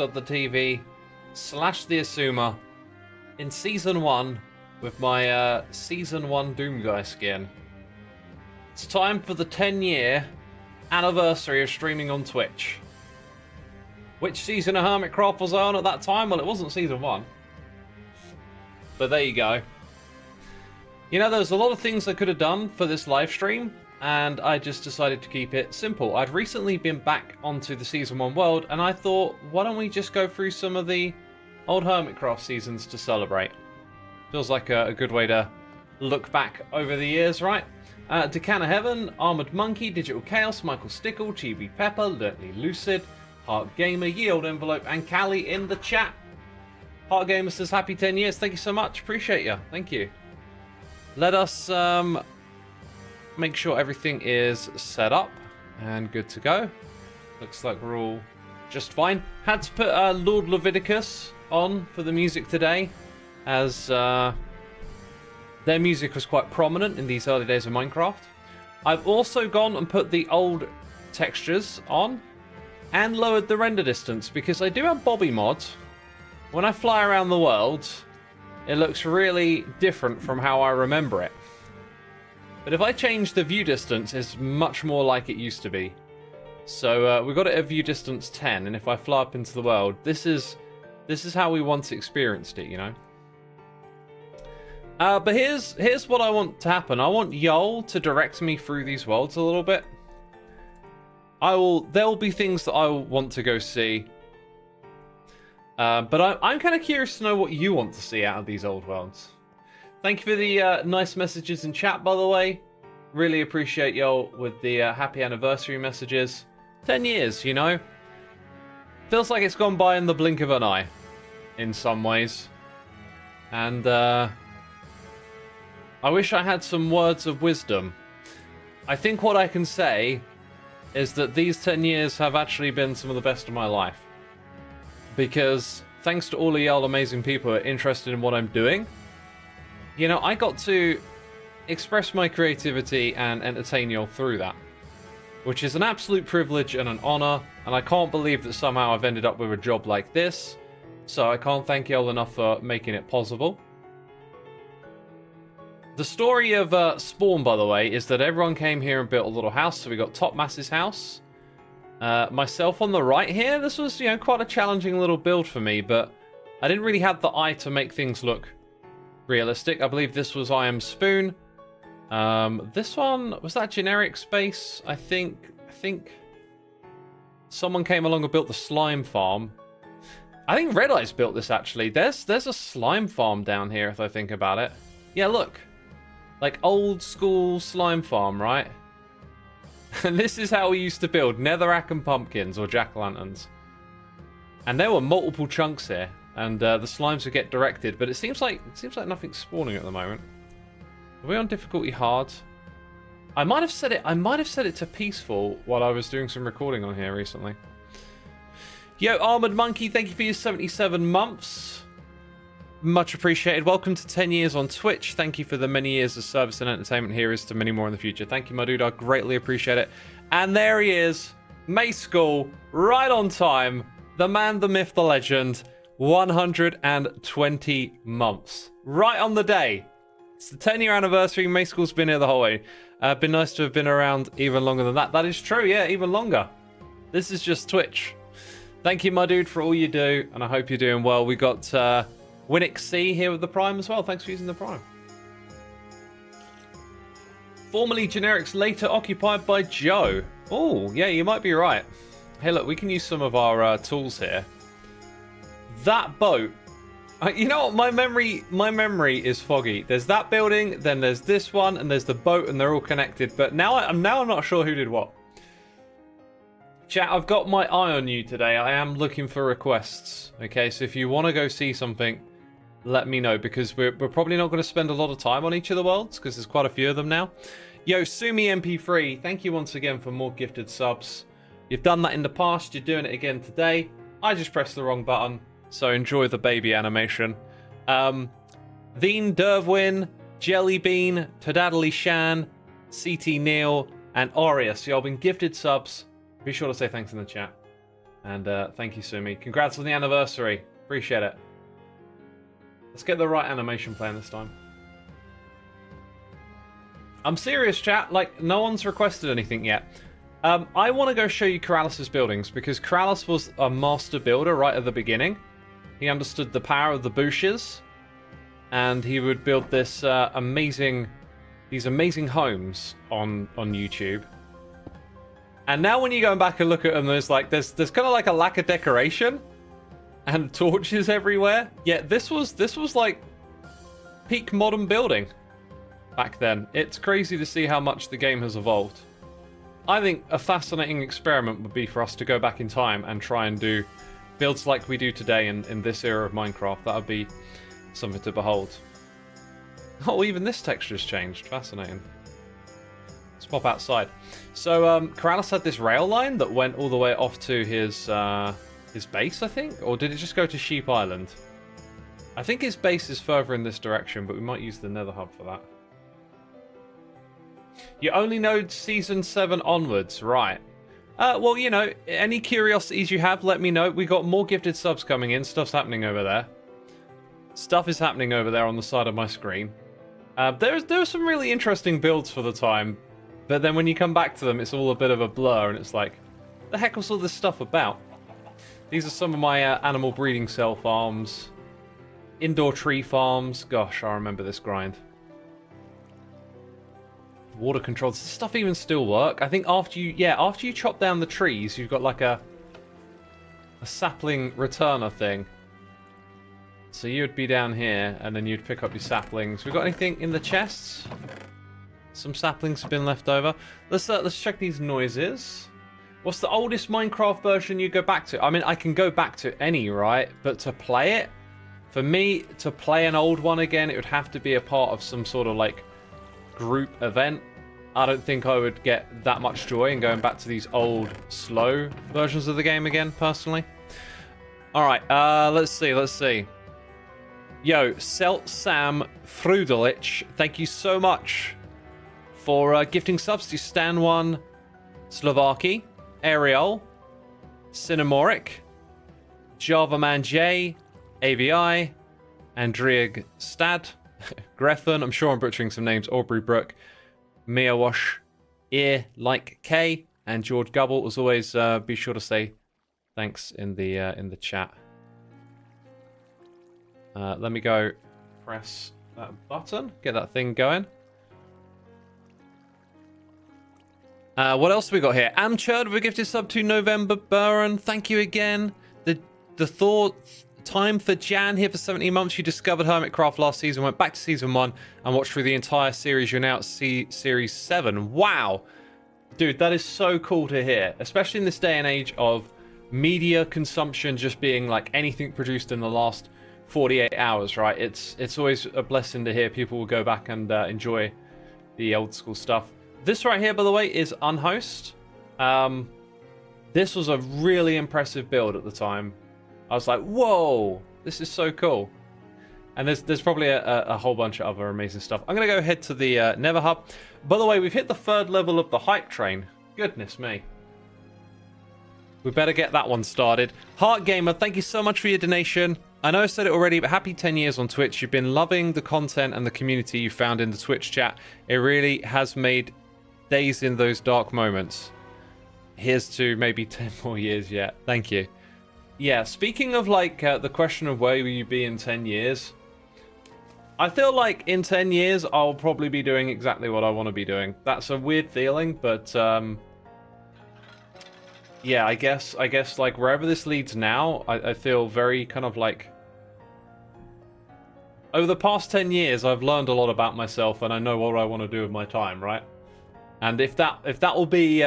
of the TV slash the Xisuma in Season 1 with my Season 1 Doomguy skin. It's time for the 10-year anniversary of streaming on Twitch. Which season of Hermitcraft was I on at that time? Well, it wasn't Season 1. But there you go. You know, there's a lot of things I could have done for this live stream, and I just decided to keep it simple. I'd recently been back onto the Season 1 world, and I thought, why don't we just go through some of the old Hermitcraft seasons to celebrate? Feels like a good way to look back over the years, right? Decana Heaven, Armored Monkey, Digital Chaos, Michael Stickle, Chibi Pepper, Lertly Lucid, Heart Gamer, Ye Old Envelope, and Callie in the chat. Heart Gamer says happy 10 years. Thank you so much. Appreciate you. Thank you. Let us make sure everything is set up and good to go. Looks like we're all just fine. Had to put Lord Leviticus on for the music today, as their music was quite prominent in these early days of Minecraft. I've also gone and put the old textures on and lowered the render distance, because I do have Bobby mod. When I fly around the world, it looks really different from how I remember it. But if I change the view distance, it's much more like it used to be. So we got it at view distance 10, and if I fly up into the world, this is how we once experienced it, you know. But here's what I want to happen. I want Yol to direct me through these worlds a little bit. There will be things that I want to go see. But I'm kind of curious to know what you want to see out of these old worlds. Thank you for the nice messages in chat, by the way. Really appreciate y'all with the happy anniversary messages. 10 years, you know. Feels like it's gone by in the blink of an eye, in some ways. And I wish I had some words of wisdom. I think what I can say is that these 10 years have actually been some of the best of my life. Because thanks to all of y'all amazing people who are interested in what I'm doing, you know, I got to express my creativity and entertain y'all through that. Which is an absolute privilege and an honor, and I can't believe that somehow I've ended up with a job like this. So I can't thank y'all enough for making it possible. The story of Spawn, by the way, is that everyone came here and built a little house. So we got Top Mass's house. Myself on the right here. This was, you know, quite a challenging little build for me, but I didn't really have the eye to make things look realistic. I believe this was I Am Spoon. This one, was that generic space? I think someone came along and built the slime farm. I think Red Eyes built this, actually. There's a slime farm down here, if I think about it. Yeah, look. Like old school slime farm, right? And this is how we used to build netherrack and pumpkins, or jack-o'-lanterns. And there were multiple chunks here, and the slimes would get directed, but it seems like nothing's spawning at the moment. Are we on difficulty hard? I might have set it to peaceful while I was doing some recording on here recently. Yo, Armored Monkey, thank you for your 77 months. Much appreciated. Welcome to 10 years on Twitch. Thank you for the many years of service and entertainment. Here is to many more in the future. Thank you, my dude. I greatly appreciate it. And there he is. May School, right on time. The man, the myth, the legend. 120 months. Right on the day. It's the 10-year anniversary. May School's been here the whole way. Been nice to have been around even longer than that. That is true, yeah, even longer. This is just Twitch. Thank you, my dude, for all you do, and I hope you're doing well. We got Winnick C here with the Prime as well. Thanks for using the Prime. Formerly Generics, later occupied by Joe. Oh, yeah, you might be right. Hey, look, we can use some of our tools here. That boat. You know what? My memory is foggy. There's that building, then there's this one, and there's the boat, and they're all connected. But now I'm not sure who did what. Chat, I've got my eye on you today. I am looking for requests. Okay, so if you want to go see something, let me know, because we're probably not going to spend a lot of time on each of the worlds, because there's quite a few of them now. Yo, Sumi MP3, thank you once again for more gifted subs. You've done that in the past, you're doing it again today. I just pressed the wrong button, so enjoy the baby animation. Veen Derwin, Jellybean, Tadadley Shan, CT Neil, and Aureus. Y'all been gifted subs. Be sure to say thanks in the chat. And thank you, Sumi. Congrats on the anniversary. Appreciate it. Let's get the right animation plan this time. I'm serious, chat. Like, no one's requested anything yet. I want to go show you Corrales' buildings, because Corrales was a master builder right at the beginning. He understood the power of the bushes, and he would build this these amazing homes on YouTube. And now when you go back and look at them, there's kind of like a lack of decoration and torches everywhere. Yeah, this was like peak modern building back then. It's crazy to see how much the game has evolved. I think a fascinating experiment would be for us to go back in time and try and do builds like we do today in this era of Minecraft. That would be something to behold. Oh, even this texture's changed. Fascinating. Let's pop outside. So, Corrales had this rail line that went all the way off to his base, I think? Or did it just go to Sheep Island? I think his base is further in this direction, but we might use the Nether Hub for that. You only know Season 7 onwards, right. Well, you know, any curiosities you have, let me know. We got more gifted subs coming in. Stuff's happening over there. Stuff is happening over there on the side of my screen. There's some really interesting builds for the time, but then when you come back to them, it's all a bit of a blur, and it's like, the heck was all this stuff about? These are some of my animal breeding cell farms. Indoor tree farms. Gosh, I remember this grind. Water controls. Does this stuff even still work? I think after you chop down the trees, you've got like a sapling returner thing. So you'd be down here, and then you'd pick up your saplings. We got anything in the chests? Some saplings have been left over. Let's check these noises. What's the oldest Minecraft version you go back to? I mean, I can go back to any, right? But to play it, for me, to play an old one again, it would have to be a part of some sort of like group event. I don't think I would get that much joy in going back to these old, slow versions of the game again, personally. Alright, let's see. Yo, Selt Sam Frudelich, thank you so much for gifting subs to Stan1, Slovaki, Ariel, Cinemoric, Javaman J, AVI, Andriag Stad, Greffin, I'm sure I'm butchering some names, Aubrey Brook, Miawash, Ear Like K, and George Gubble. As always, be sure to say thanks in the chat. Let me go press that button, get that thing going. What else have we got here? Amchurd with a gifted sub to November Burren. Thank you again. The thought time for Jan here for 17 months. You discovered Hermitcraft last season, went back to season 1 and watched through the entire series. You're now at series 7. Wow. Dude, that is so cool to hear, especially in this day and age of media consumption just being like anything produced in the last 48 hours, right? It's always a blessing to hear people will go back and enjoy the old school stuff. This right here, by the way, is Unhost. This was a really impressive build at the time. I was like, whoa, this is so cool. And there's probably a whole bunch of other amazing stuff. I'm going to go head to the Nether Hub. By the way, we've hit the 3rd level of the hype train. Goodness me. We better get that one started. Heart Gamer, thank you so much for your donation. I know I said it already, but happy 10 years on Twitch. You've been loving the content and the community you found in the Twitch chat. It really has made days in those dark moments. Here's to maybe 10 more years yet. Thank you. Yeah, speaking of like the question of where will you be in 10 years, I feel like in 10 years I'll probably be doing exactly what I want to be doing. That's a weird feeling, but yeah, I guess like wherever this leads now, I feel very kind of like over the past 10 years I've learned a lot about myself and I know what I want to do with my time, right? And if that will be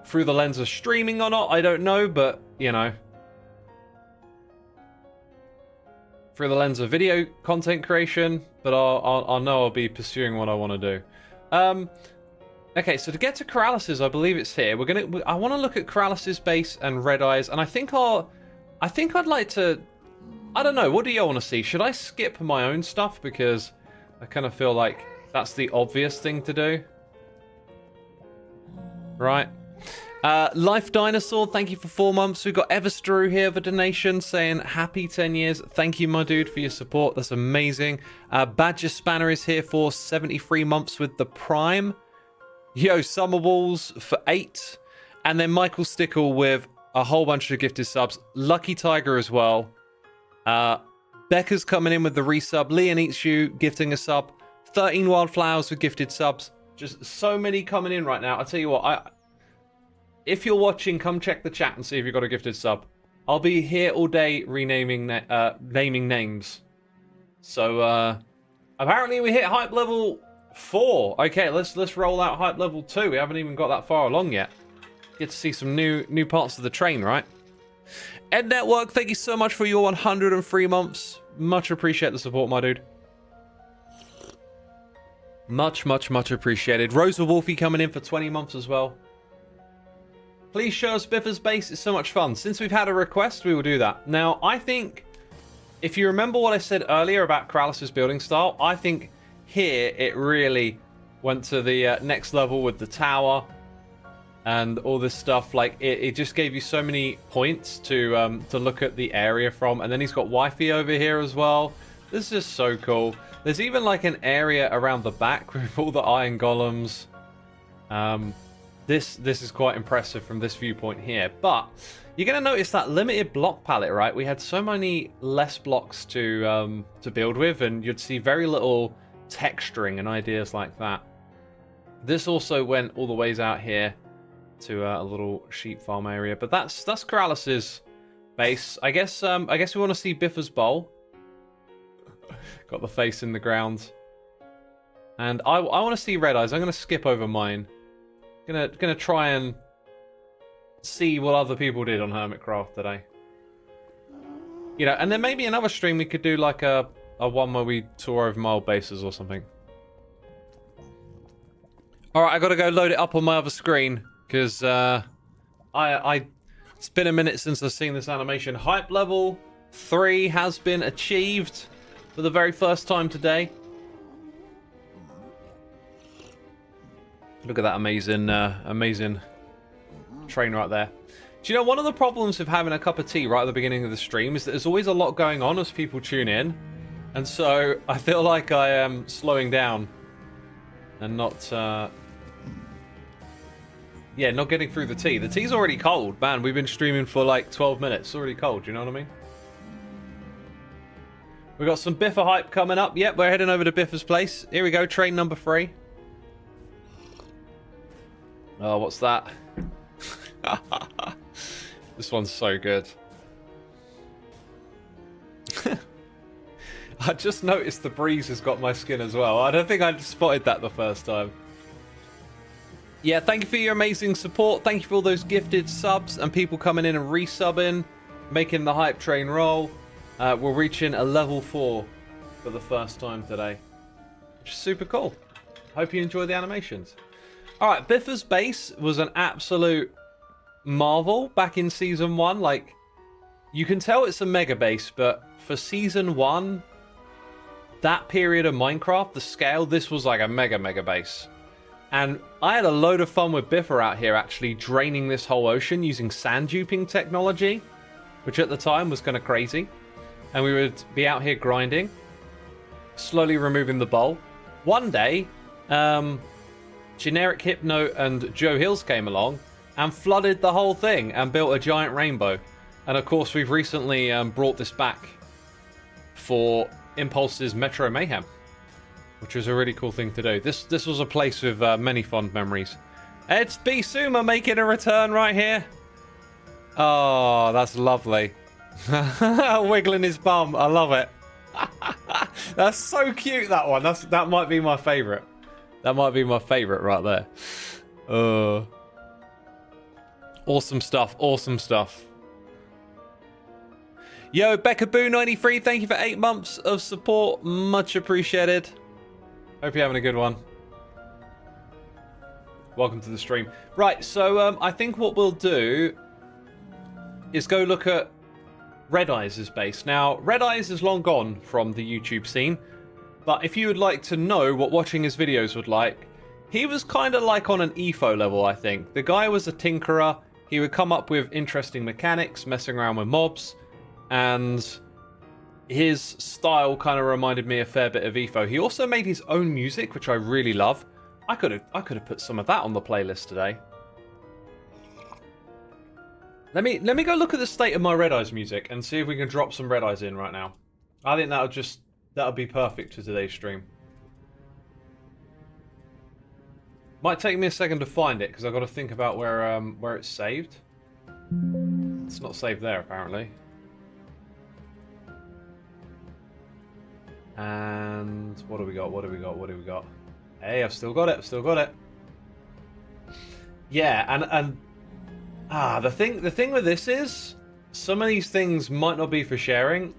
through the lens of streaming or not, I don't know, but you know, through the lens of video content creation, but I'll know I'll be pursuing what I want to do. Okay, so to get to Corrales', I believe it's here. I want to look at Corrales' base and Red Eyes, and I think I'd like to. I don't know. What do you want to see? Should I skip my own stuff because I kind of feel like that's the obvious thing to do, right? Life Dinosaur, thank you for 4 months. We've got Everstrew here for donation saying happy 10 years. Thank you, my dude, for your support. That's amazing. Badger Spanner is here for 73 months with the Prime. Yo, Summer Walls for 8. And then Michael Stickle with a whole bunch of gifted subs. Lucky Tiger as well. Becca's coming in with the resub. Leon Eats You gifting a sub. 13 Wildflowers with gifted subs. Just so many coming in right now. I'll tell you what, if you're watching, come check the chat and see if you've got a gifted sub. I'll be here all day renaming naming names. So apparently we hit hype level 4. Okay, let's roll out hype level 2. We haven't even got that far along yet. Get to see some new parts of the train, right? Ed Network, thank you so much for your 103 months. Much appreciate the support, my dude. Much appreciated. Rosa Wolfie coming in for 20 months as well. Please show us Biffa's base. It's so much fun. Since we've had a request, we will do that. Now, I think, if you remember what I said earlier about Corrales' building style, I think here it really went to the next level with the tower and all this stuff. Like, it just gave you so many points to look at the area from. And then he's got Wi-Fi over here as well. This is just so cool. There's even like an area around the back with all the iron golems. This is quite impressive from this viewpoint here, but you're going to notice that limited block palette, right? We had so many less blocks to build with, and you'd see very little texturing and ideas like that. This also went all the ways out here to a little sheep farm area, but that's Corrales' base. I guess we want to see Biffa's bowl. Got the face in the ground, and I want to see Red Eyes. I'm going to skip over mine. Gonna try and see what other people did on Hermitcraft today. You know, and then maybe another stream we could do like a one where we tour over my old bases or something. Alright, I gotta go load it up on my other screen, because it's been a minute since I've seen this animation. Hype level 3 has been achieved for the very first time today. Look at that amazing train right there. Do you know, one of the problems with having a cup of tea right at the beginning of the stream is that there's always a lot going on as people tune in. And so I feel like I am slowing down and not getting through the tea. The tea's already cold. Man, we've been streaming for like 12 minutes. It's already cold, do you know what I mean? We've got some Biffa hype coming up. Yep, we're heading over to Biffa's place. Here we go, train number 3. Oh, what's that? This one's so good. I just noticed the breeze has got my skin as well. I don't think I spotted that the first time. Yeah, thank you for your amazing support. Thank you for all those gifted subs and people coming in and resubbing, making the hype train roll. We're reaching a level 4 for the first time today, which is super cool. Hope you enjoy the animations. Alright, Biffa's base was an absolute marvel back in Season 1. Like, you can tell it's a mega base, but for Season 1, that period of Minecraft, the scale, this was like a mega base. And I had a load of fun with Biffa out here, actually draining this whole ocean using sand duping technology, which at the time was kind of crazy. And we would be out here grinding, slowly removing the bowl. One day, Generic Hypno and Joe Hills came along and flooded the whole thing and built a giant rainbow. And of course, we've recently brought this back for Impulse's Metro Mayhem, which was a really cool thing to do. This was a place with many fond memories. It's Xisuma making a return right here. Oh, that's lovely. Wiggling his bum. I love it. That's so cute, that one. That might be my favourite. That might be my favourite right there. Awesome stuff. Awesome stuff. Yo, Becca Boo 93, thank you for 8 months of support. Much appreciated. Hope you're having a good one. Welcome to the stream. Right, so I think what we'll do is go look at Red Eyes' base. Now, Red Eyes is long gone from the YouTube scene, but if you would like to know what watching his videos would like, he was kind of like on an EFO level, I think. The guy was a tinkerer. He would come up with interesting mechanics, messing around with mobs, and his style kind of reminded me a fair bit of EFO. He also made his own music, which I really love. I could have put some of that on the playlist today. Let me go look at the state of my Red Eyes music and see if we can drop some Red Eyes in right now. I think that'll be perfect for today's stream. Might take me a second to find it because I've got to think about where it's saved. It's not saved there apparently. And what do we got? What do we got? What do we got? Hey, I've still got it. I've still got it. Yeah, and the thing with this is some of these things might not be for sharing.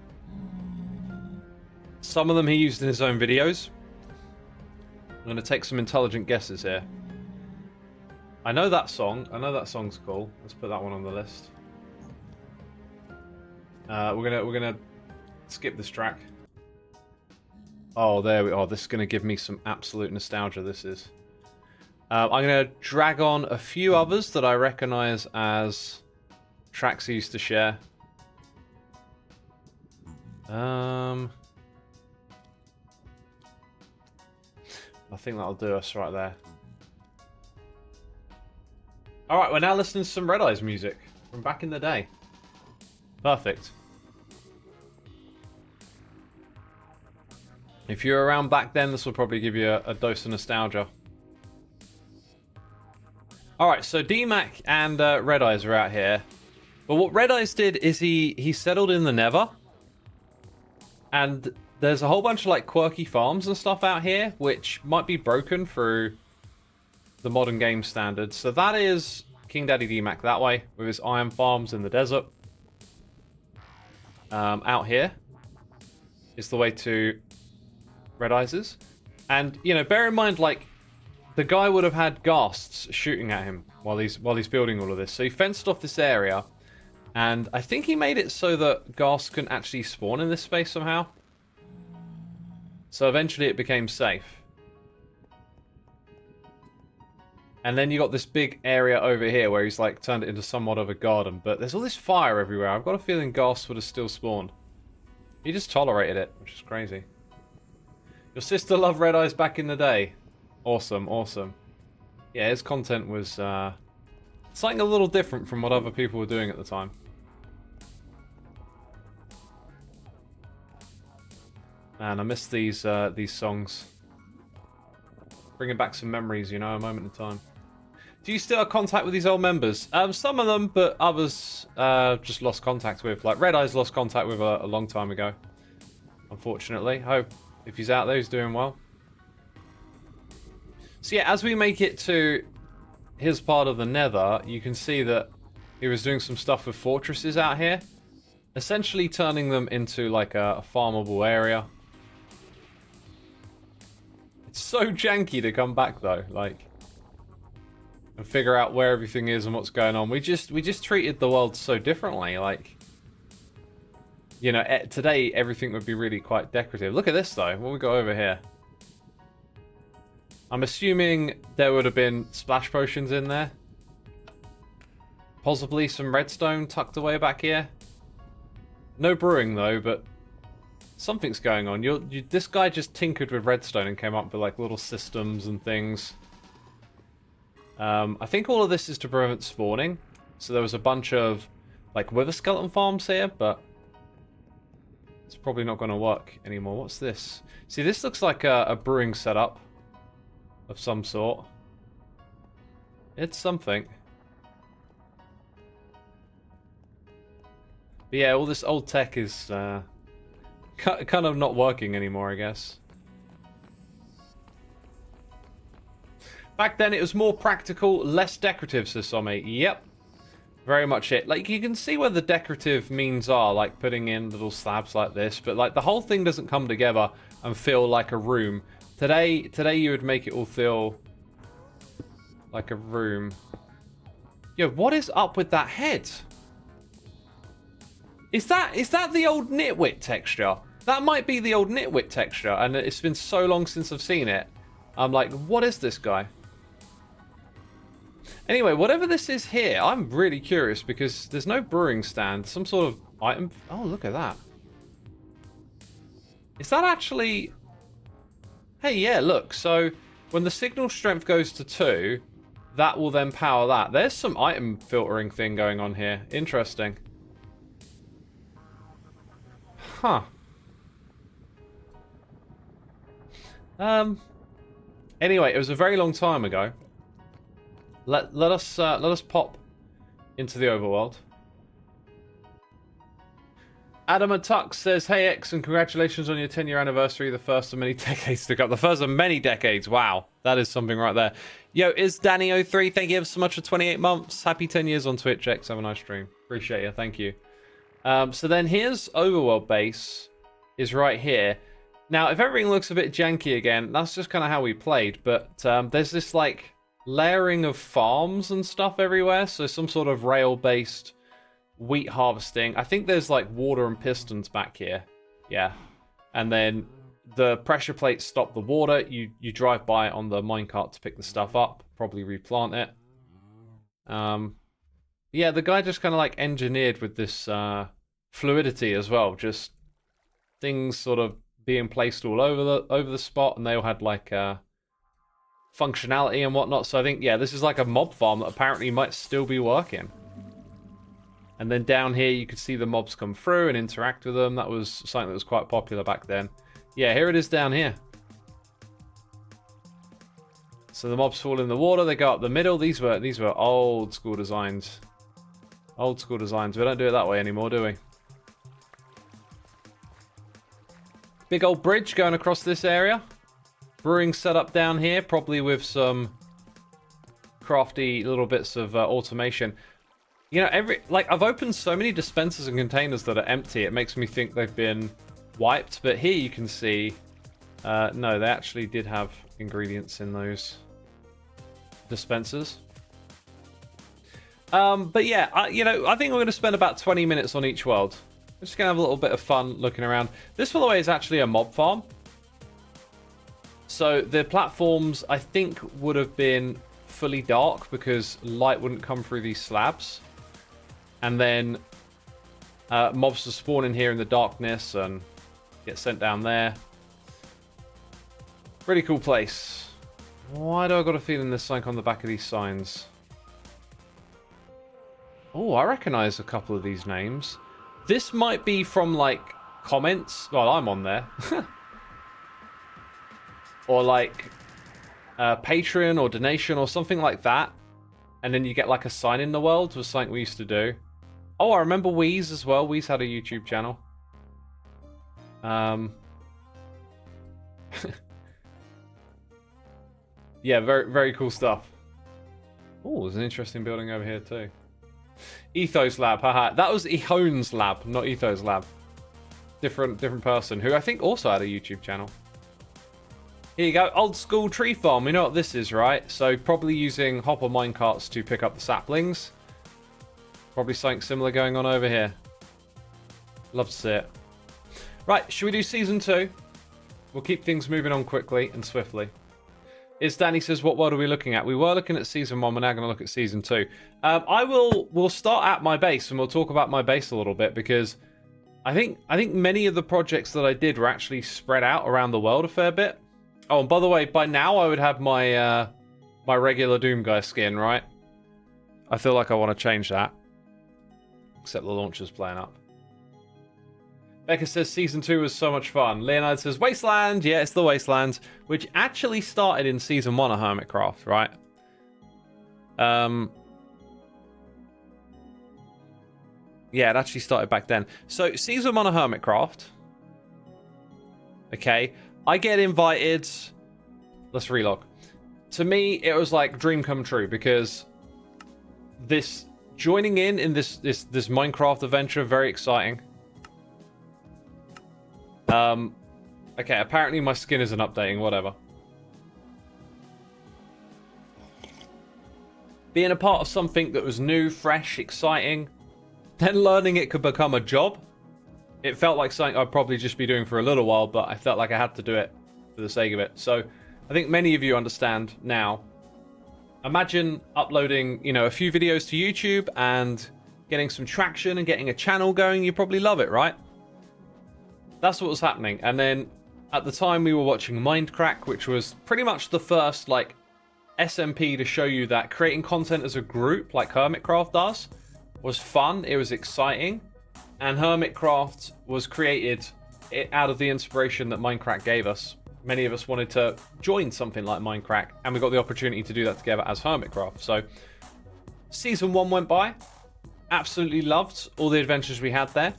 Some of them he used in his own videos. I'm going to take some intelligent guesses here. I know that song. I know that song's cool. Let's put that one on the list. We're gonna skip this track. Oh, there we are. This is going to give me some absolute nostalgia. This is. I'm going to drag on a few others that I recognize as tracks he used to share. I think that'll do us right there. Alright, we're now listening to some Red Eyes music from back in the day. Perfect. If you're around back then, this will probably give you a dose of nostalgia. Alright, so DMAC and Red Eyes are out here. But what Red Eyes did is he settled in the Nether. And there's a whole bunch of like quirky farms and stuff out here, which might be broken through the modern game standards. So that is King Daddy DMAC that way, with his iron farms in the desert. Out here is the way to Red Eyes'. And, you know, bear in mind, like, the guy would have had ghasts shooting at him while he's building all of this. So he fenced off this area, and I think he made it so that ghasts couldn't actually spawn in this space somehow. So eventually it became safe. And then you got this big area over here where he's like turned it into somewhat of a garden. But there's all this fire everywhere. I've got a feeling ghasts would have still spawned. He just tolerated it, which is crazy. Your sister loved Red Eyes back in the day. Awesome, awesome. Yeah, his content was something a little different from what other people were doing at the time. Man, I miss these songs. Bringing back some memories, you know, a moment in time. Do you still have contact with these old members? Some of them, but others just lost contact with. Like Red Eyes lost contact with a long time ago. Unfortunately. Hope if he's out there, he's doing well. So yeah, as we make it to his part of the Nether, you can see that he was doing some stuff with fortresses out here. Essentially turning them into like a farmable area. It's so janky to come back though, like, and figure out where everything is and what's going on. We just treated the world so differently. Like, you know, today everything would be really quite decorative. Look at this though. What we got over here? I'm assuming there would have been splash potions in there. Possibly some redstone tucked away back here. No brewing though, but something's going on. This guy just tinkered with redstone and came up with like little systems and things. I think all of this is to prevent spawning. So there was a bunch of like wither skeleton farms here, but it's probably not going to work anymore. What's this? See, this looks like a brewing setup of some sort. It's something. But yeah, all this old tech is kind of not working anymore, I guess. Back then, it was more practical, less decorative, says Somi. Yep. Very much it. Like, you can see where the decorative means are, like putting in little slabs like this, but like the whole thing doesn't come together and feel like a room. Today you would make it all feel like a room. Yo, what is up with that head? Is that the old Nitwit texture? That might be the old Nitwit texture, and it's been so long since I've seen it. I'm like, what is this guy? Anyway, whatever this is here, I'm really curious because there's no brewing stand. Some sort of item. Oh, look at that. Is that actually... Hey, yeah, look. So when the signal strength goes to 2, that will then power that. There's some item filtering thing going on here. Interesting. Huh. Anyway, it was a very long time ago. Let us pop into the overworld. Adam and Tux says, "Hey X, and congratulations on your 10-year anniversary, the first of many decades to come." The first of many decades. Wow, that is something right there. Yo, is Danny03? Thank you ever so much for 28 months. Happy 10 years on Twitch, X. Have a nice stream. Appreciate you. Thank you. So then here's overworld base is right here. Now, if everything looks a bit janky again, that's just kind of how we played. But there's this like layering of farms and stuff everywhere. So some sort of rail-based wheat harvesting. I think there's like water and pistons back here. Yeah. And then the pressure plates stop the water. You drive by on the minecart to pick the stuff up. Probably replant it. Yeah, the guy just kind of like engineered with this fluidity as well. Just things sort of being placed all over the spot, and they all had like functionality and whatnot. So I think, yeah, this is like a mob farm that apparently might still be working. And then down here, you could see the mobs come through and interact with them. That was something that was quite popular back then. Yeah, here it is down here. So the mobs fall in the water. They go up the middle. These were old school designs. Old school designs. We don't do it that way anymore, do we? Big old bridge going across this area. Brewing setup down here, probably with some crafty little bits of automation. You know, I've opened so many dispensers and containers that are empty, it makes me think they've been wiped. But here you can see, no, they actually did have ingredients in those dispensers. But yeah, you know, I think we're going to spend about 20 minutes on each world. We're just going to have a little bit of fun looking around. This, by the way, is actually a mob farm. So the platforms, I think, would have been fully dark because light wouldn't come through these slabs. And then mobs will spawn in here in the darkness and get sent down there. Really cool place. Why do I got a feeling there's something on the back of these signs? Oh, I recognize a couple of these names. This might be from, like, comments. Well, I'm on there. Or, like, Patreon or donation or something like that. And then you get, like, a sign in the world was something we used to do. Oh, I remember Wheeze as well. Wheeze had a YouTube channel. Yeah, very, very cool stuff. Oh, there's an interesting building over here too. Ethos Lab, haha. That was Ehon's lab, not Ethos Lab. Different person, who I think also had a YouTube channel. Here you go, old school tree farm. We know what this is, right? So probably using hopper minecarts to pick up the saplings. Probably something similar going on over here. Love to see it. Right, should we do Season 2? We'll keep things moving on quickly and swiftly. Danny says, what world are we looking at? We were looking at Season 1, we're now going to look at Season 2. We'll start at my base, and we'll talk about my base a little bit, because I think many of the projects that I did were actually spread out around the world a fair bit. Oh, and by the way, by now I would have my my regular Doom Guy skin, right? I feel like I want to change that. Except the launcher's playing up. Becca says Season 2 was so much fun. Leonard says Wasteland. Yeah, it's the Wasteland, which actually started in Season 1 of Hermitcraft, right? Yeah, it actually started back then. So, Season 1 of Hermitcraft. Okay. I get invited. Let's relog. To me, it was like dream come true, because this joining in this Minecraft adventure, very exciting. Okay, apparently my skin isn't updating, whatever. Being a part of something that was new, fresh, exciting, then learning it could become a job. It felt like something I'd probably just be doing for a little while, but I felt like I had to do it for the sake of it. So, I think many of you understand now. Imagine uploading, you know, a few videos to YouTube and getting some traction and getting a channel going. You probably love it, right? That's what was happening. And then at the time we were watching Mindcraft, which was pretty much the first like SMP to show you that creating content as a group like Hermitcraft does was fun. It was exciting. And Hermitcraft was created out of the inspiration that Minecraft gave us. Many of us wanted to join something like Minecraft, and we got the opportunity to do that together as Hermitcraft. So season 1 went by. Absolutely loved all the adventures we had there.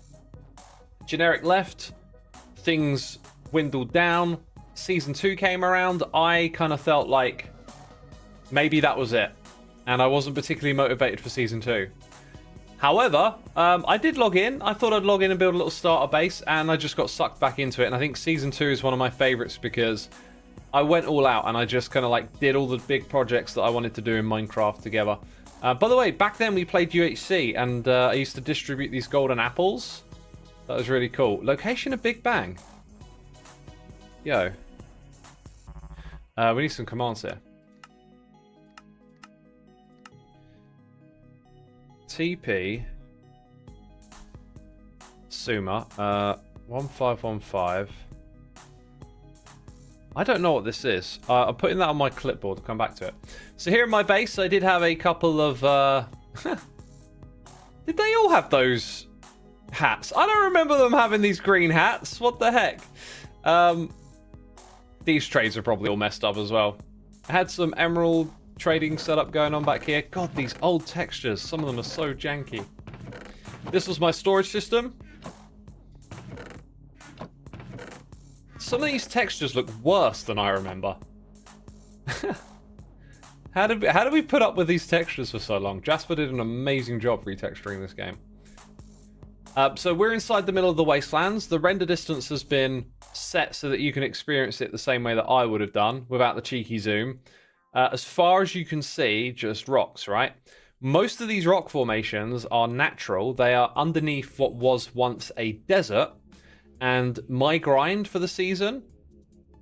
Generic left. Things dwindled down. Season 2 came around. I kind of felt like maybe that was it. And I wasn't particularly motivated for Season 2. However, I did log in. I thought I'd log in and build a little starter base, and I just got sucked back into it. And I think Season 2 is one of my favorites because I went all out and I just kind of like did all the big projects that I wanted to do in Minecraft together. By the way, back then we played UHC, and I used to distribute these golden apples. That was really cool. Location of Big Bang. Yo. We need some commands here. TP Xisuma 1515. I don't know what this is. I'm putting that on my clipboard. I'll come back to it. So here in my base, I did have a couple of did they all have those hats? I don't remember them having these green hats. What the heck? These trades are probably all messed up as well. I had some emerald trading setup going on back here. God, these old textures, some of them are so janky. This was my storage system. Some of these textures look worse than I remember. How did we put up with these textures for so long? Jasper did an amazing job retexturing this game. So we're inside the middle of the wastelands. The render distance has been set so that you can experience it the same way that I would have done without the cheeky zoom. As far as you can see, just rocks, right? Most of these rock formations are natural. They are underneath what was once a desert. And my grind for the season,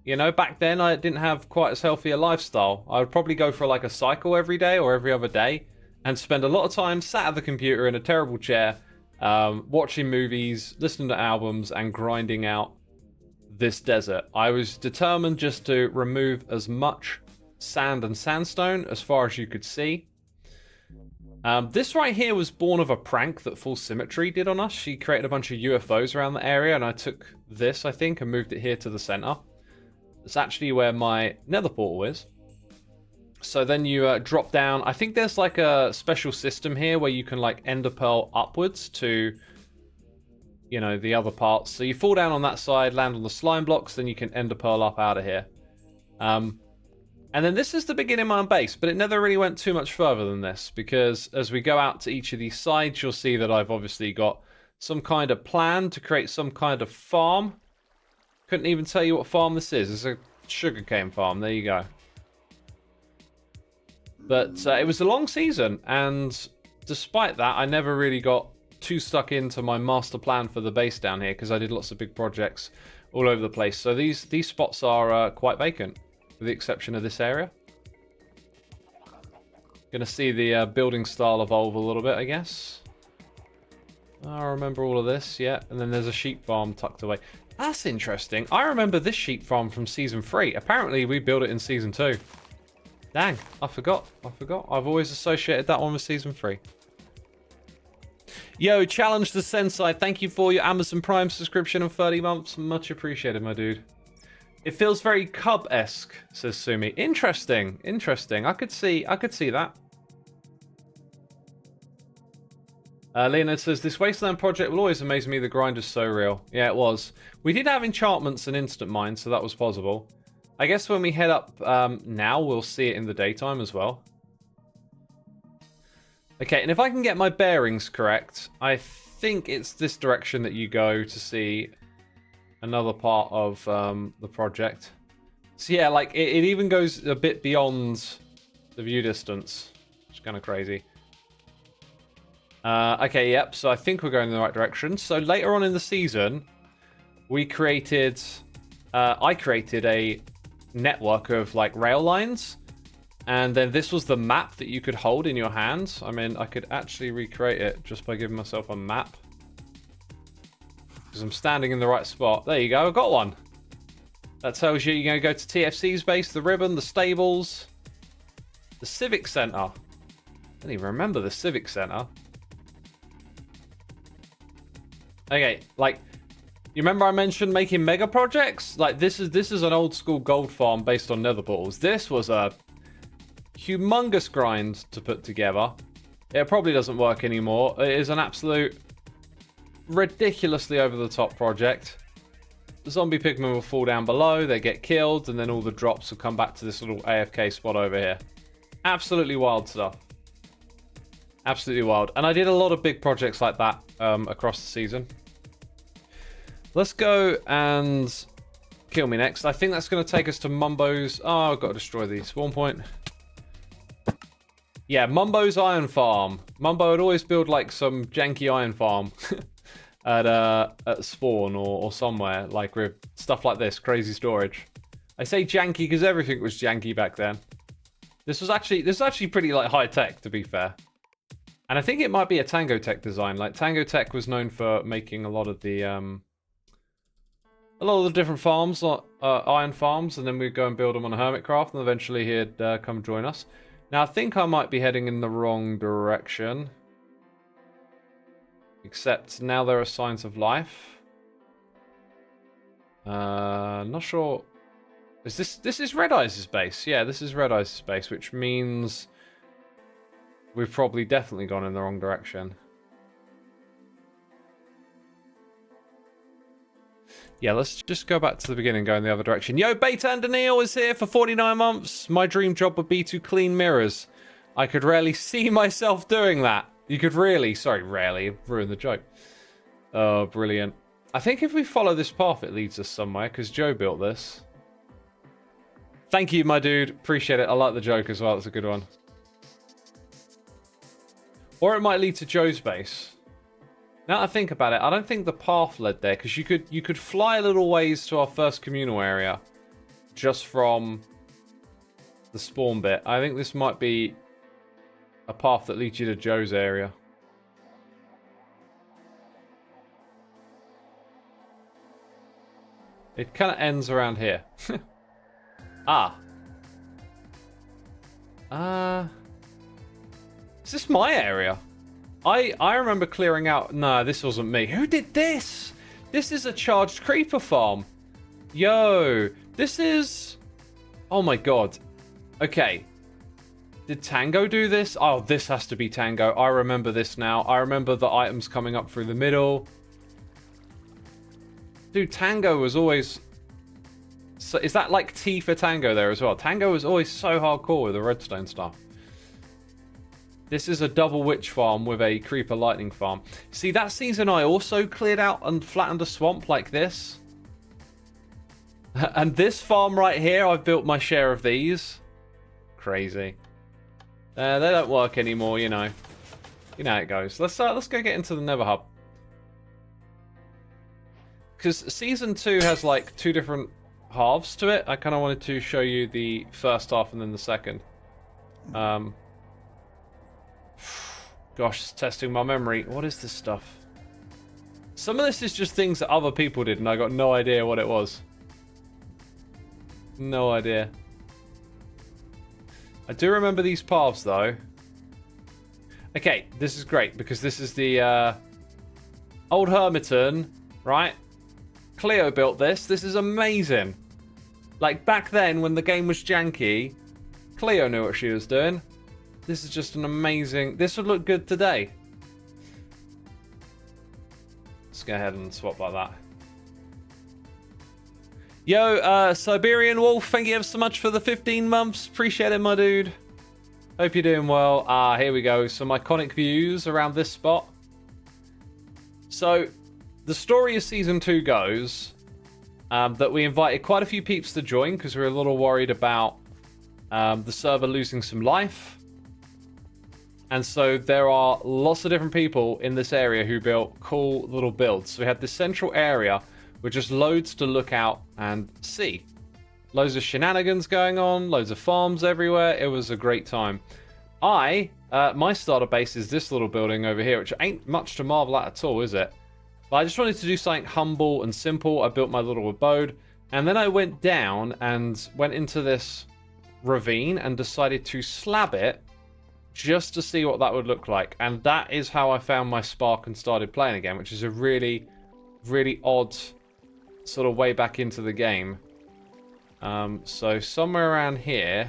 you know, back then I didn't have quite as healthy a lifestyle. I would probably go for like a cycle every day or every other day and spend a lot of time sat at the computer in a terrible chair, watching movies, listening to albums, and grinding out this desert. I was determined just to remove as much sand and sandstone as far as you could see. This right here was born of a prank that Full Symmetry did on us. She created a bunch of UFOs around the area, and I took this, I think, and moved it here to the center. It's actually where my nether portal is. So then you drop down. I think there's like a special system here where you can like ender pearl upwards to, you know, the other parts. So you fall down on that side, land on the slime blocks, then you can ender pearl up out of here. And then this is the beginning of my base, but it never really went too much further than this, because as we go out to each of these sides, you'll see that I've obviously got some kind of plan to create some kind of farm. Couldn't even tell you what farm this is. It's a sugarcane farm. There you go. But it was a long season, and despite that, I never really got too stuck into my master plan for the base down here, because I did lots of big projects all over the place. So these spots are quite vacant, with the exception of this area. Gonna see the building style evolve a little bit, I guess. I remember all of this, yeah. And then there's a sheep farm tucked away. That's interesting. I remember this sheep farm from Season 3. Apparently, we built it in Season 2. Dang, I forgot. I've always associated that one with Season 3. Yo, Challenge the Sensei. Thank you for your Amazon Prime subscription of 30 months. Much appreciated, my dude. It feels very Cub-esque, says Sumi. Interesting. I could see that. Leonard says, this Wasteland project will always amaze me. The grind is so real. Yeah, it was. We did have enchantments and instant mines, so that was possible. I guess when we head up now, we'll see it in the daytime as well. Okay, and if I can get my bearings correct, I think it's this direction that you go to see another part of the project. So yeah, like it even goes a bit beyond the view distance. It's kind of crazy. Okay, yep, so I think we're going in the right direction. So later on in the season, we created... I created a network of like rail lines. And then this was the map that you could hold in your hands. I mean, I could actually recreate it just by giving myself a map. Because I'm standing in the right spot. There you go, I got one. That tells you you're going to go to TFC's base, the Ribbon, the stables, the Civic Center. I don't even remember the Civic Center. Okay, like, you remember I mentioned making mega projects? Like, this is an old school gold farm based on nether portals. This was a humongous grind to put together. It probably doesn't work anymore. It is an absolute ridiculously over the top project. The zombie pigmen will fall down below, they get killed, and then all the drops will come back to this little AFK spot over here. Absolutely wild stuff. Absolutely wild. And I did a lot of big projects like that across the season. Let's go and kill me next. I think that's going to take us to Mumbo's. Oh, I've got to destroy the spawn point. Yeah, Mumbo's iron farm. Mumbo would always build like some janky iron farm at spawn or somewhere, like with stuff like this, crazy storage. I say janky because everything was janky back then. This is actually pretty like high tech, to be fair. And I think it might be a Tango Tech design. Like Tango Tech was known for making a lot of the different farms, iron farms, and then we'd go and build them on a Hermitcraft, and eventually he'd come join us. Now, I think I might be heading in the wrong direction. Except now there are signs of life. Not sure. Is this is Red Eyes' base? Yeah, this is Red Eyes' base, which means we've probably definitely gone in the wrong direction. Yeah, let's just go back to the beginning, go in the other direction. Yo, Beta and Daniel is here for 49 months. My dream job would be to clean mirrors. I could rarely see myself doing that. You could really, sorry, rarely, ruin the joke. Oh, brilliant. I think if we follow this path, it leads us somewhere, because Joe built this. Thank you, my dude. Appreciate it. I like the joke as well. It's a good one. Or it might lead to Joe's base. Now that I think about it, I don't think the path led there, because you could fly a little ways to our first communal area just from the spawn bit. I think this might be a path that leads you to Joe's area. It kind of ends around here. Is this my area? I remember clearing out... No, this wasn't me. Who did this? This is a charged creeper farm. Yo, this is... Oh my god. Okay. Did Tango do this? Oh, this has to be Tango. I remember this now. I remember the items coming up through the middle. Dude, Tango was always... So, is that like T for Tango there as well? Tango was always so hardcore with the redstone stuff. This is a double witch farm with a creeper lightning farm. See, that season I also cleared out and flattened a swamp like this. And this farm right here, I've built my share of these. Crazy. They don't work anymore, you know. You know how it goes. Let's go get into the Nether Hub. Because Season 2 has like 2 different halves to it. I kind of wanted to show you the first half and then the second. Gosh, testing my memory. What is this stuff? Some of this is just things that other people did and I got no idea what it was. No idea. I do remember these paths though. Okay, this is great because this is the old Hermiton, right? Cleo built this. This is amazing. Like back then when the game was janky, Cleo knew what she was doing. This is just an amazing... This would look good today. Let's go ahead and swap like that. Yo, Siberian Wolf, thank you ever so much for the 15 months. Appreciate it, my dude. Hope you're doing well. Here we go. Some iconic views around this spot. So, the story of Season 2 goes that we invited quite a few peeps to join because we were a little worried about the server losing some life. And so there are lots of different people in this area who built cool little builds. So we had this central area with just loads to look out and see. Loads of shenanigans going on, loads of farms everywhere. It was a great time. My starter base is this little building over here, which ain't much to marvel at all, is it? But I just wanted to do something humble and simple. I built my little abode, and then I went down and went into this ravine and decided to slab it just to see what that would look like. And that is how I found my spark and started playing again, which is a really, really odd sort of way back into the game. So somewhere around here,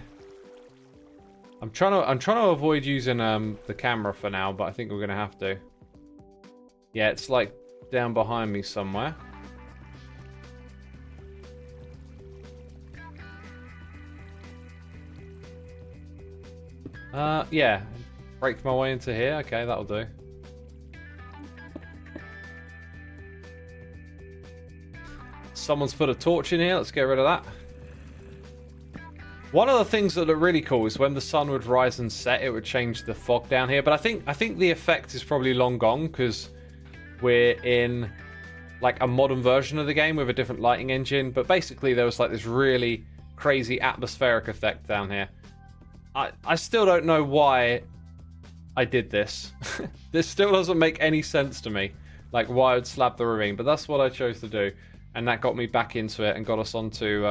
I'm trying to avoid using the camera for now, but I think we're gonna have to. Yeah, it's like down behind me somewhere. Yeah, break my way into here. Okay, that'll do. Someone's put a torch in here. Let's get rid of that. One of the things that look really cool is when the sun would rise and set, it would change the fog down here. But I think the effect is probably long gone because we're in like a modern version of the game with a different lighting engine. But basically, there was like this really crazy atmospheric effect down here. I still don't know why I did this. This still doesn't make any sense to me, like why I'd slap the ravine, but that's what I chose to do, and that got me back into it and got us onto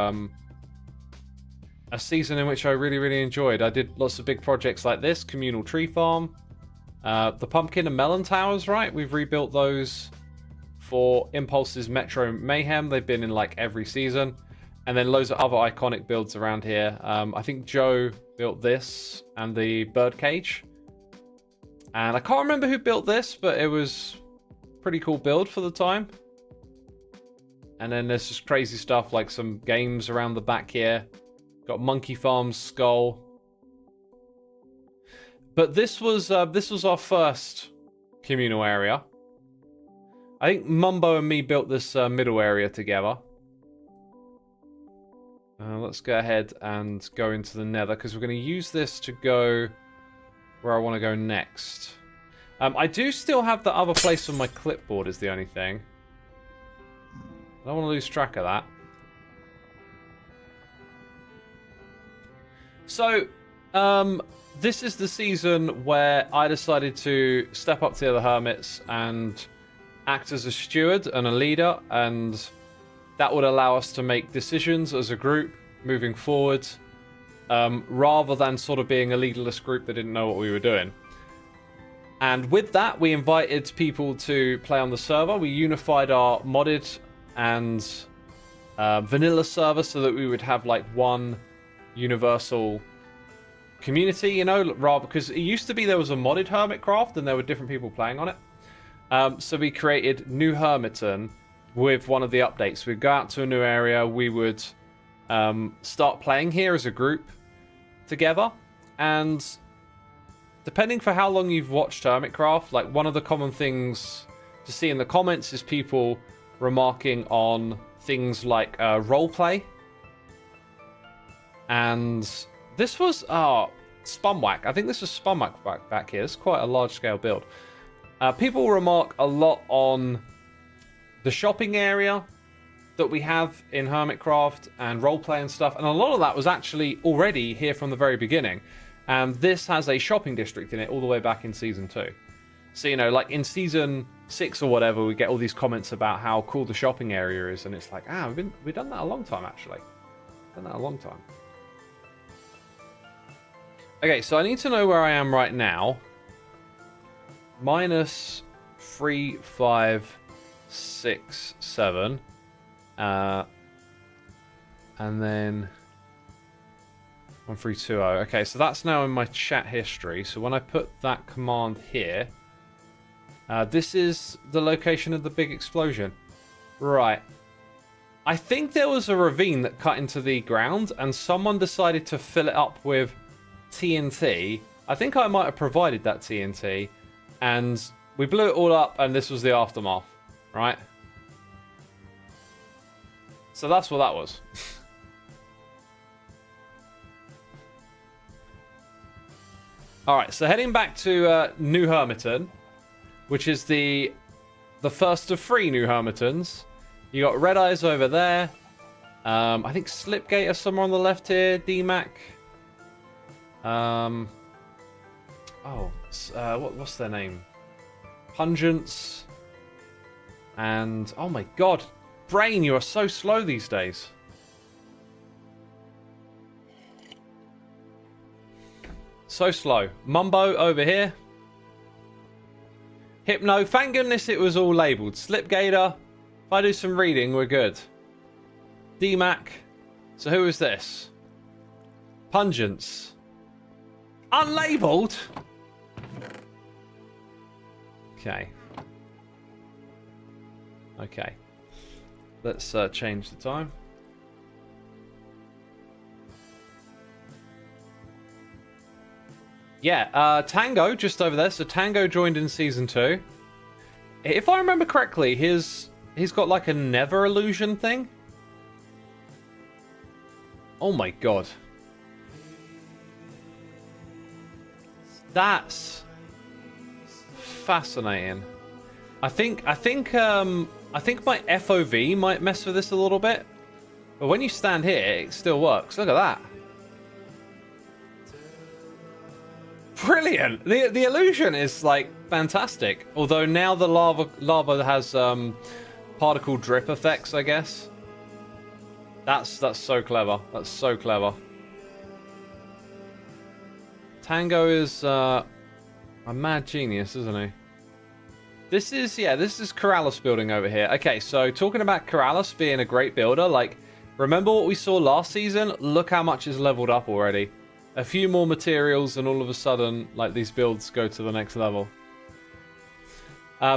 a season in which I really, really enjoyed. I did lots of big projects like this, communal tree farm, the pumpkin and melon towers, right? We've rebuilt those for Impulse's Metro Mayhem. They've been in like every season. And then loads of other iconic builds around here. I think Joe built this and the birdcage. And I can't remember who built this, but it was a pretty cool build for the time. And then there's just crazy stuff like some games around the back here. Got Monkey Farm's skull. But this was our first communal area. I think Mumbo and me built this middle area together. Let's go ahead and go into the nether, because we're going to use this to go where I want to go next. I do still have the other place on my clipboard is the only thing. I don't want to lose track of that. So, this is the season where I decided to step up to the other hermits and act as a steward and a leader, and that would allow us to make decisions as a group moving forward, rather than sort of being a leaderless group that didn't know what we were doing. And with that, we invited people to play on the server. We unified our modded and vanilla server so that we would have like one universal community, you know, rather, because it used to be there was a modded Hermitcraft and there were different people playing on it. So we created New Hermiton with one of the updates. We'd go out to a new area, we would start playing here as a group together, and depending for how long you've watched Hermitcraft, like one of the common things to see in the comments is people remarking on things like roleplay. And this was Spumwhack. I think this was Spumwhack back here. It's quite a large scale build. People remark a lot on the shopping area that we have in Hermitcraft and roleplay and stuff, and a lot of that was actually already here from the very beginning. And this has a shopping district in it all the way back in Season 2. So, you know, like in Season 6 or whatever, we get all these comments about how cool the shopping area is, and it's like, we've done that a long time, actually. Done that a long time. Okay, so I need to know where I am right now. Minus 3, 5, 6, 7. And then 1320. Okay, so that's now in my chat history. So when I put that command here, this is the location of the big explosion. Right. I think there was a ravine that cut into the ground, and someone decided to fill it up with TNT. I think I might have provided that TNT, and we blew it all up, and this was the aftermath, right? So that's what that was. Alright, so heading back to New Hermiton, which is the first of 3 New Hermitons. You got Red Eyes over there. I think Slipgate are somewhere on the left here. DMAC. What's their name? Pungence. And, oh my god. Brain, you are so slow these days. So slow. Mumbo over here. Hypno. Thank goodness it was all labelled. Slipgator. If I do some reading, we're good. DMAC. So who is this? Pungence. Unlabelled? Okay. Okay. Let's change the time. Yeah, Tango just over there. So Tango joined in season 2. If I remember correctly, he's got like a nether illusion thing. Oh my god. That's fascinating. I think my FOV might mess with this a little bit. But when you stand here, it still works. Look at that. Brilliant. The illusion is like fantastic. Although now the lava has particle drip effects, I guess. That's so clever. That's so clever. Tango is a mad genius, isn't he? This is Corrales building over here. Okay, so talking about Corrales being a great builder, like, remember what we saw last season? Look how much is leveled up already. A few more materials and all of a sudden, like, these builds go to the next level.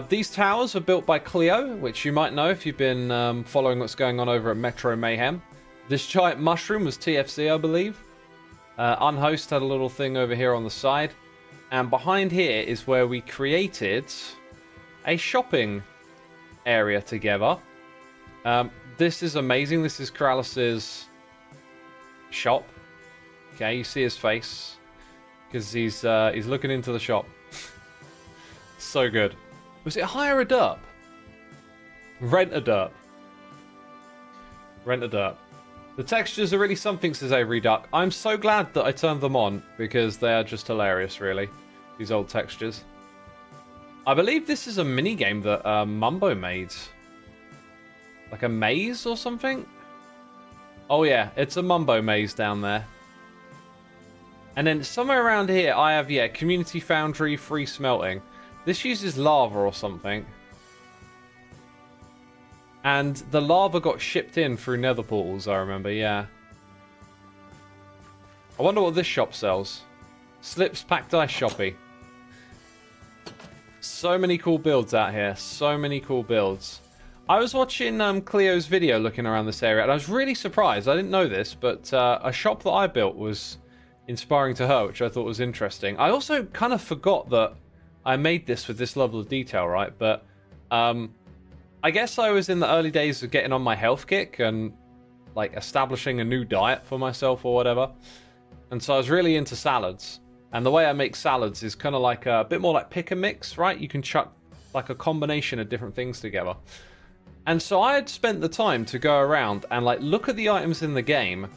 These towers are built by Cleo, which you might know if you've been following what's going on over at Metro Mayhem. This giant mushroom was TFC, I believe. Unhost had a little thing over here on the side. And behind here is where we created a shopping area together. This is amazing. This is Corrales' shop. Okay, you see his face because he's looking into the shop. So good. Was it hire a derp? Rent a derp. Rent a derp. The textures are really something, says Avery Duck. I'm so glad that I turned them on because they are just hilarious, really. These old textures. I believe this is a mini game that Mumbo made. Like a maze or something? Oh yeah, it's a Mumbo maze down there. And then somewhere around here I have, yeah, Community Foundry, free smelting. This uses lava or something. And the lava got shipped in through nether portals, I remember, yeah. I wonder what this shop sells. Slips Packed Ice Shoppy. So many cool builds out here. So many cool builds. I was watching Cleo's video looking around this area, and I was really surprised. I didn't know this, but a shop that I built was inspiring to her, which I thought was interesting. I also kind of forgot that I made this with this level of detail, right? But I guess I was in the early days of getting on my health kick and like establishing a new diet for myself or whatever. And so I was really into salads. And the way I make salads is kind of like a bit more like pick and mix, right? You can chuck like a combination of different things together. And so I had spent the time to go around and like look at the items in the game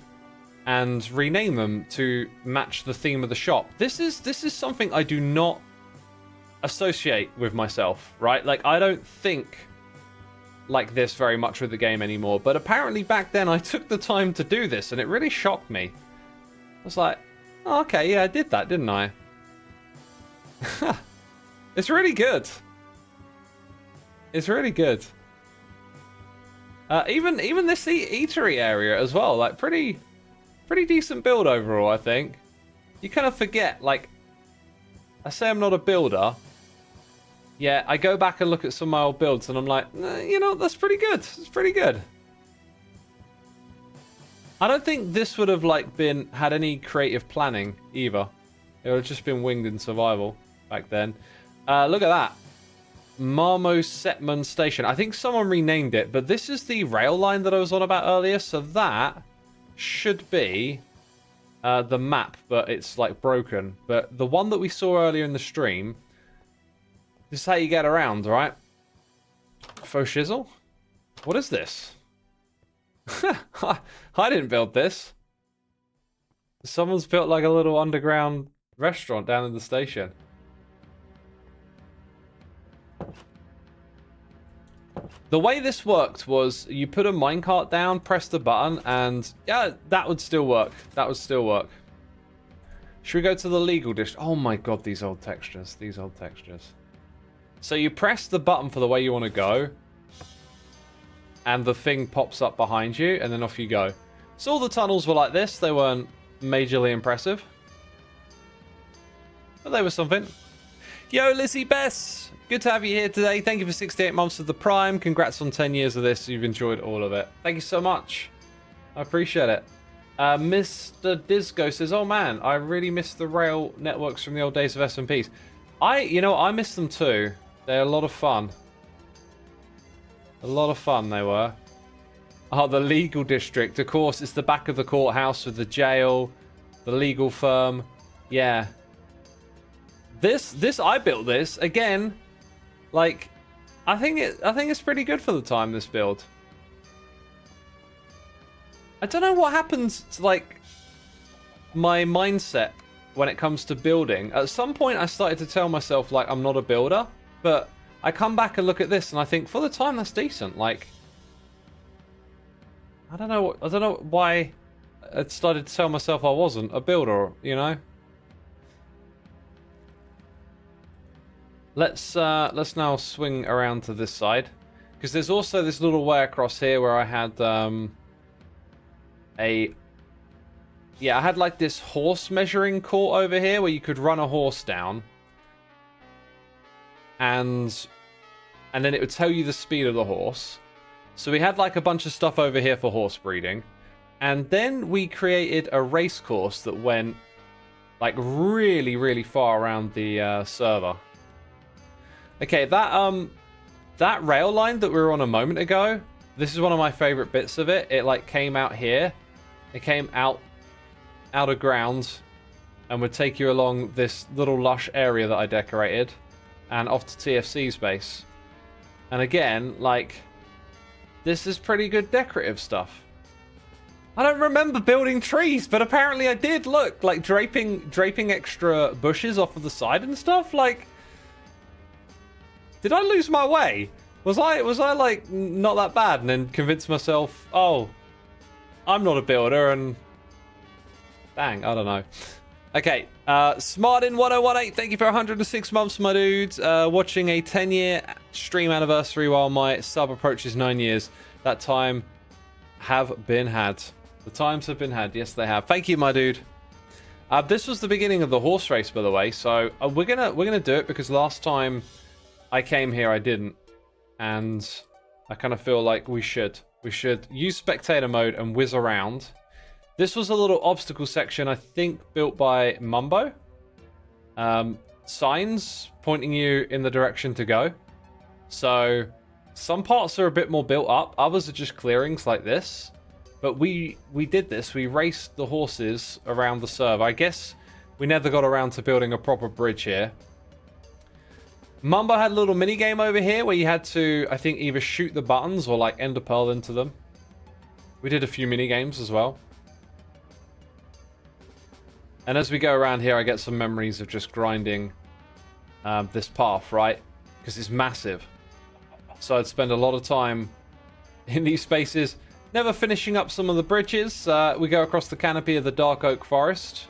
and rename them to match the theme of the shop. This is something I do not associate with myself, right? Like I don't think like this very much with the game anymore, but apparently back then I took the time to do this and it really shocked me. I was like, oh, okay, yeah, I did that, didn't I? It's really good. It's really good. Even this eatery area as well, like pretty decent build overall, I think. You kind of forget, like, I say I'm not a builder. Yeah, I go back and look at some of my old builds and I'm like, you know, that's pretty good. It's pretty good. I don't think this would have like had any creative planning either. It would have just been winged in survival back then. Look at that. Marmo Setman Station. I think someone renamed it, but this is the rail line that I was on about earlier. So that should be the map, but it's like broken. But the one that we saw earlier in the stream, this is how you get around, right? Faux shizzle? What is this? I didn't build this. Someone's built like a little underground restaurant down in the station. The way this worked was you put a minecart down, press the button, and yeah, that would still work. That would still work. Should we go to the legal district? Oh my god, these old textures. These old textures. So you press the button for the way you want to go, and the thing pops up behind you, and then off you go. So all the tunnels were like this. They weren't majorly impressive, but they were something. Yo, Lizzie Bess, good to have you here today. Thank you for 68 months of the Prime. Congrats on 10 years of this. You've enjoyed all of it. Thank you so much. I appreciate it. Mr. Disco says, oh man, I really miss the rail networks from the old days of SMPs. I miss them too. They're a lot of fun. A lot of fun they were. Oh, the legal district. Of course, it's the back of the courthouse with the jail, the legal firm. Yeah. I built this again. Like, I think it's pretty good for the time, this build. I don't know what happens to, like, my mindset when it comes to building. At some point, I started to tell myself, like, I'm not a builder. But I come back and look at this, and I think, for the time, that's decent. Like, I don't know why I started to tell myself I wasn't a builder, you know? Let's now swing around to this side, because there's also this little way across here where I had I had like this horse measuring court over here where you could run a horse down, and then it would tell you the speed of the horse. So we had like a bunch of stuff over here for horse breeding, and then we created a race course that went like really, really far around the server. Okay, that rail line that we were on a moment ago, this is one of my favorite bits of it. It like came out here. It came out of ground and would take you along this little lush area that I decorated and off to TFC's base. And again, like, this is pretty good decorative stuff. I don't remember building trees, but apparently I did. Look, like draping extra bushes off of the side and stuff. Like, did I lose my way? Was I like not that bad and then convinced myself, oh, I'm not a builder, and bang, I don't know. Okay, Smartin1018, thank you for 106 months, my dudes. Watching a 10-year stream anniversary while my sub approaches 9 years. That time have been had. The times have been had. Yes, they have. Thank you, my dude. This was the beginning of the horse race, by the way. So we're gonna do it because last time I came here, I didn't, and I kind of feel like we should use spectator mode and whiz around. This was a little obstacle section, I think, built by Mumbo. Signs pointing you in the direction to go. So some parts are a bit more built up, others are just clearings like this. But we did this. We raced the horses around the server. I guess we never got around to building a proper bridge here. Mumbo had a little mini game over here where you had to, I think, either shoot the buttons or like ender pearl into them. We did a few mini games as well. And as we go around here, I get some memories of just grinding this path, right? Because it's massive. So I'd spend a lot of time in these spaces, never finishing up some of the bridges. We go across the canopy of the Dark Oak Forest.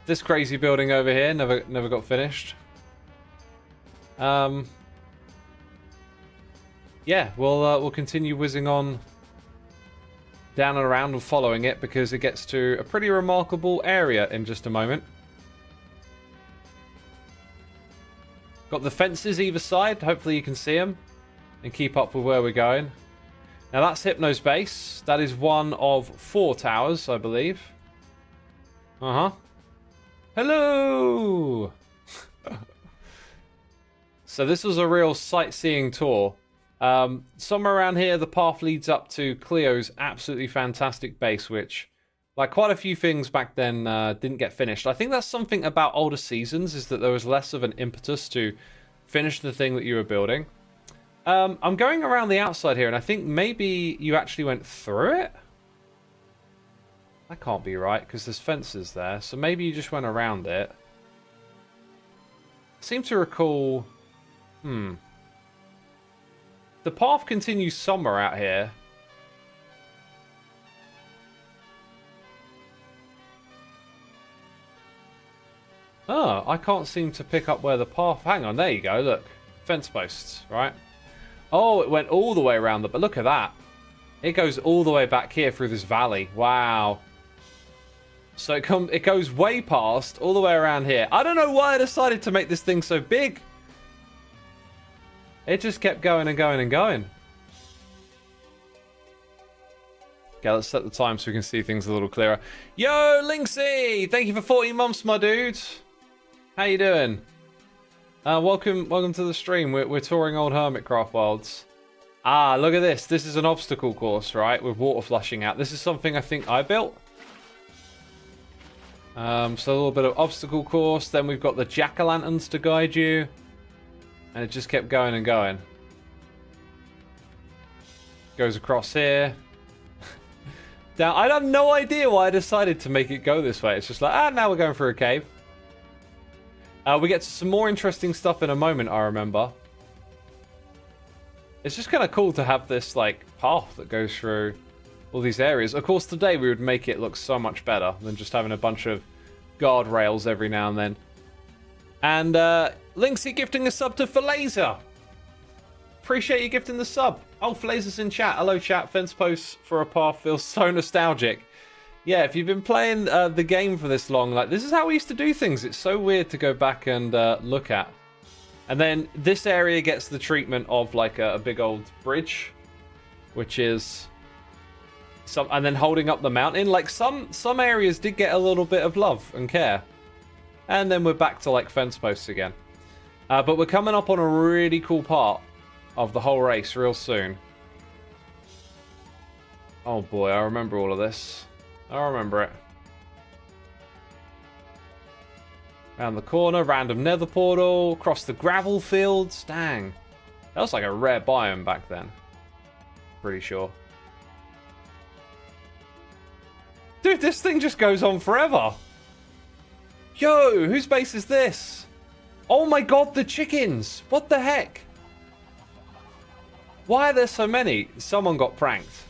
This crazy building over here never got finished. Yeah, we'll continue whizzing on down and around and following it because it gets to a pretty remarkable area in just a moment. Got the fences either side. Hopefully you can see them and keep up with where we're going. Now that's Hypno's base. That is one of 4 towers, I believe. Hello! So this was a real sightseeing tour. Somewhere around here, the path leads up to Cleo's absolutely fantastic base, which, like quite a few things back then, didn't get finished. I think that's something about older seasons, is that there was less of an impetus to finish the thing that you were building. I'm going around the outside here, and I think maybe you actually went through it? That can't be right, because there's fences there. So maybe you just went around it. I seem to recall... The path continues somewhere out here. Oh, I can't seem to pick up where the path... Hang on, there you go, look. Fence posts, right? Oh, it went all the way around the... But look at that. It goes all the way back here through this valley. Wow. So it goes way past, all the way around here. I don't know why I decided to make this thing so big. It just kept going and going and going. Okay, let's set the time so we can see things a little clearer. Yo, Linksy! Thank you for 40 months, my dude. How you doing? Welcome to the stream. We're touring old Hermitcraft worlds. Ah, look at this. This is an obstacle course, right? With water flushing out. This is something I think I built. So a little bit of obstacle course. Then we've got the jack-o'-lanterns to guide you. And it just kept going and going. Goes across here. Now, I have no idea why I decided to make it go this way. It's just like, now we're going through a cave. We get to some more interesting stuff in a moment, I remember. It's just kind of cool to have this, like, path that goes through all these areas. Of course, today we would make it look so much better than just having a bunch of guardrails every now and then. And, Linksy gifting a sub to Falazer. Appreciate you gifting the sub. Oh, Falazer's in chat. Hello, chat. Fence posts for a path feels so nostalgic. Yeah, if you've been playing the game for this long, like, this is how we used to do things. It's so weird to go back and look at. And then this area gets the treatment of, like, a big old bridge, which is... and then holding up the mountain. Like, some areas did get a little bit of love and care. And then we're back to, like, fence posts again. But we're coming up on a really cool part of the whole race real soon. Oh boy, I remember all of this. I remember it. Around the corner, random nether portal, across the gravel fields. Dang. That was like a rare biome back then. Pretty sure. Dude, this thing just goes on forever. Yo, whose base is this? Oh my god, the chickens! What the heck? Why are there so many? Someone got pranked.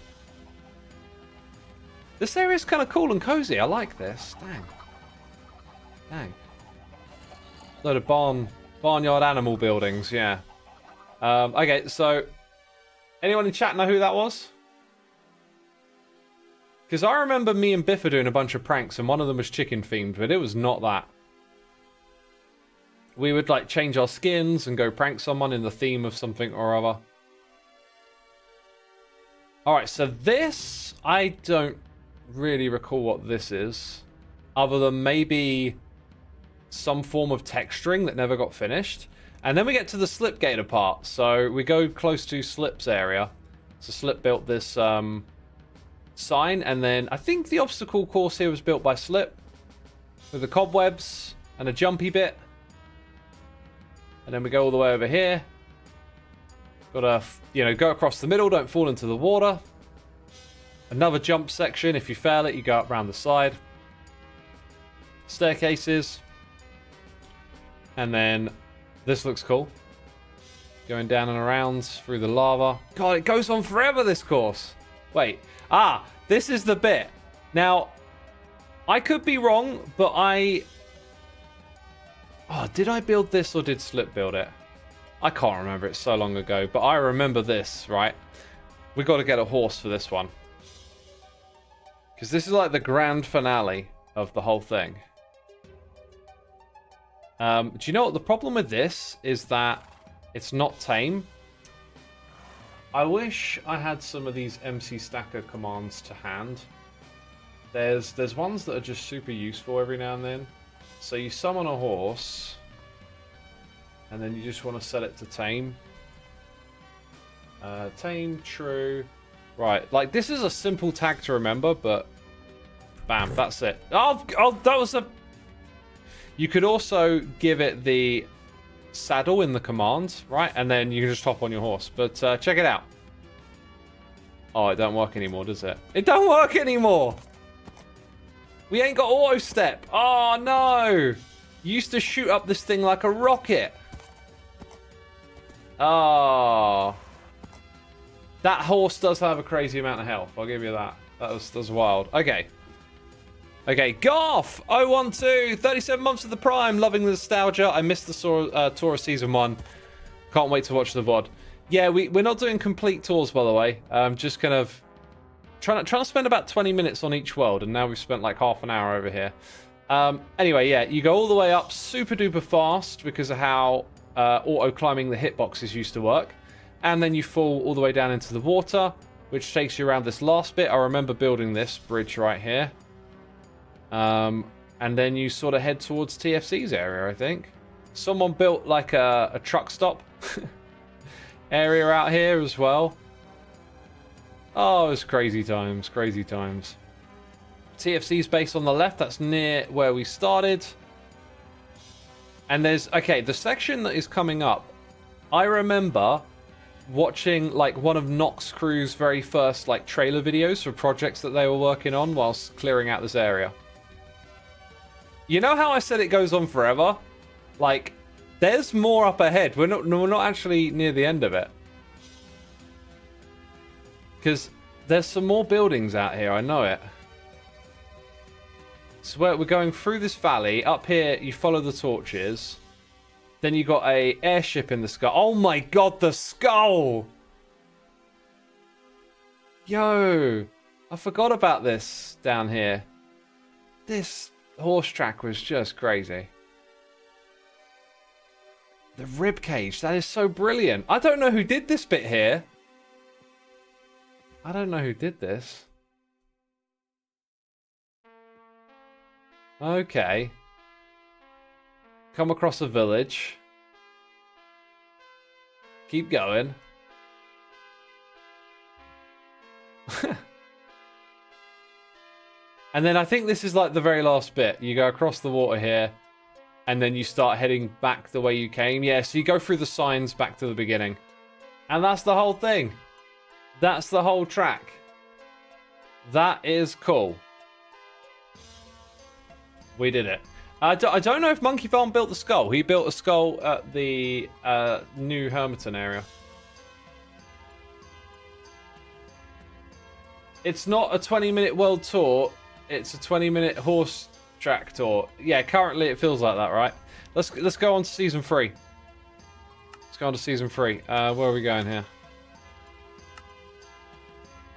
This area is kind of cool and cozy. I like this. Dang. Dang. Load of barnyard animal buildings, yeah. Okay, so... anyone in chat know who that was? Because I remember me and Biffa doing a bunch of pranks, and one of them was chicken themed, but it was not that. We would, like, change our skins and go prank someone in the theme of something or other. Alright, so this... I don't really recall what this is. Other than maybe some form of texturing that never got finished. And then we get to the Slip Gator part. So we go close to Slip's area. So Slip built this sign. And then I think the obstacle course here was built by Slip. With the cobwebs and a jumpy bit. And then we go all the way over here. Gotta, you know, go across the middle. Don't fall into the water. Another jump section. If you fail it, you go up around the side. Staircases. And then this looks cool. Going down and around through the lava. God, it goes on forever, this course. Wait. Ah, this is the bit. Now, I could be wrong, but I... oh, did I build this or did Slip build it? I can't remember. It's so long ago. But I remember this, right? We got to get a horse for this one. Because this is like the grand finale of the whole thing. Do you know what the problem with this is? That it's not tame. I wish I had some of these MC Stacker commands to hand. There's ones that are just super useful every now and then. So you summon a horse, and then you just want to set it to tame. Tame, true. Right, like this is a simple tag to remember, but bam, that's it. Oh, that was a... you could also give it the saddle in the command, right? And then you can just hop on your horse. But check it out. Oh, it don't work anymore, does it? It don't work anymore! We ain't got auto step. Oh, no! You used to shoot up this thing like a rocket. Oh. That horse does have a crazy amount of health. I'll give you that. That was wild. Okay. Okay, Garth 012, 37 months of the Prime, loving the nostalgia. I missed the tour of Season 1. Can't wait to watch the VOD. Yeah, we're not doing complete tours, by the way. Just kind of trying to spend about 20 minutes on each world, and now we've spent like half an hour over here. Anyway, yeah, you go all the way up super duper fast because of how auto climbing the hitboxes used to work. And then you fall all the way down into the water, which takes you around this last bit. I remember building this bridge right here. And then you sort of head towards TFC's area, I think. Someone built like a truck stop area out here as well. Oh, it's crazy times, crazy times. TFC's base on the left, that's near where we started. And there's, okay, the section that is coming up, I remember watching like one of Nox Crew's very first like trailer videos for projects that they were working on whilst clearing out this area. You know how I said it goes on forever? Like, there's more up ahead. We're not actually near the end of it. Because there's some more buildings out here, I know it. So we're going through this valley. Up here, you follow the torches. Then you got a airship in the sky. Oh my god, the skull! Yo, I forgot about this down here. This horse track was just crazy. The ribcage, that is so brilliant. I don't know who did this bit here. I don't know who did this. Okay. Come across a village. Keep going. And then I think this is like the very last bit. You go across the water here. And then you start heading back the way you came. Yeah, so you go through the signs back to the beginning. And that's the whole thing. That's the whole track. That is cool. We did it. I don't know if Monkey Farm built the skull. He built a skull at the new Hermiton area. It's not a 20-minute world tour. It's a 20-minute horse track tour. Yeah, currently it feels like that, right? Let's go on to season 3. Let's go on to season 3. Where are we going here?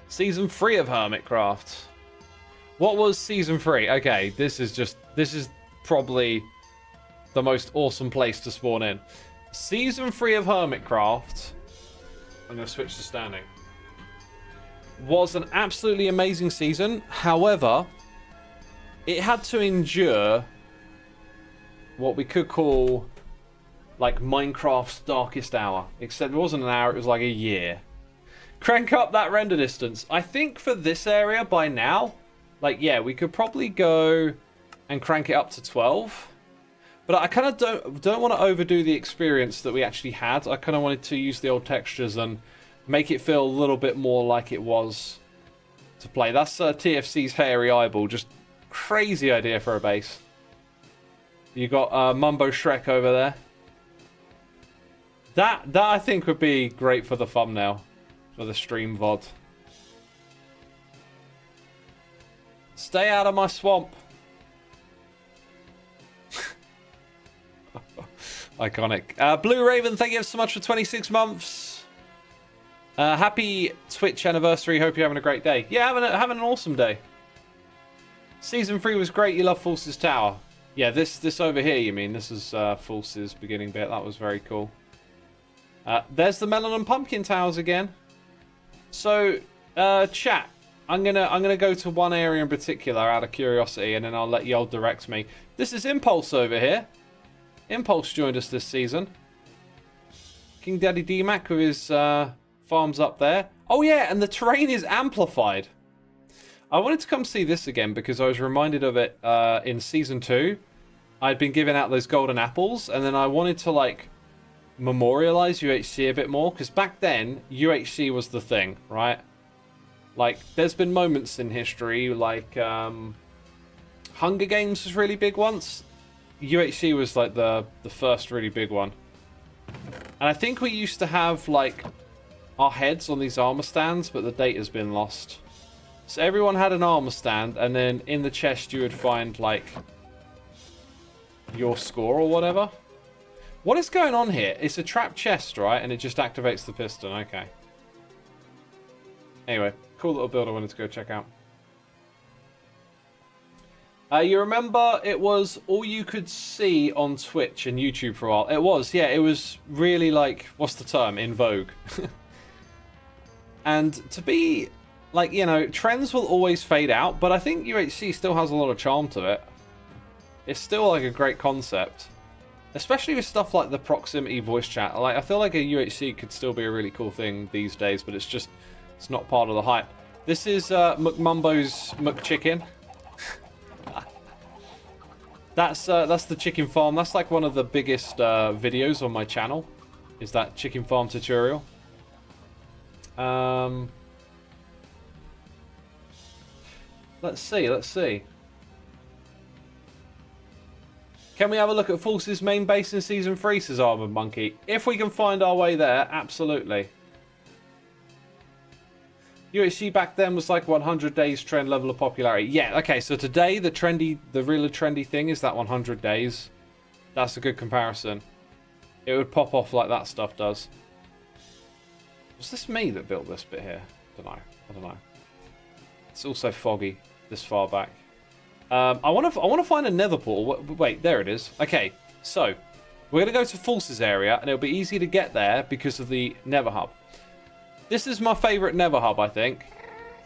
Season 3 of Hermitcraft. What was season 3? Okay, this is probably the most awesome place to spawn in. Season 3 of Hermitcraft. I'm going to switch to standing. Was an absolutely amazing season. However, it had to endure what we could call like Minecraft's darkest hour. Except it wasn't an hour, it was like a year. Crank up that render distance. I think for this area by now, like, yeah, we could probably go and crank it up to 12. But I kind of don't want to overdo the experience that we actually had. I kind of wanted to use the old textures and make it feel a little bit more like it was to play. That's TFC's Hairy Eyeball. Just crazy idea for a base. You got Mumbo Shrek over there. That I think would be great for the thumbnail. For the stream VOD. Stay out of my swamp. Iconic. Blue Raven, thank you so much for 26 months. Happy Twitch anniversary. Hope you're having a great day. Yeah, having an awesome day. Season 3 was great. You love False's Tower. Yeah, this over here, you mean? This is False's beginning bit. That was very cool. There's the Melon and Pumpkin Towers again. So, chat. I'm gonna go to one area in particular out of curiosity, and then I'll let y'all direct me. This is Impulse over here. Impulse joined us this season. King Daddy D-Mac with his farms up there. Oh yeah, and the terrain is amplified. I wanted to come see this again because I was reminded of it in Season 2. I'd been giving out those golden apples, and then I wanted to like memorialize UHC a bit more, because back then UHC was the thing, right? Like, there's been moments in history, like Hunger Games was really big once. UHC was like the first really big one. And I think we used to have like our heads on these armor stands, but the data's been lost. So everyone had an armor stand, and then in the chest you would find like your score or whatever. What is going on here? It's a trap chest, right? And it just activates the piston. Okay. Anyway, cool little build I wanted to go check out. You remember it was all you could see on Twitch and YouTube for a while? It was, yeah, it was really like, what's the term? In vogue. And to be, like, you know, trends will always fade out, but I think UHC still has a lot of charm to it. It's still like a great concept. Especially with stuff like the proximity voice chat. Like, I feel like a UHC could still be a really cool thing these days, but it's not part of the hype. This is McMumbo's McChicken. That's the chicken farm. That's like one of the biggest videos on my channel. Is that chicken farm tutorial? Let's see. Can we have a look at Force's main base in Season 3, says Armored Monkey? If we can find our way there, absolutely. UHC back then was like 100 days trend level of popularity. Yeah, okay, so today the really trendy thing is that 100 days. That's a good comparison. It would pop off like that stuff does. Was this me that built this bit here? I don't know. It's also foggy this far back. I want to find a nether portal. Wait, there it is. Okay, so we're going to go to Force's area, and it'll be easy to get there because of the nether hub. This is my favorite nether hub, I think.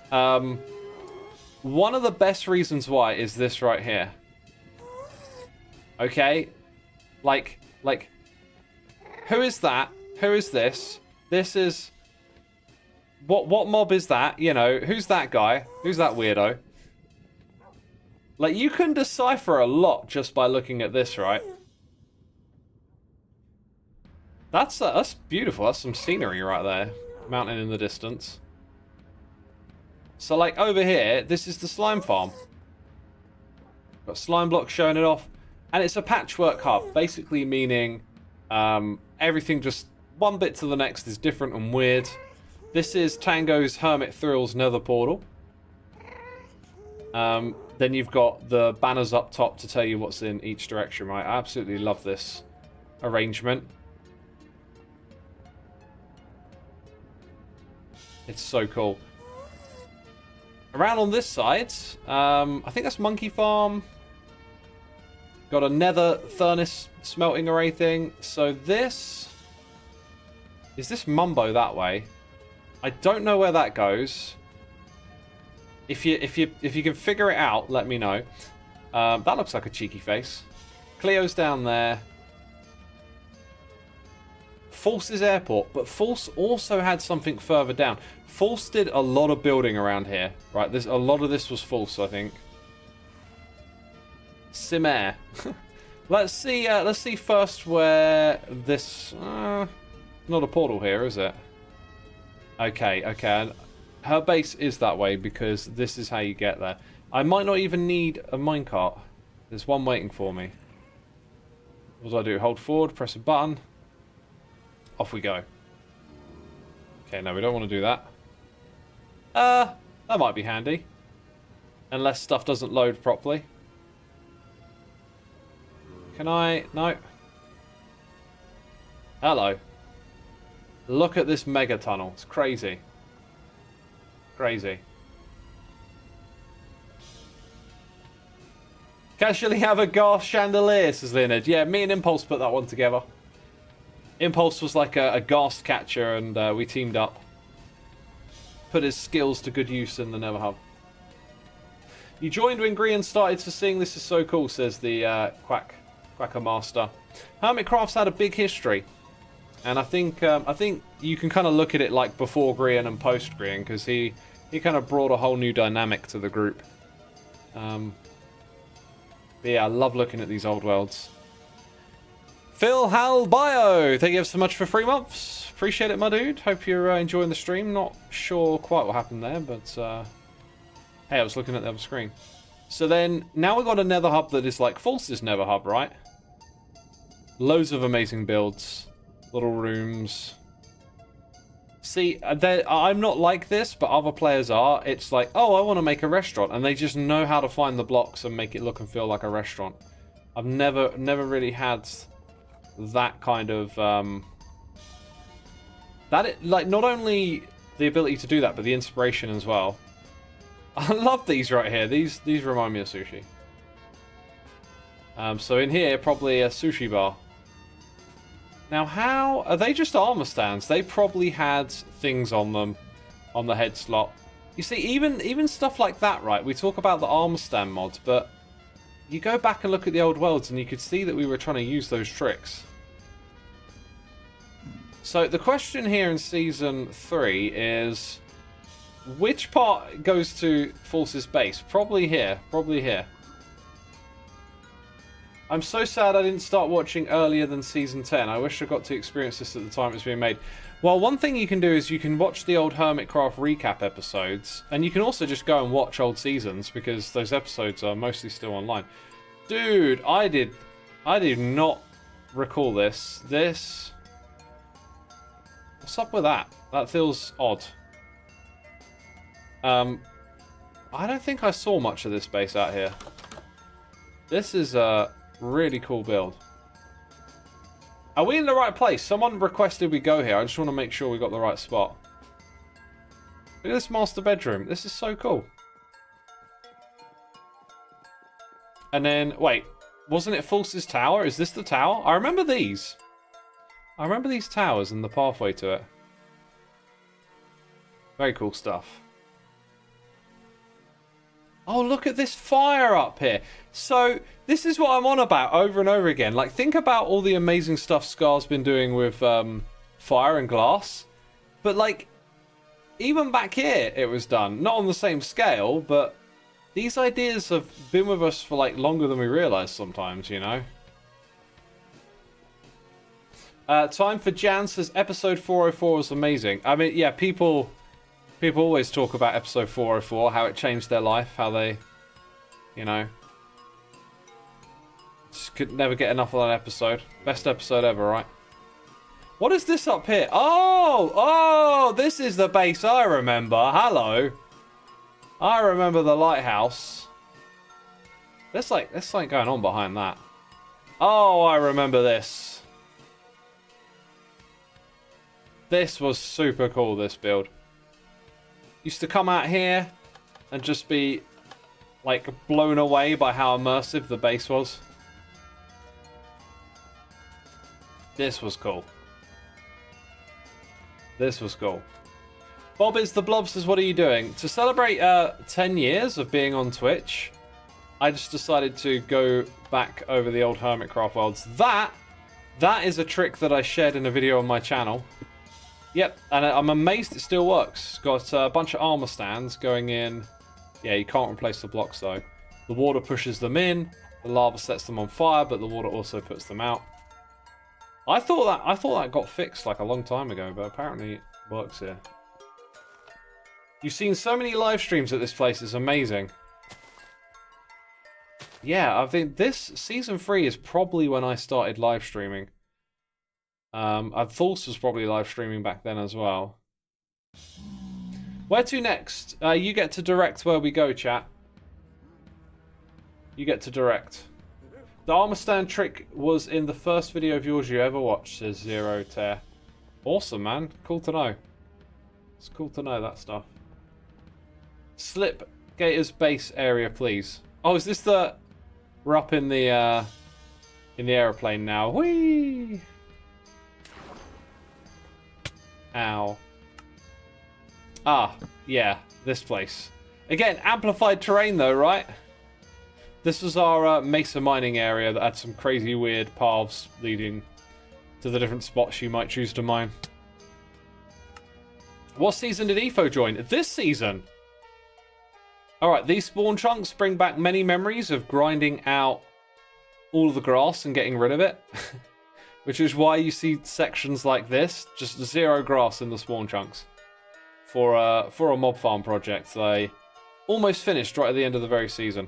One of the best reasons why is this right here. Okay? Like, who is that? Who is this? This is... What mob is that? You know, who's that guy? Who's that weirdo? Like, you can decipher a lot just by looking at this, right? That's beautiful. That's some scenery right there. Mountain in the distance. So, like, over here, this is the slime farm. Got slime blocks showing it off. And it's a patchwork hub, basically meaning everything just one bit to the next is different and weird. This is Tango's Hermit Thrills nether portal. Then you've got the banners up top to tell you what's in each direction, right? I absolutely love this arrangement. It's so cool. Around on this side, I think that's Monkey Farm. Got a nether furnace smelting array thing. So this... Is this Mumbo that way? I don't know where that goes. If you can figure it out, let me know. That looks like a cheeky face. Cleo's down there. Force's airport, but Force also had something further down. Force did a lot of building around here, right? There's a lot of this was Force, I think. Simair. Let's see first where this. Not a portal here, is it? Okay. Her base is that way because this is how you get there. I might not even need a minecart. There's one waiting for me. What do I do? Hold forward, press a button. Off we go. Okay, no, we don't want to do that. That might be handy. Unless stuff doesn't load properly. Can I? No. Hello. Look at this mega tunnel. It's crazy. Crazy. Casually have a gas chandelier, says Leonard. Yeah, me and Impulse put that one together. Impulse was like a ghast catcher, and we teamed up. Put his skills to good use in the Nether Hub. You joined when Grian started to sing. This is so cool, says the Quacker Master. Hermitcraft's had a big history. And I think you can kind of look at it like before Grian and post Grian, because he kind of brought a whole new dynamic to the group. But yeah, I love looking at these old worlds. Phil Hal Bio, thank you so much for 3 months. Appreciate it, my dude. Hope you're enjoying the stream. Not sure quite what happened there, but hey, I was looking at the other screen. So then, now we've got a nether hub that is like False's nether hub, right? Loads of amazing builds. Little rooms. See, I'm not like this, but other players are. It's like, oh, I want to make a restaurant. And they just know how to find the blocks and make it look and feel like a restaurant. I've never really had that kind of... like, not only the ability to do that, but the inspiration as well. I love these right here. These remind me of sushi. So in here, probably a sushi bar. Now, how... Are they just armor stands? They probably had things on them, on the head slot. You see, even stuff like that, right? We talk about the armor stand mods, but you go back and look at the old worlds and you could see that we were trying to use those tricks. So the question here in Season 3 is... Which part goes to False's base? Probably here. Probably here. I'm so sad I didn't start watching earlier than Season 10. I wish I got to experience this at the time it was being made. Well, one thing you can do is you can watch the old Hermitcraft recap episodes. And you can also just go and watch old seasons, because those episodes are mostly still online. Dude, I did not recall this. What's up with that? That feels odd. I don't think I saw much of this base out here. This is a really cool build. Are we in the right place? Someone requested we go here. I just want to make sure we got the right spot. Look at this master bedroom. This is so cool. And then, wait. Wasn't it False's tower? Is this the tower? I remember these. I remember these towers and the pathway to it. Very cool stuff. Oh, look at this fire up here. So, this is what I'm on about over and over again. Like, think about all the amazing stuff Scar's been doing with fire and glass. But, like, even back here it was done. Not on the same scale, but these ideas have been with us for, like, longer than we realise sometimes, you know? Time for Jan says episode 404 was amazing. I mean, yeah, people always talk about episode 404, how it changed their life, how they, you know, just could never get enough of that episode. Best episode ever, right? What is this up here? Oh, this is the base I remember. Hello. I remember the lighthouse. There's something going on behind that. Oh, I remember this. This was super cool, this build. Used to come out here and just be, like, blown away by how immersive the base was. This was cool. This was cool. Bob is the Blob says, what are you doing? To celebrate 10 years of being on Twitch, I just decided to go back over the old Hermitcraft worlds. That is a trick that I shared in a video on my channel. Yep, and I'm amazed it still works. Got a bunch of armor stands going in. Yeah, you can't replace the blocks though. The water pushes them in, the lava sets them on fire, but the water also puts them out. I thought that got fixed like a long time ago, but apparently it works here. You've seen so many live streams at this place, it's amazing. Yeah, I think this season 3 is probably when I started live streaming. False was probably live streaming back then as well. Where to next? You get to direct where we go, chat. You get to direct. The armor stand trick was in the first video of yours you ever watched, says Zero Tear. Awesome, man. Cool to know. It's cool to know that stuff. Slip Gator's base area, please. Oh, is this the... We're up in the aeroplane now. Whee! Ow. Ah, yeah, this place. Again, amplified terrain though, right? This was our mesa mining area that had some crazy weird paths leading to the different spots you might choose to mine. What season did EFO join? This season! Alright, these spawn chunks bring back many memories of grinding out all of the grass and getting rid of it. which is why you see sections like this, just 0 grass in the spawn chunks. For a mob farm project they almost finished right at the end of the very season.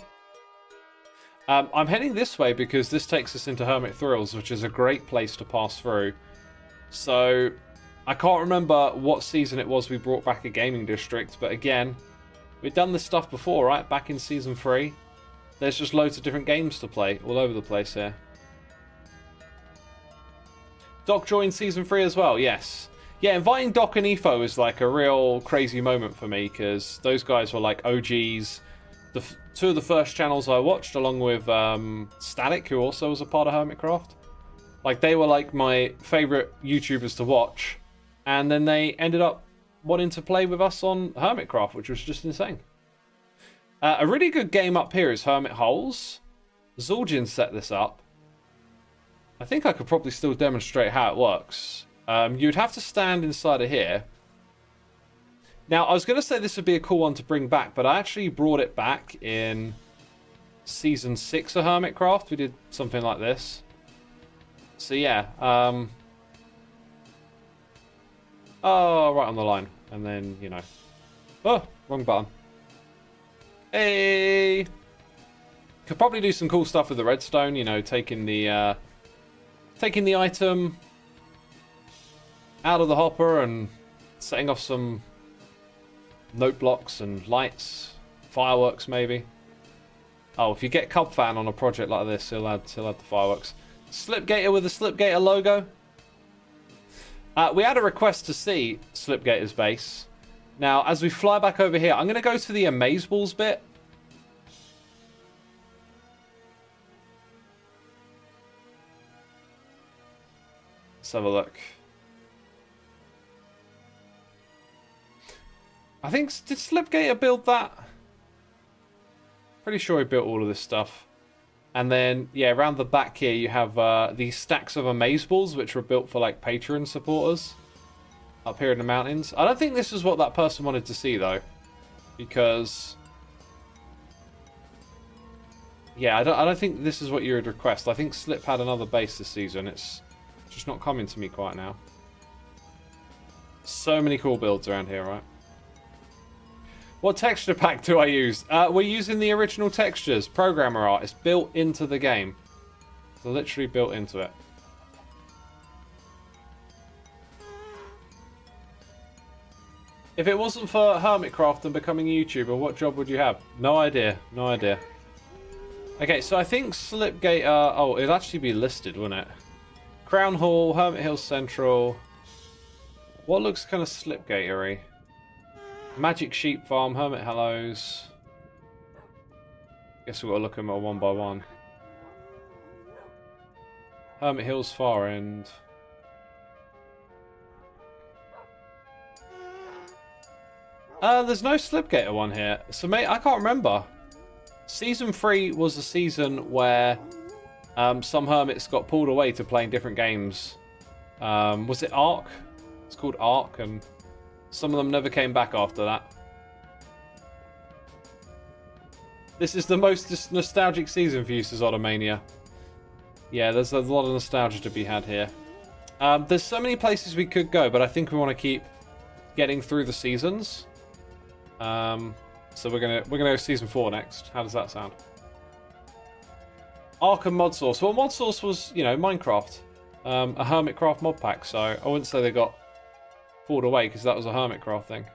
I'm heading this way because this takes us into Hermit Thrills, which is a great place to pass through. So, I can't remember what season it was we brought back a gaming district, but again, we've done this stuff before, right? Back in Season 3. There's just loads of different games to play all over the place here. Doc joined Season 3 as well, yes. Yeah, inviting Doc and Efo was like a real crazy moment for me, because those guys were like OGs. Two of the first channels I watched, along with Static, who also was a part of Hermitcraft. Like, they were like my favourite YouTubers to watch. And then they ended up wanting to play with us on Hermitcraft, which was just insane. A really good game up here is Hermit Holes. Zul'jin set this up. I think I could probably still demonstrate how it works. You'd have to stand inside of here. Now, I was going to say this would be a cool one to bring back, but I actually brought it back in Season 6 of Hermitcraft. We did something like this. So, yeah. Oh, right on the line. And then, you know. Oh, wrong button. Hey! Could probably do some cool stuff with the redstone, you know, taking the item out of the hopper and setting off some note blocks and lights, fireworks maybe. Oh, if you get Cubfan on a project like this, he'll add the fireworks. Slipgator with the Slipgator logo. We had a request to see Slipgator's base. Now, as we fly back over here, I'm going to go to the Amazeballs bit. Let's have a look. I think, did Slipgator build that? Pretty sure he built all of this stuff. And then, yeah, around the back here you have these stacks of Amazeballs, which were built for, like, Patreon supporters. Up here in the mountains. I don't think this is what that person wanted to see, though. Because... yeah, I don't think this is what you would request. I think Slip had another base this season. It's just not coming to me quite now. So many cool builds around here, right? What texture pack do I use? We're using the original textures. Programmer art. It's built into the game. It's literally built into it. If it wasn't for Hermitcraft and becoming a YouTuber, what job would you have? No idea. No idea. Okay, so I think Slipgator... oh, it'd actually be listed, wouldn't it? Crown Hall, Hermit Hills Central. What looks kind of Slipgator-y? Magic Sheep Farm, Hermit Hellos. Guess we've got to look at them all one by one. Hermit Hills Far End. There's no Slipgator one here. So, mate, I can't remember. Season 3 was a season where some hermits got pulled away to playing different games. Was it Ark? It's called Ark, and some of them never came back after that. This is the most nostalgic season for you, Sazodamania. Yeah, there's a lot of nostalgia to be had here. There's so many places we could go, but I think we want to keep getting through the seasons. So we're gonna go season 4 next. How does that sound? Ark and Mod Source. Well, Mod Source was, you know, Minecraft, a Hermitcraft mod pack. So I wouldn't say they got pulled away because that was a Hermitcraft thing.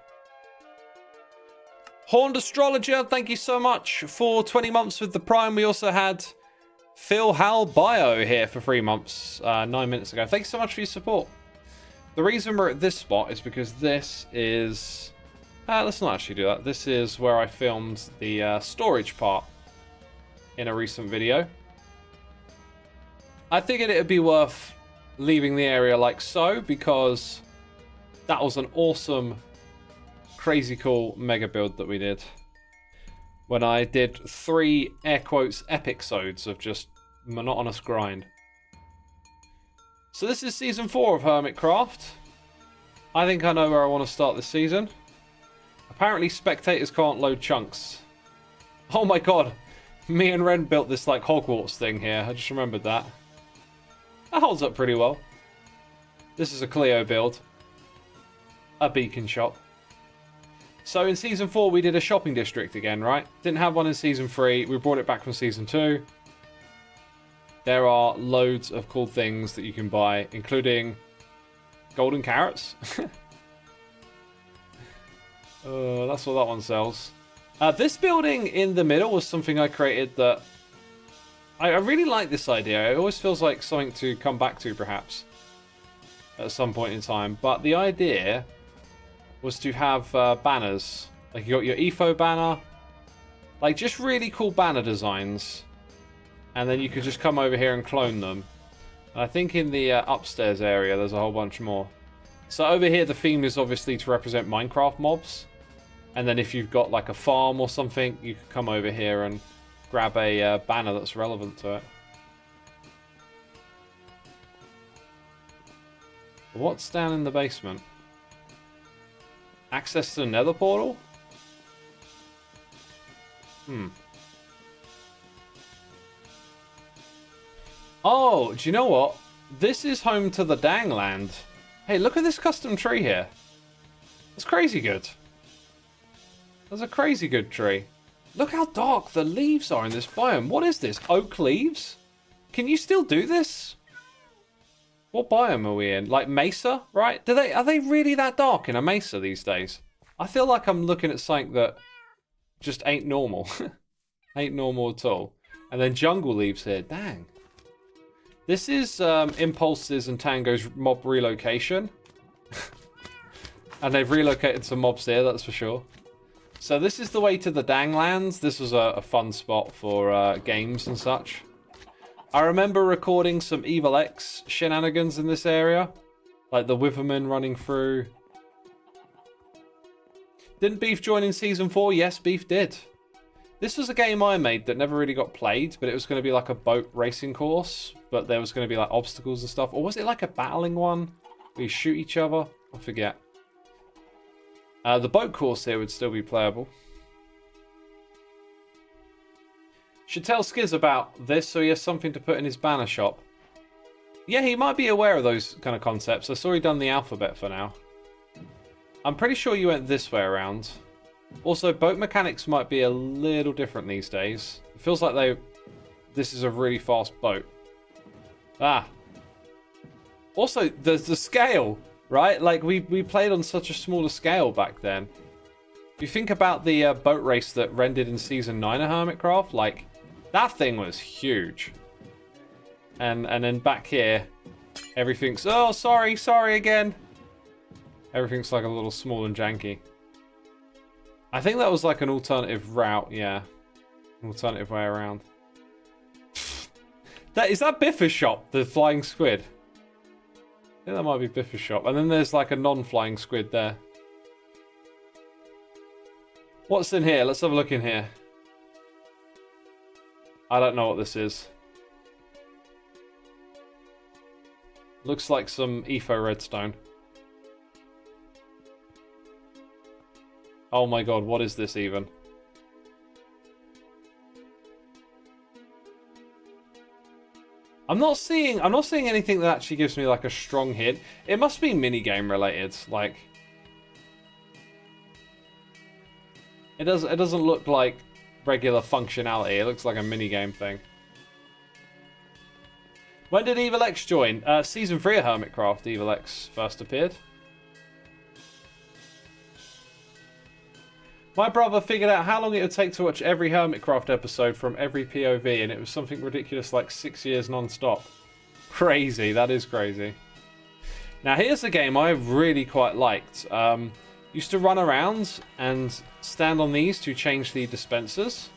Horned Astrologer, thank you so much for 20 months with the Prime. We also had Phil Hal Bio here for 3 months 9 minutes ago. Thanks so much for your support. The reason we're at this spot is because this is... let's not actually do that. This is where I filmed the storage part in a recent video. I figured it would be worth leaving the area like so, because that was an awesome, crazy cool mega build that we did. When I did 3 air quotes epic sodes of just monotonous grind. So this is season 4 of Hermitcraft. I think I know where I want to start this season. Apparently spectators can't load chunks. Oh my god. Me and Ren built this like Hogwarts thing here. I just remembered that. That holds up pretty well. This is a Clio build. A beacon shop. So in Season 4 we did a shopping district again, right? Didn't have one in Season 3. We brought it back from Season 2. There are loads of cool things that you can buy, including golden carrots. That's what that one sells. This building in the middle was something I created that... I really like this idea. It always feels like something to come back to, perhaps, at some point in time. But the idea was to have banners. Like, you got your EFO banner. Like, just really cool banner designs. And then you could just come over here and clone them. And I think in the upstairs area, there's a whole bunch more. So over here, the theme is obviously to represent Minecraft mobs. And then if you've got, like, a farm or something, you could come over here and grab a banner that's relevant to it. What's down in the basement? Access to the nether portal? Oh, do you know what? This is home to the Dangland. Hey, look at this custom tree here. That's crazy good. That's a crazy good tree. Look how dark the leaves are in this biome. What is this? Oak leaves? Can you still do this? What biome are we in? Like mesa, right? Are they really that dark in a mesa these days? I feel like I'm looking at something that just ain't normal. Ain't normal at all. And then jungle leaves here. Dang. This is Impulse's and Tango's mob relocation. And they've relocated some mobs here, that's for sure. So this is the way to the Danglands. This was a fun spot for games and such. I remember recording some Evil X shenanigans in this area. Like the Withermen running through. Didn't Beef join in Season 4? Yes, Beef did. This was a game I made that never really got played, but it was going to be like a boat racing course. But there was going to be like obstacles and stuff. Or was it like a battling one? Where you shoot each other? I forget. The boat course here would still be playable. Should tell Skiz about this so he has something to put in his banner shop. Yeah, he might be aware of those kind of concepts. I saw he done the alphabet for now. I'm pretty sure you went this way around. Also, boat mechanics might be a little different these days. It feels like this is a really fast boat. Ah. Also, there's the scale, right? Like, we played on such a smaller scale back then. If you think about the boat race that rendered in Season 9 of Hermitcraft, like, that thing was huge. And then back here, everything's... Oh, sorry again. Everything's like a little small and janky. I think that was like an alternative route, yeah. An alternative way around. Is that Biffa's shop, the flying squid? I think that might be Biffa's shop. And then there's like a non-flying squid there. What's in here? Let's have a look in here. I don't know what this is. Looks like some EFO redstone. Oh my god, what is this even? I'm not seeing anything that actually gives me like a strong hint. It must be minigame related, like it doesn't look like regular functionality. It looks like a minigame thing. When did Evil X join? Season 3 of Hermitcraft, Evil X first appeared. My brother figured out how long it would take to watch every Hermitcraft episode from every POV, and it was something ridiculous like 6 years non-stop. Crazy, that is crazy. Now here's a game I really quite liked. Used to run around and stand on these to change the dispensers.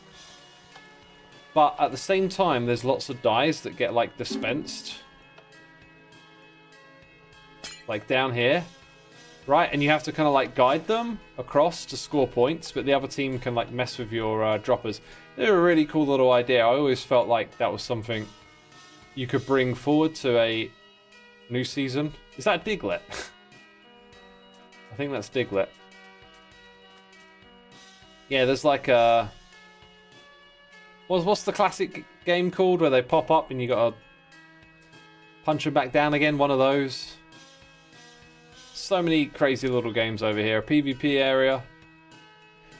But at the same time, there's lots of dies that get like dispensed. Like down here. Right, and you have to kind of like guide them across to score points, but the other team can like mess with your droppers. They're a really cool little idea. I always felt like that was something you could bring forward to a new season. Is that Diglett? I think that's Diglett. Yeah, there's like a... What's the classic game called where they pop up and you gotta Punch him back down again, one of those. So many crazy little games over here. A PvP area.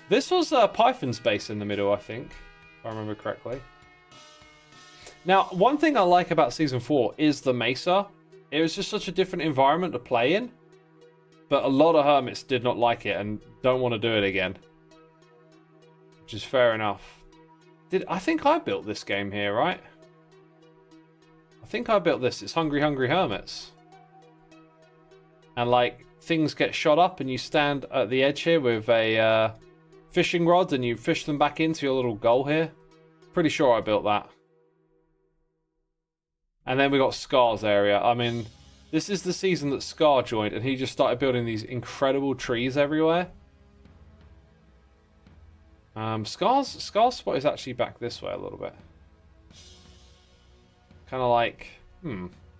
This was Python's base in the middle, I think, if I remember correctly. Now, one thing I like about Season 4 is the mesa. It was just such a different environment to play in. But a lot of hermits did not like it and don't want to do it again. Which is fair enough. I think I built this game here, right? I think I built this. It's Hungry Hungry Hermits. And like, things get shot up and you stand at the edge here with a fishing rod and you fish them back into your little goal here. Pretty sure I built that. And then we got Scar's area. I mean, this is the season that Scar joined and he just started building these incredible trees everywhere. Scar's spot is actually back this way a little bit. Kind of like,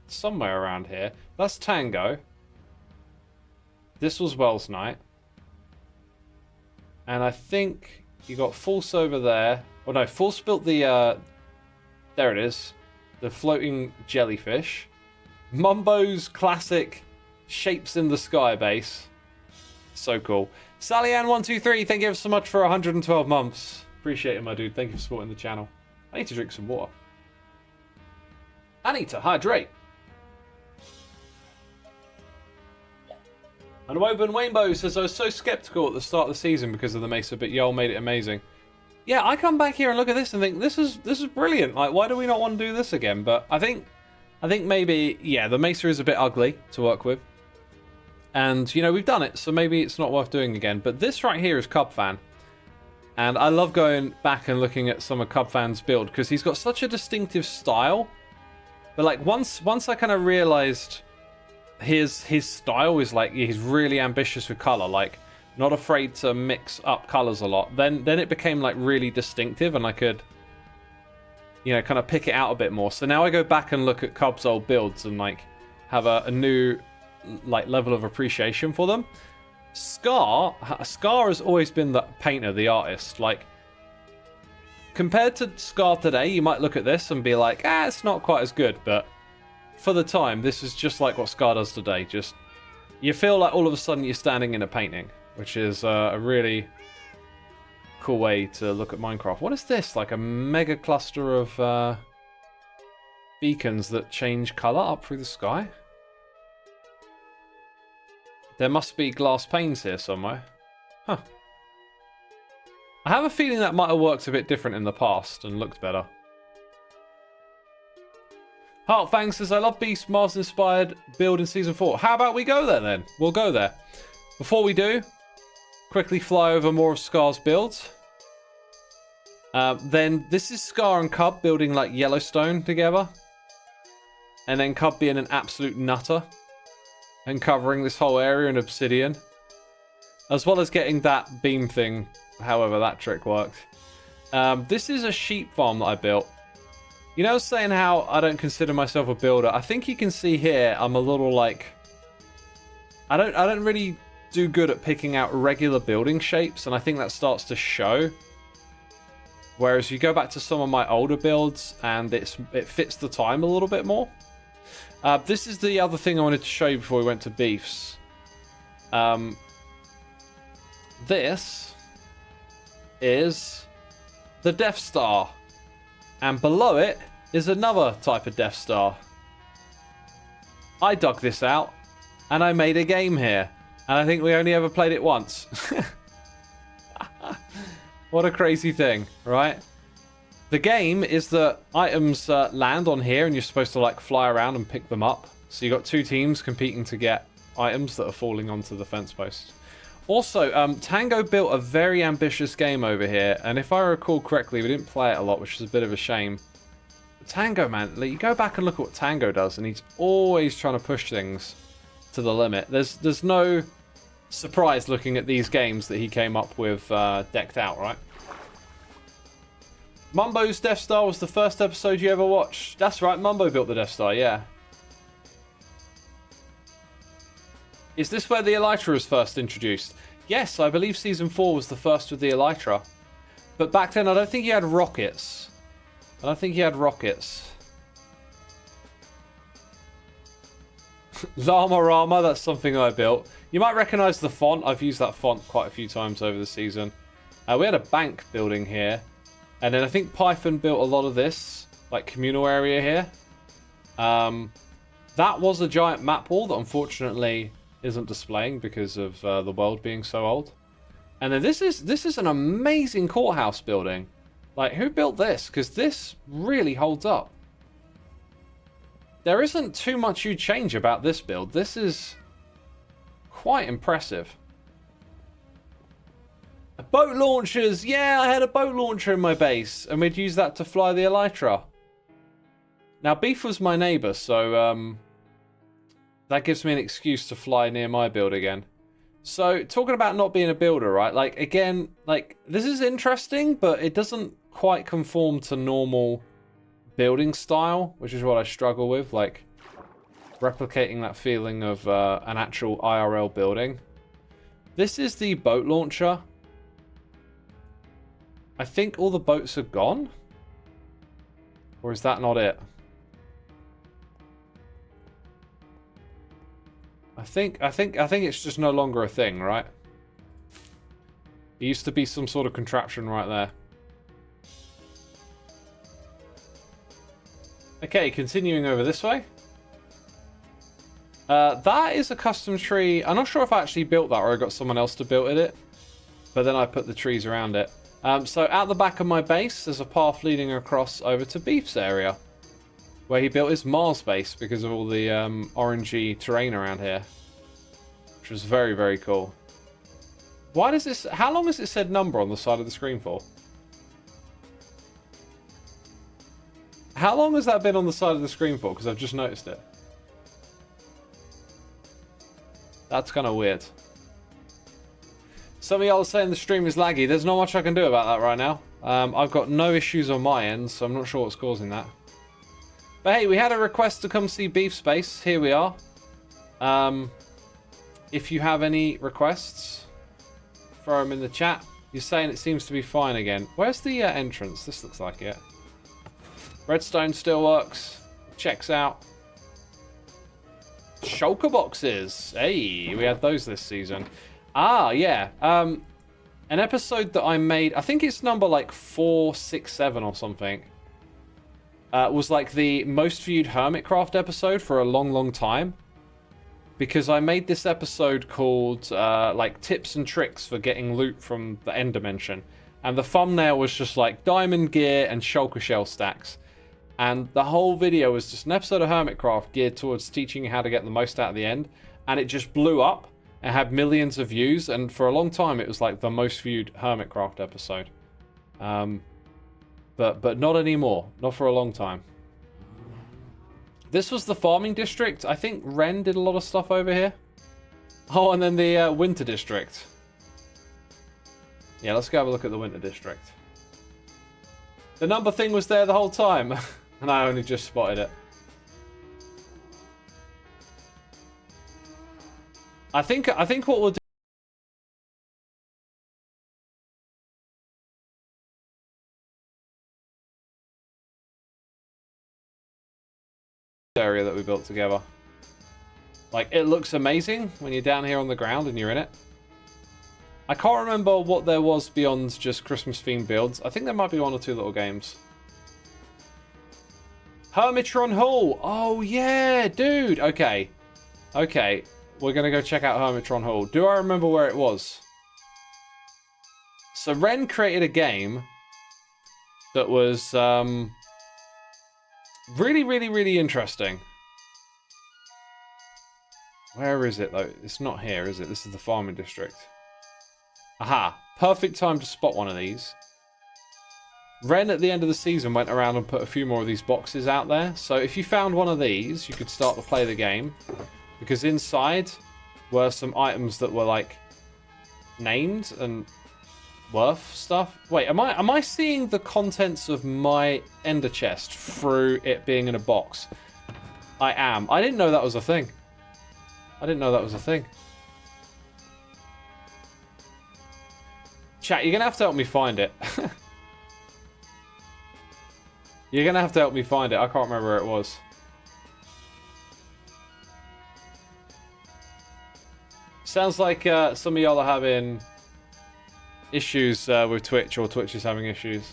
somewhere around here. That's Tango. This was Wells Night. And I think you got False over there. Oh no, False built the, there it is. The floating jellyfish. Mumbo's classic shapes in the sky base. So cool. SallyAnn123, thank you so much for 112 months. Appreciate it, my dude. Thank you for supporting the channel. I need to drink some water. I need to hydrate. And Woven Rainbow says, I was so skeptical at the start of the season because of the Mesa, but y'all made it amazing. Yeah, I come back here and look at this and think, this is brilliant. Like, why do we not want to do this again? But I think maybe, yeah, the Mesa is a bit ugly to work with. And, you know, we've done it, so maybe it's not worth doing again. But this right here is Cub Fan. And I love going back and looking at some of Cub Fan's build, because he's got such a distinctive style. But, like, once I kind of realized his style is, like, he's really ambitious with color, like, not afraid to mix up colors a lot, then it became, like, really distinctive, and I could, you know, kind of pick it out a bit more. So now I go back and look at Cub's old builds and, like, have a new, like, level of appreciation for them. Scar has always been the painter, the artist. Like, compared to Scar today, you might look at this and be like, it's not quite as good, but for the time, this is just like what Scar does today. Just, you feel like all of a sudden you're standing in a painting, which is a really cool way to look at Minecraft. What is this? Like a mega cluster of beacons that change color up through the sky? There must be glass panes here somewhere. Huh. I have a feeling that might have worked a bit different in the past and looked better. Heartfang says, I love Beast Mars inspired build in Season 4. How about we go there then? We'll go there. Before we do, quickly fly over more of Scar's builds. Then this is Scar and Cub building like Yellowstone together. And then Cub being an absolute nutter and covering this whole area in obsidian. As well as getting that beam thing, however that trick worked. This is a sheep farm that I built. You know, saying how I don't consider myself a builder. I think you can see here I'm a little like, I don't really do good at picking out regular building shapes, and I think that starts to show. Whereas you go back to some of my older builds and it fits the time a little bit more. This is the other thing I wanted to show you before we went to beefs. This is the Death Star. And below it is another type of Death Star. I dug this out and I made a game here. And I think we only ever played it once. What a crazy thing, right? The game is that items land on here and you're supposed to like fly around and pick them up. So you got two teams competing to get items that are falling onto the fence post. Also, Tango built a very ambitious game over here, and if I recall correctly, we didn't play it a lot, which is a bit of a shame. But Tango, man, you go back and look at what Tango does, and he's always trying to push things to the limit. There's no surprise looking at these games that he came up with decked out, right? Mumbo's Death Star was the first episode you ever watched. That's right, Mumbo built the Death Star, yeah. Is this where the Elytra was first introduced? Yes, I believe Season 4 was the first with the Elytra. But back then, I don't think you had rockets. Llama Rama, that's something I built. You might recognize the font. I've used that font quite a few times over the season. We had a bank building here. And then I think Python built a lot of this, like, communal area here. That was a giant map wall that unfortunately isn't displaying because of the world being so old. And then this is an amazing courthouse building. Like, who built this? Because this really holds up. There isn't too much you'd change about this build. This is quite impressive. Boat launchers! Yeah, I had a boat launcher in my base, and we'd use that to fly the Elytra. Now, Beef was my neighbour, so that gives me an excuse to fly near my build again. So, talking about not being a builder, right? Like, again, like, this is interesting, but it doesn't quite conform to normal building style, which is what I struggle with, like, replicating that feeling of an actual IRL building. This is the boat launcher. I think all the boats are gone? Or is that not it? I think it's just no longer a thing, right? It used to be some sort of contraption right there. Okay, continuing over this way. That is a custom tree. I'm not sure if I actually built that or I got someone else to build it. But then I put the trees around it. So at the back of my base, there's a path leading across over to Beef's area, where he built his Mars base because of all the orangey terrain around here, which was very, very cool. Why does this... How long has it said number on the side of the screen for? How long has that been on the side of the screen for? Because I've just noticed it. That's kind of weird. Some of y'all are saying the stream is laggy. There's not much I can do about that right now. I've got no issues on my end, so I'm not sure what's causing that. But hey, we had a request to come see Beef Space. Here we are. If you have any requests, throw them in the chat. You're saying it seems to be fine again. Where's the entrance? This looks like it. Redstone still works. Checks out. Shulker boxes. Hey, we had those this season. Ah, yeah. An episode that I made, I think it's number like 467 or something, was like the most viewed Hermitcraft episode for a long, long time. Because I made this episode called like tips and tricks for getting loot from the end dimension. And the thumbnail was just like diamond gear and shulker shell stacks. And the whole video was just an episode of Hermitcraft geared towards teaching you how to get the most out of the end. And it just blew up. It had millions of views, and for a long time it was like the most viewed Hermitcraft episode. But not anymore. Not for a long time. This was the farming district. I think Ren did a lot of stuff over here. Oh, and then the winter district. Yeah, let's go have a look at the winter district. The number thing was there the whole time, and I only just spotted it. I think what we'll do area that we built together. Like, it looks amazing when you're down here on the ground and you're in it. I can't remember what there was beyond just Christmas themed builds. I think there might be one or two little games. Hermitron Hall. Oh yeah, dude. Okay. Okay. We're going to go check out Hermitron Hall. Do I remember where it was? So Ren created a game that was really, really, really interesting. Where is it, though? It's not here, is it? This is the farming district. Aha. Perfect time to spot one of these. Ren, at the end of the season, went around and put a few more of these boxes out there. So if you found one of these, you could start to play the game. Because inside were some items that were, like, named and worth stuff. Wait, am I seeing the contents of my ender chest through it being in a box? I am. I didn't know that was a thing. I didn't know that was a thing. Chat, you're going to have to help me find it. You're going to have to help me find it. I can't remember where it was. Sounds like some of y'all are having issues with Twitch, or Twitch is having issues.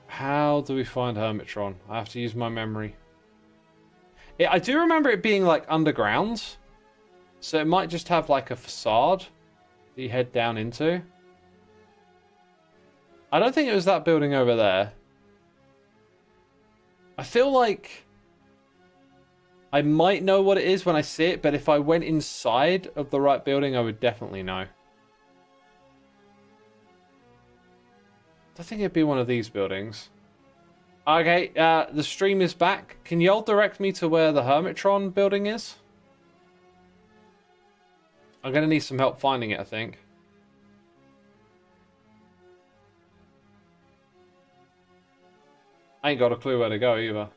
How do we find Hermitron? I have to use my memory. I do remember it being like underground. So it might just have like a facade that you head down into. I don't think it was that building over there. I feel like I might know what it is when I see it, but if I went inside of the right building, I would definitely know. I think it'd be one of these buildings. Okay, the stream is back. Can y'all direct me to where the Hermitron building is? I'm going to need some help finding it, I think. I ain't got a clue where to go either.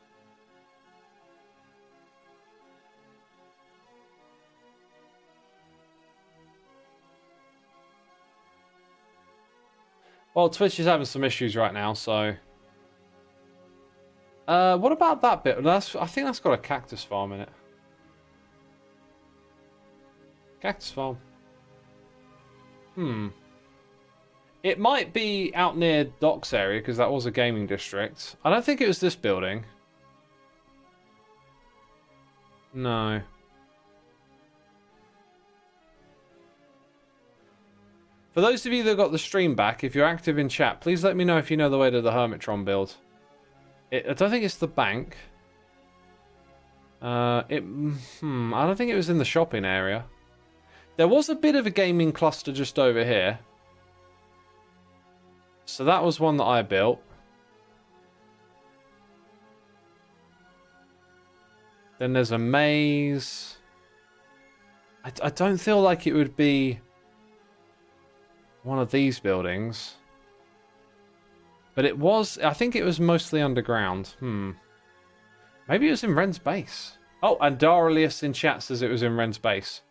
Well, Twitch is having some issues right now, so... what about that bit? I think that's got a cactus farm in it. Cactus farm. It might be out near Docks area, because that was a gaming district. I don't think it was this building. No. For those of you that got the stream back, if you're active in chat, please let me know if you know the way to the Hermitron build. I don't think it's the bank. I don't think it was in the shopping area. There was a bit of a gaming cluster just over here. So that was one that I built. Then there's a maze. I don't feel like it would be one of these buildings. But it was, I think it was mostly underground. Maybe it was in Ren's base. Oh, and Darelius in chat says it was in Ren's base.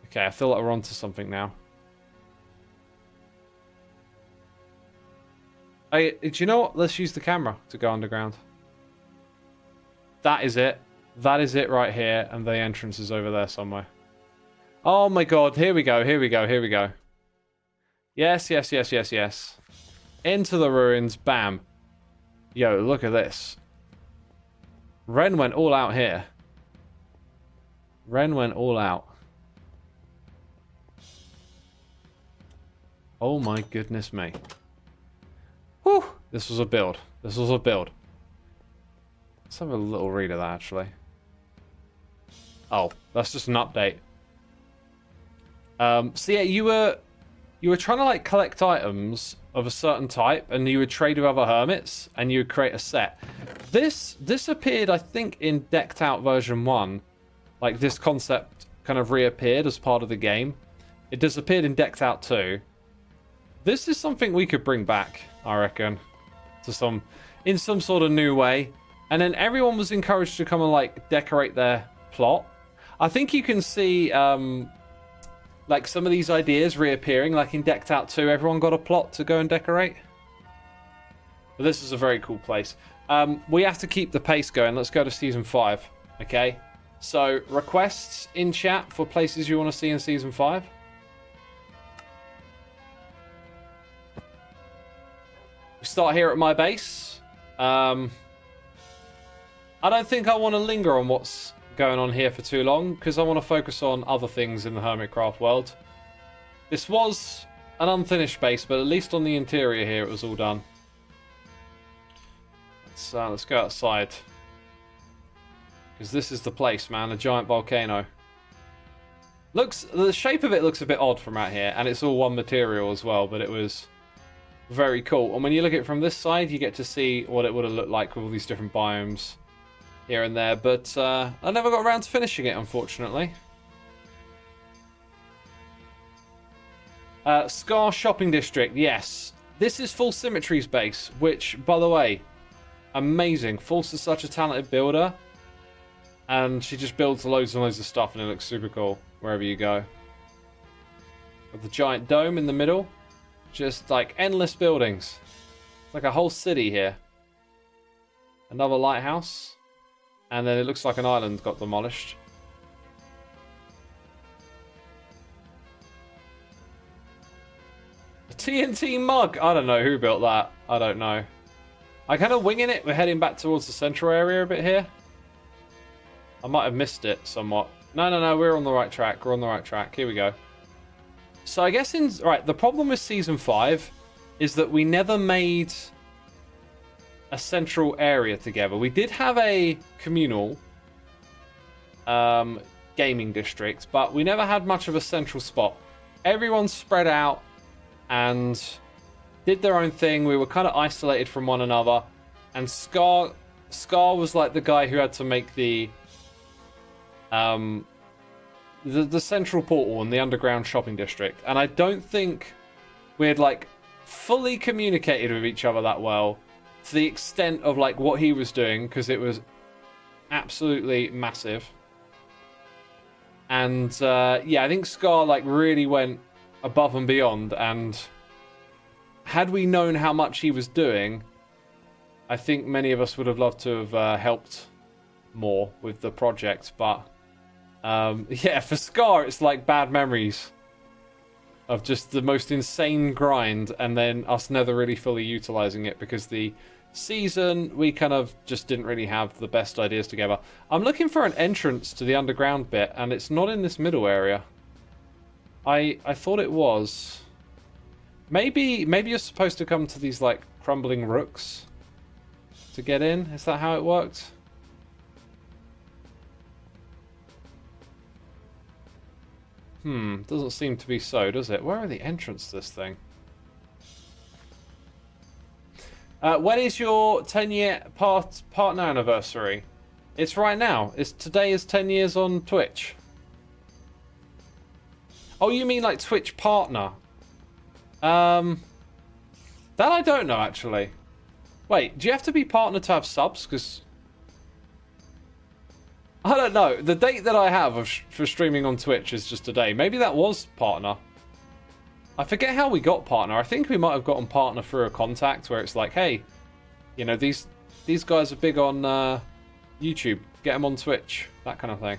Okay, I feel like we're onto something now. Hey, do you know what? Let's use the camera to go underground. That is it. That is it right here. And the entrance is over there somewhere. Oh my god. Here we go. Here we go. Here we go. Yes, yes, yes, yes, yes. Into the ruins. Bam. Yo, look at this. Ren went all out here. Ren went all out. Oh my goodness me. Whew. This was a build. This was a build. Let's have a little read of that, actually. Oh, that's just an update. So yeah, you were trying to like collect items of a certain type, and you would trade with other hermits, and you would create a set. This appeared, I think, in Decked Out version 1. Like, this concept kind of reappeared as part of the game. It disappeared in Decked Out 2. This is something we could bring back, I reckon, to in some sort of new way. And then everyone was encouraged to come and like decorate their plot. I think you can see like some of these ideas reappearing, like in Decked Out 2, everyone got a plot to go and decorate. But this is a very cool place. We have to keep the pace going. Let's go to Season 5, okay? So, requests in chat for places you want to see in Season 5. We start here at my base. I don't think I want to linger on what's going on here for too long, because I want to focus on other things in the Hermitcraft world. This was an unfinished base, but at least on the interior here it was all done. Let's go outside, because this is the place, man. A giant volcano. The shape of it looks a bit odd from out here, and it's all one material as well, but it was very cool. And when you look at it from this side, you get to see what it would have looked like with all these different biomes here and there, but I never got around to finishing it, unfortunately. Scar Shopping District, yes. This is Full Symmetry's base, which, by the way, amazing. False is such a talented builder. And she just builds loads and loads of stuff, and it looks super cool wherever you go. With the giant dome in the middle. Just like endless buildings. It's like a whole city here. Another lighthouse. And then it looks like an island got demolished. A TNT mug! I don't know who built that. I don't know. I kind of winging it. We're heading back towards the central area a bit here. I might have missed it somewhat. No, we're on the right track. We're on the right track. Here we go. So I guess right, the problem with Season 5 is that we never made a central area together. We did have a communal gaming district, but we never had much of a central spot. Everyone spread out and did their own thing. We were kind of isolated from one another. And Scar was like the guy who had to make the central portal and the underground shopping district. And I don't think we had like fully communicated with each other that well to the extent of like what he was doing, because it was absolutely massive. And yeah, I think Scar like really went above and beyond, and had we known how much he was doing, I think many of us would have loved to have helped more with the project. But yeah, for Scar, it's like bad memories of just the most insane grind, and then us never really fully utilizing it because the season, we kind of just didn't really have the best ideas together. I'm looking for an entrance to the underground bit, and it's not in this middle area. I thought it was. Maybe you're supposed to come to these like crumbling rooks to get in. Is that how it worked? Doesn't seem to be so, does it? Where are the entrances to this thing? When is your 10-year partner anniversary? It's right now. Today is 10 years on Twitch. Oh, you mean like Twitch partner? That I don't know, actually. Wait, do you have to be partner to have subs? Because I don't know. The date that I have for streaming on Twitch is just today. Maybe that was partner. I forget how we got partner. I think we might have gotten partner through a contact where it's like, hey, you know, these guys are big on YouTube. Get them on Twitch. That kind of thing.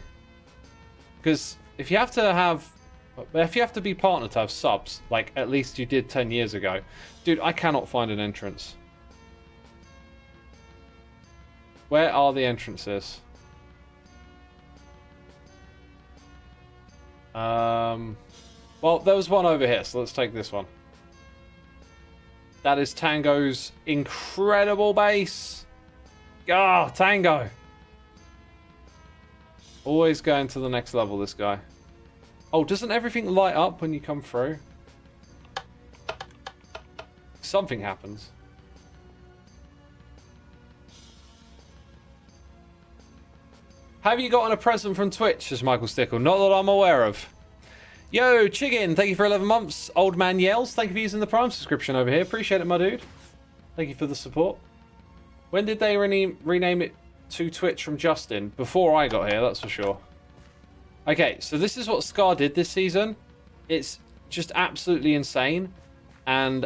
Because if you have to be partner to have subs, like at least you did 10 years ago. Dude, I cannot find an entrance. Where are the entrances? Well, there was one over here, so let's take this one. That is Tango's incredible base. Ah, Tango. Always going to the next level, this guy. Oh, doesn't everything light up when you come through? Something happens. Have you gotten a present from Twitch, says Michael Stickle? Not that I'm aware of. Yo, Chiggin, thank you for 11 months. Old Man Yells, thank you for using the Prime subscription over here. Appreciate it, my dude. Thank you for the support. When did they rename it to Twitch from Justin? Before I got here, that's for sure. Okay, so this is what Scar did this season. It's just absolutely insane. And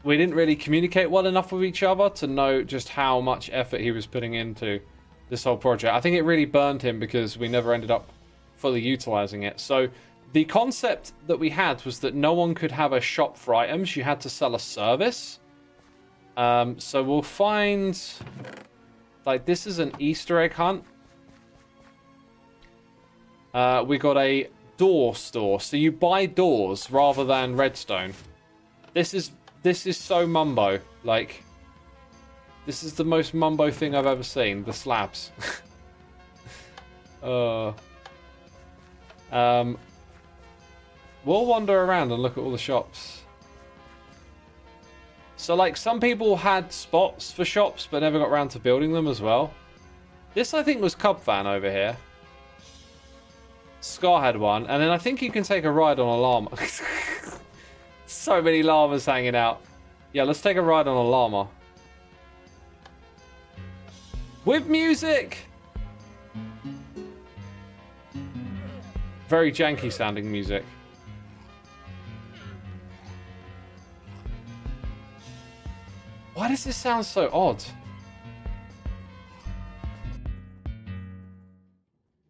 we didn't really communicate well enough with each other to know just how much effort he was putting into this whole project. I think it really burned him because we never ended up fully utilizing it. So the concept that we had was that no one could have a shop for items. You had to sell a service. So we'll find... Like, this is an Easter egg hunt. We got a door store. So you buy doors rather than redstone. This is so mumbo. Like, this is the most mumbo thing I've ever seen. The slabs. We'll wander around and look at all the shops. So, like, some people had spots for shops, but never got around to building them as well. This, I think, was Cubfan over here. Scar had one. And then I think you can take a ride on a llama. So many llamas hanging out. Yeah, let's take a ride on a llama. With music! Very janky sounding music. Why does this sound so odd?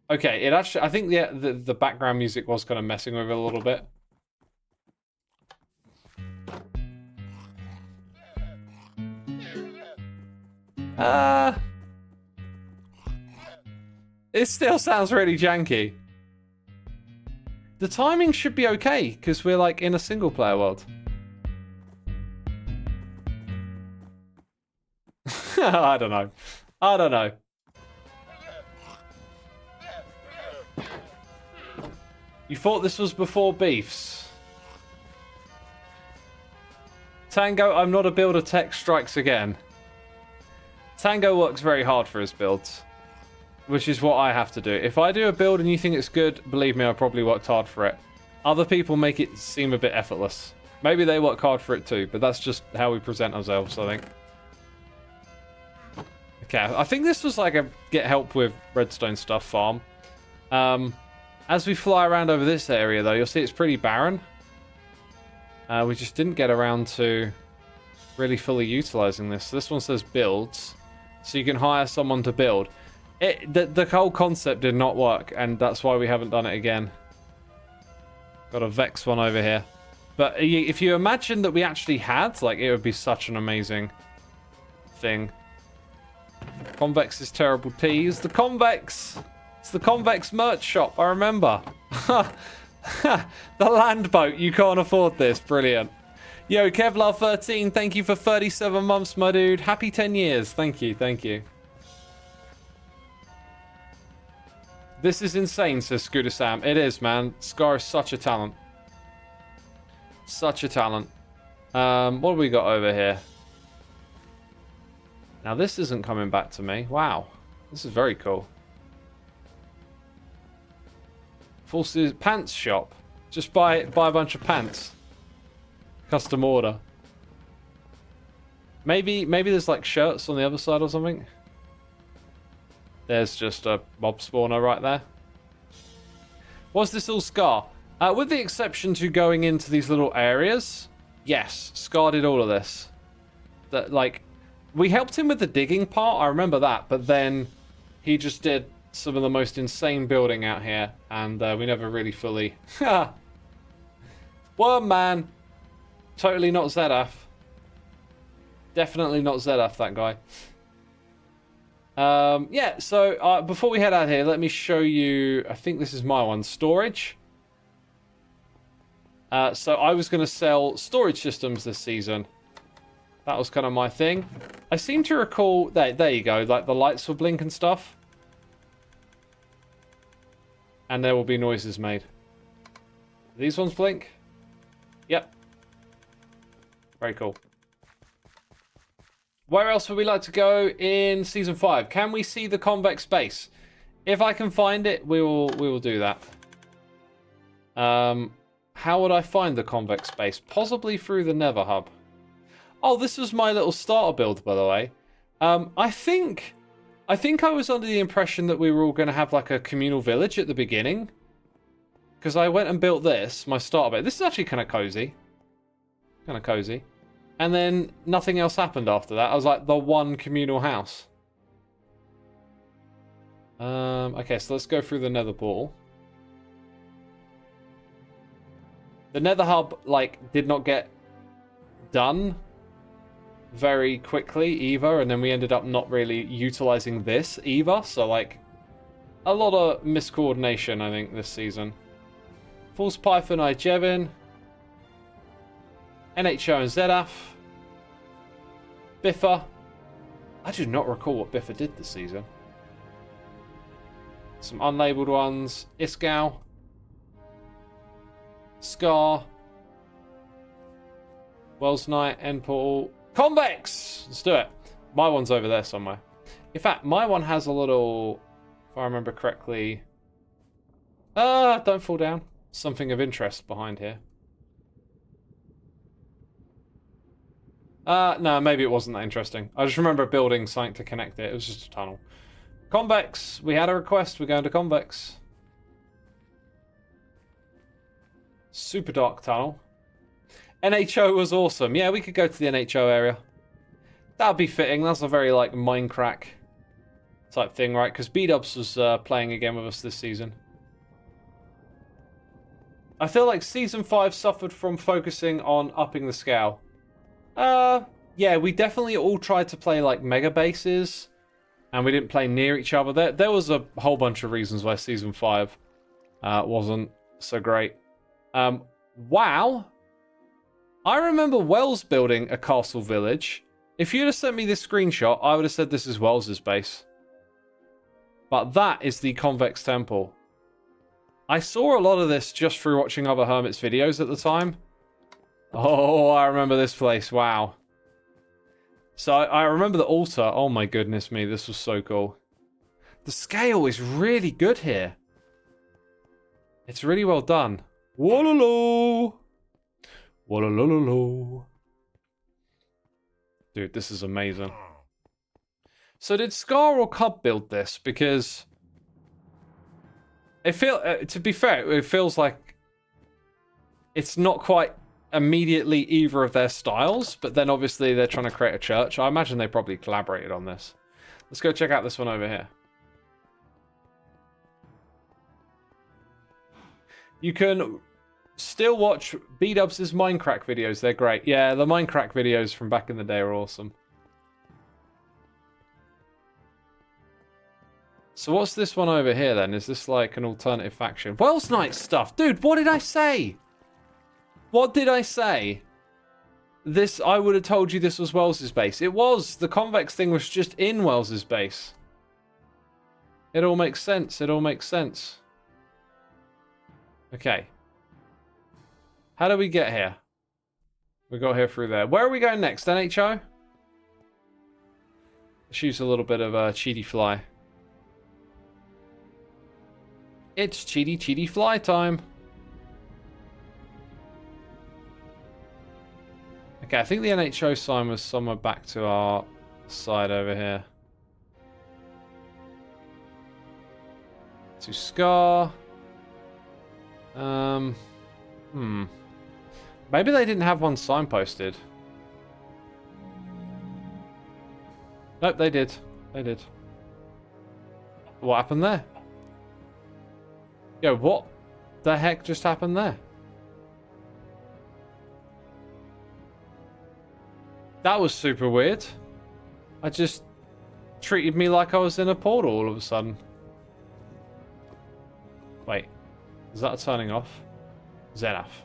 Okay, it actually, I think the background music was kind of messing with it a little bit. It still sounds really janky. The timing should be okay, because we're like in a single player world. I don't know. I don't know. You thought this was before beefs? Tango, I'm not a builder, tech strikes again. Tango works very hard for his builds, which is what I have to do. If I do a build and you think it's good, believe me, I probably worked hard for it. Other people make it seem a bit effortless. Maybe they work hard for it too, but that's just how we present ourselves, I think. Okay, I think this was like a get help with redstone stuff farm. As we fly around over this area, though, you'll see it's pretty barren. We just didn't get around to really fully utilizing this. This one says builds, so you can hire someone to build. The whole concept did not work, and that's why we haven't done it again. Got a Vex one over here. But if you imagine that we actually had, like, it would be such an amazing thing. Convex's terrible tease. The Convex! It's the Convex merch shop, I remember. The land boat, you can't afford this. Brilliant. Yo, Kevlar13, thank you for 37 months, my dude. Happy 10 years. Thank you, thank you. This is insane, says Scooter Sam. It is, man. Scar is such a talent. Such a talent. What have we got over here? Now, this isn't coming back to me. Wow. This is very cool. Forces pants shop. Just buy a bunch of pants. Custom order. Maybe there's like shirts on the other side or something. There's just a mob spawner right there. Was this all Scar? With the exception to going into these little areas, yes, Scar did all of this. That, like, we helped him with the digging part, I remember that, but then he just did some of the most insane building out here, and we never really fully... Worm man! Totally not Zedaf. Definitely not Zedaf, that guy. Yeah, so before we head out here, let me show you, I think this is my one, storage. So I was going to sell storage systems this season. That was kind of my thing. I seem to recall, there you go, like the lights will blink and stuff. And there will be noises made. These ones blink? Yep. Very cool. Where else would we like to go in Season 5? Can we see the convex base? If I can find it, we will do that. How would I find the convex base? Possibly through the Nether Hub. Oh, this was my little starter build, by the way. I think I was under the impression that we were all going to have like a communal village at the beginning. Because I went and built this, my starter base. This is actually kind of cozy. Kind of cozy. And then nothing else happened after that. I was like the one communal house. Okay, so let's go through the Nether portal. The Nether Hub, like, did not get done very quickly either, and then we ended up not really utilizing this either, so, like, a lot of miscoordination, I think, this season. False Python, Jevin, NHO and Zedaf, Biffa. I do not recall what Biffa did this season. Some unlabeled ones. Iskow. Scar. Wells Knight, End Portal. Convex! Let's do it. My one's over there somewhere. In fact, my one has a little, if I remember correctly... don't fall down. Something of interest behind here. No, maybe it wasn't that interesting. I just remember building something to connect it. It was just a tunnel. Convex. We had a request. We're going to Convex. Super dark tunnel. NHO was awesome. Yeah, we could go to the NHO area. That'd be fitting. That's a very, like, Minecraft type thing, right? Because B-Dubs was playing again with us this season. I feel like Season 5 suffered from focusing on upping the scale. Yeah, we definitely all tried to play, like, mega bases. And we didn't play near each other. There was a whole bunch of reasons why Season 5 wasn't so great. Wow. I remember Wells building a castle village. If you'd have sent me this screenshot, I would have said this is Wells's base. But that is the Convex Temple. I saw a lot of this just through watching other Hermits videos at the time. Oh, I remember this place. Wow. So I remember the altar. Oh my goodness me, this was so cool. The scale is really good here. It's really well done. Wololo. Wolololo. Dude, this is amazing. So did Scar or Cub build this? Because to be fair, it feels like it's not quite immediately either of their styles, but then obviously they're trying to create a church. I imagine they probably collaborated on this. Let's go check out this one over here. You can still watch B-Dubs' Minecraft videos. They're great. Yeah, the Minecraft videos from back in the day are awesome. So what's this one over here then? Is this like an alternative faction? Wells Knight stuff. Dude, what did I say? What did I say? This, I would have told you this was Wells's base. It was. The convex thing was just in Wells's base. It all makes sense. It all makes sense. Okay. How do we get here? We got here through there. Where are we going next? NHO? Let's use a little bit of cheaty fly. It's cheaty fly time. Okay, I think the NHO sign was somewhere back to our side over here. To Scar. Maybe they didn't have one signposted. Nope, they did. They did. What happened there? Yo, what the heck just happened there? That was super weird. I just treated me like I was in a portal all of a sudden. Wait, is that a turning off? Zenith.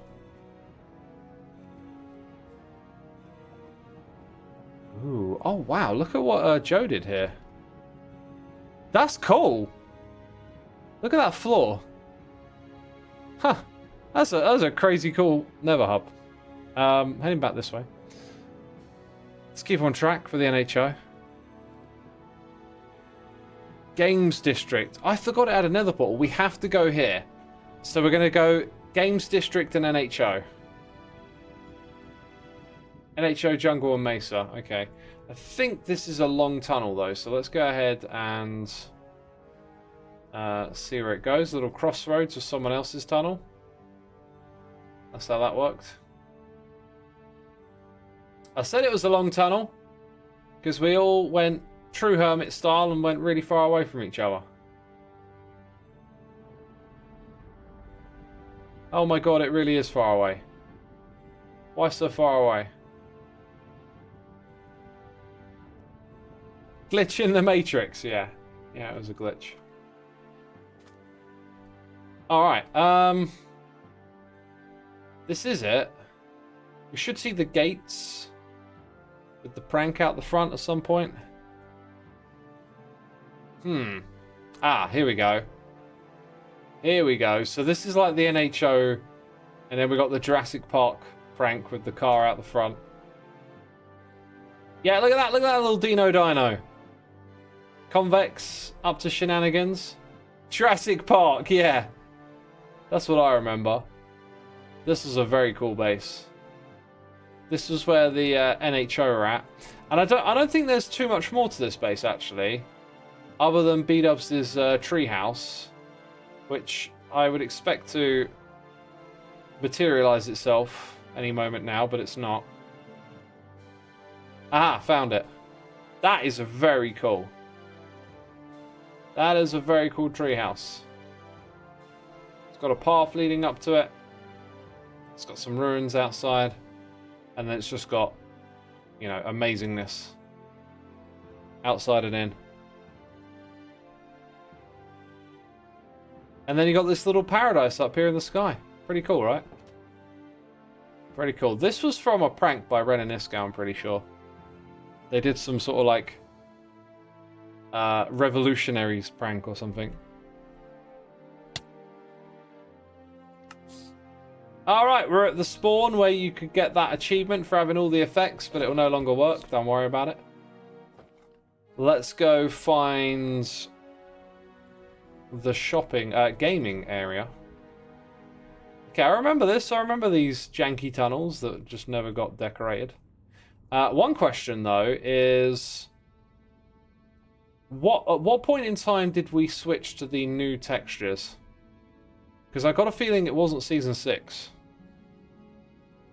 Ooh, oh wow, look at what Joe did here. That's cool. Look at that floor. Huh, that's a crazy cool Nether hub. Heading back this way. Let's keep on track for the NHO. Games District. I forgot it had a nether portal. We have to go here. So we're going to go Games District and NHO. NHO, Jungle and Mesa. Okay. I think this is a long tunnel though. So let's go ahead and see where it goes. A little crossroads with someone else's tunnel. That's how that worked. I said it was a long tunnel because we all went true hermit style and went really far away from each other. Oh my god, it really is far away. Why so far away? Glitch in the Matrix, yeah. Yeah, it was a glitch. Alright, this is it. We should see the gates with the prank out the front at some point. Ah, here we go. Here we go. So this is like the NHO, and then we got the Jurassic Park prank with the car out the front. Yeah, look at that. Look at that little Dino. Convex up to shenanigans. Jurassic Park, yeah. That's what I remember. This was a very cool base. This was where the NHO are at. And I don't think there's too much more to this base, actually. Other than B-Dubs' treehouse. Which I would expect to materialize itself any moment now, but it's not. Ah, found it. That is a very cool. That is a very cool treehouse. It's got a path leading up to it. It's got some ruins outside. And then it's just got, you know, amazingness. Outside and in. And then you got this little paradise up here in the sky. Pretty cool, right? Pretty cool. This was from a prank by Ren and Iska, I'm pretty sure. They did some sort of like revolutionaries prank or something. Alright, we're at the spawn where you could get that achievement for having all the effects, but it will no longer work. Don't worry about it. Let's go find the shopping, gaming area. Okay, I remember this. I remember these janky tunnels that just never got decorated. One question, though, is... At what point in time did we switch to the new textures? Because I got a feeling it wasn't Season 6.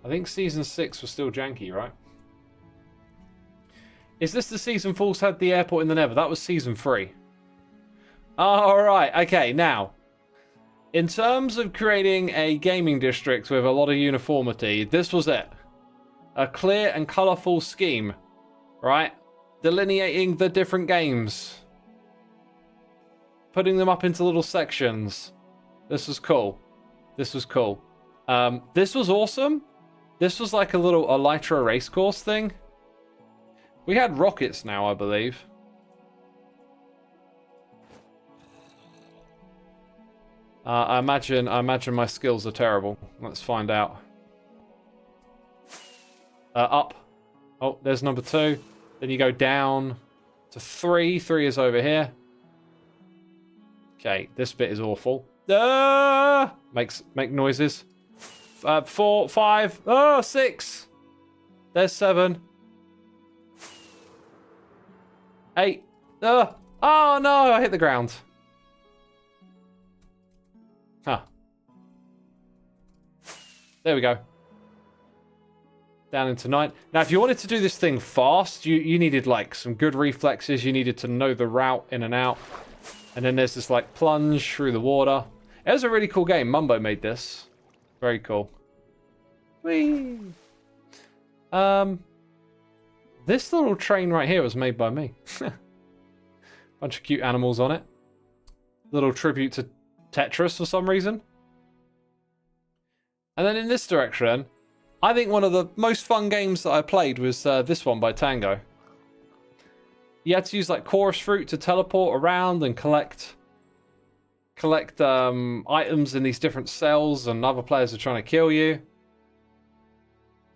I think Season 6 was still janky, right? Is this the season Falls had the airport in the Nether? That was Season 3. Alright, okay, now. In terms of creating a gaming district with a lot of uniformity, this was it. A clear and colourful scheme, right? Delineating the different games. Putting them up into little sections. This was cool. This was cool. This was awesome. This was like a little Elytra racecourse thing. We had rockets now, I believe. I imagine my skills are terrible. Let's find out. Up. Oh, there's number 2. Then you go down to 3. 3 is over here. Okay, this bit is awful. Make noises. 4, 5. Oh, 6. There's 7. 8. Oh no, I hit the ground. Huh. There we go. Down into 9. Now, if you wanted to do this thing fast, you needed like some good reflexes. You needed to know the route in and out. And then there's this like plunge through the water. It was a really cool game. Mumbo made this. Very cool. Whee! This little train right here was made by me. Bunch of cute animals on it. Little tribute to Tetris for some reason. And then in this direction, I think one of the most fun games that I played was this one by Tango. You had to use like chorus fruit to teleport around and collect items in these different cells, and other players are trying to kill you.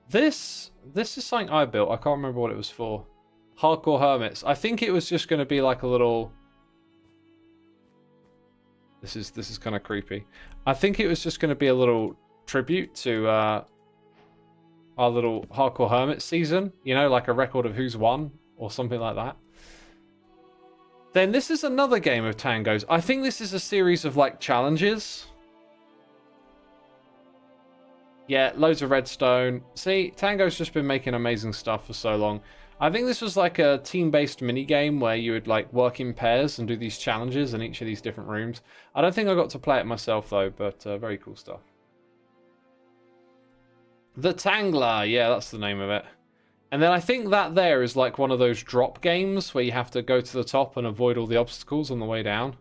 This is something I built. I can't remember what it was for. Hardcore Hermits. I think it was just going to be like a little... This is kind of creepy. I think it was just going to be a little tribute to our little Hardcore Hermits season. You know, like a record of who's won or something like that. Then this is another game of Tango's. I think this is a series of like challenges. Yeah, loads of redstone. See, Tango's just been making amazing stuff for so long. I think this was like a team-based mini-game where you would like work in pairs and do these challenges in each of these different rooms. I don't think I got to play it myself though, but very cool stuff. The Tangler, yeah, that's the name of it. And then I think that there is like one of those drop games where you have to go to the top and avoid all the obstacles on the way down.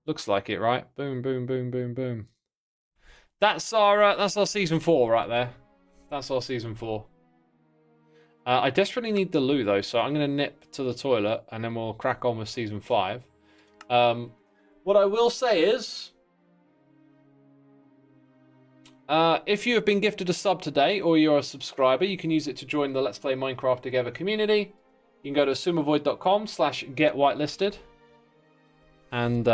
Looks like it, right? Boom, boom, boom, boom, boom. That's our season 4 right there. That's our season 4. I desperately need the loot though, so I'm going to nip to the toilet and then we'll crack on with season 5. What I will say is, if you have been gifted a sub today or you're a subscriber, you can use it to join the Let's Play Minecraft Together community. You can go to xisumavoid.com/getwhitelisted and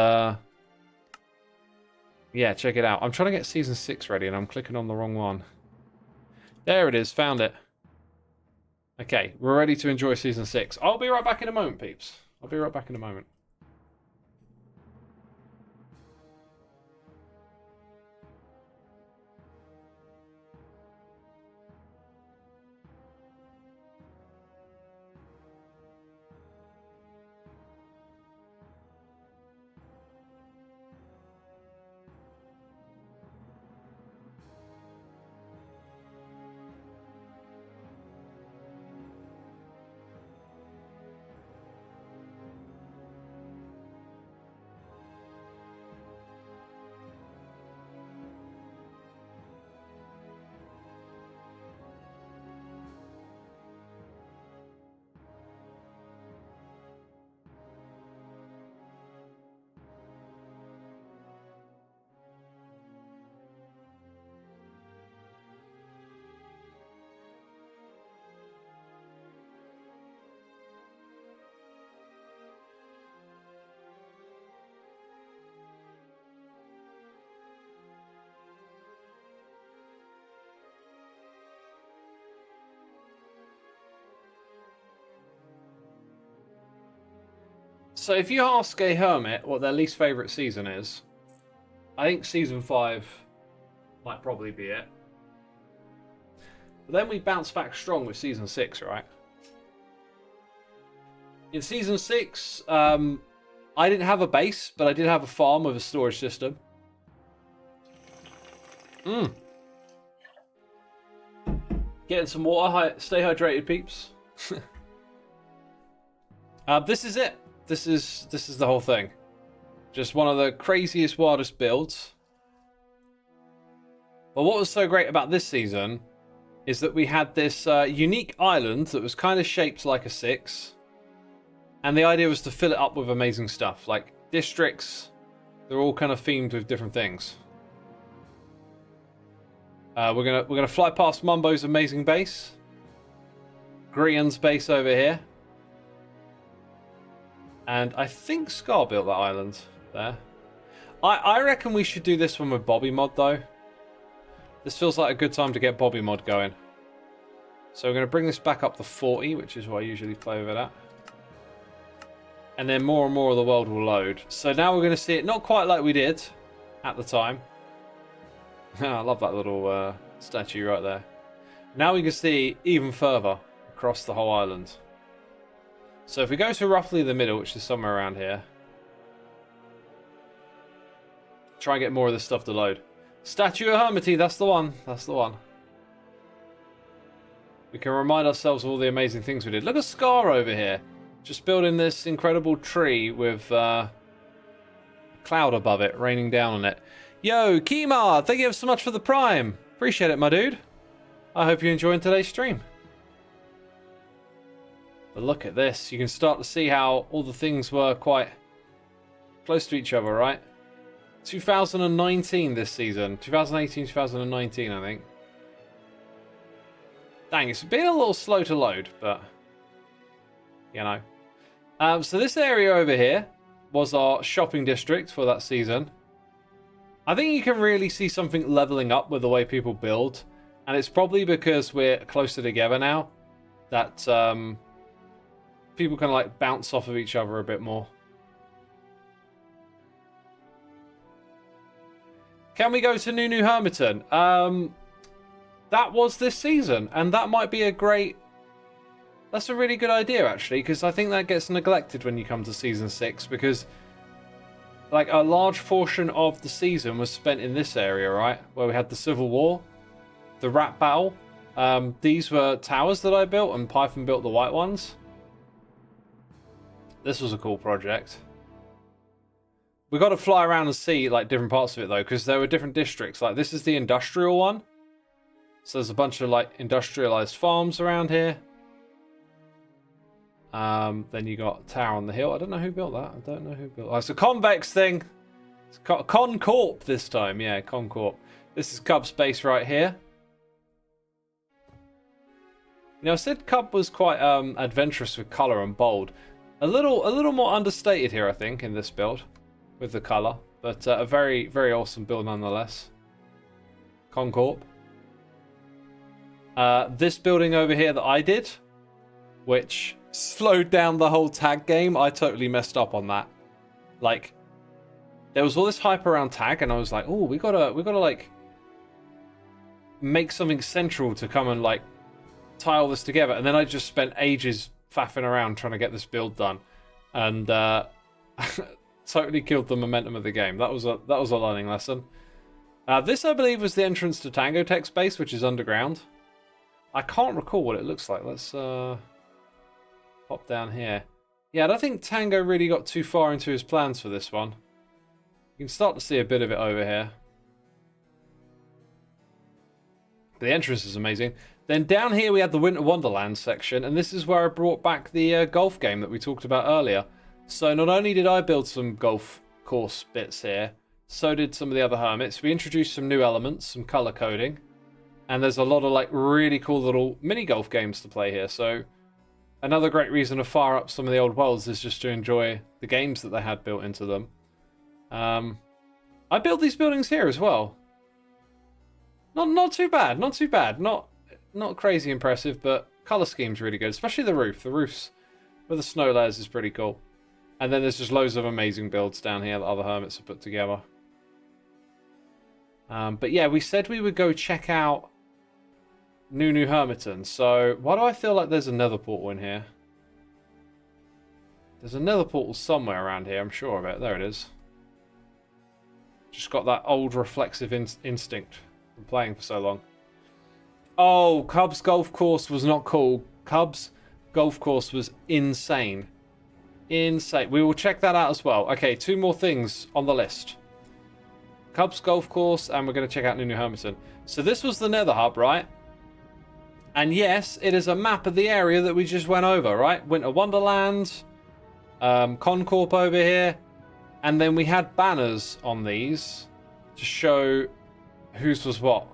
yeah, check it out. I'm trying to get season 6 ready and I'm clicking on the wrong one. There it is, found it. Okay, we're ready to enjoy season 6. I'll be right back in a moment, peeps. I'll be right back in a moment. So if you ask a hermit what their least favourite season is, I think Season 5 might probably be it. But then we bounce back strong with Season 6, right? In Season 6, I didn't have a base, but I did have a farm with a storage system. Getting some water. Stay hydrated, peeps. This is it. This is the whole thing. Just one of the craziest, wildest builds. But what was so great about this season is that we had this unique island that was kind of shaped like a 6. And the idea was to fill it up with amazing stuff. Like districts, they're all kind of themed with different things. We're gonna fly past Mumbo's amazing base. Grian's base over here. And I think Scar built that island there. I reckon we should do this one with Bobby Mod though. This feels like a good time to get Bobby Mod going. So we're going to bring this back up to 40, which is what I usually play with it at. And then more and more of the world will load. So now we're going to see it not quite like we did at the time. I love that little statue right there. Now we can see even further across the whole island. So if we go to roughly the middle, which is somewhere around here. Try and get more of this stuff to load. Statue of Hermity, that's the one. That's the one. We can remind ourselves of all the amazing things we did. Look at Scar over here. Just building this incredible tree with a cloud above it, raining down on it. Yo, Kima, thank you so much for the Prime. Appreciate it, my dude. I hope you're enjoying today's stream. But look at this. You can start to see how all the things were quite close to each other, right? 2019 this season. 2018, 2019, I think. Dang, it's been a little slow to load, but you know. So this area over here was our shopping district for that season. I think you can really see something leveling up with the way people build, and it's probably because we're closer together now that people kind of like bounce off of each other a bit more. Can we go to New Hermiton? That was this season, and that might be a great... That's a really good idea, actually, because I think that gets neglected when you come to Season 6, because like a large portion of the season was spent in this area, right? Where we had the Civil War, the Rat Battle. These were towers that I built, and Python built the white ones. This was a cool project. We got to fly around and see like different parts of it, though, because there were different districts. Like this is the industrial one. So there's a bunch of like industrialized farms around here. Then you got Tower on the Hill. I don't know who built that. I don't know who built that. Oh, it's a convex thing. It's Concorp this time. Yeah, Concorp. This is Cub's base right here. You know, I said Cub was quite adventurous with color and bold. A little more understated here, I think, in this build with the color, but a very, very awesome build nonetheless. Concorp. This building over here that I did, which slowed down the whole tag game. I totally messed up on that. Like, there was all this hype around tag, and I was like, oh, we gotta like make something central to come and like tie all this together. And then I just spent ages faffing around trying to get this build done, and totally killed the momentum of the game. That was a learning lesson. This, I believe, was the entrance to Tango Tech's base, which is underground. I can't recall what it looks like. Let's pop down here. Yeah, I don't think Tango really got too far into his plans for this one. You can start to see a bit of it over here. The entrance is amazing. Then down here we had the Winter Wonderland section, and this is where I brought back the golf game that we talked about earlier. So not only did I build some golf course bits here, so did some of the other hermits. We introduced some new elements, some color coding, and there's a lot of like really cool little mini golf games to play here. So another great reason to fire up some of the old worlds is just to enjoy the games that they had built into them. I built these buildings here as well. Not too bad, not too bad. Not crazy impressive, but color scheme's really good, especially the roof. The roofs with the snow layers is pretty cool. And then there's just loads of amazing builds down here that other hermits have put together. But yeah, we said we would go check out New Hermiton. So why do I feel like there's another portal in here? There's another portal somewhere around here, I'm sure of it. There it is. Just got that old reflexive instinct from playing for so long. Oh, Cubs Golf Course was not cool. Cubs Golf Course was insane. Insane. We will check that out as well. Okay, 2 more things on the list. Cubs Golf Course, and we're going to check out New Hermiton. So this was the Nether Hub, right? And yes, it is a map of the area that we just went over, right? Winter Wonderland, Concorp over here. And then we had banners on these to show whose was what.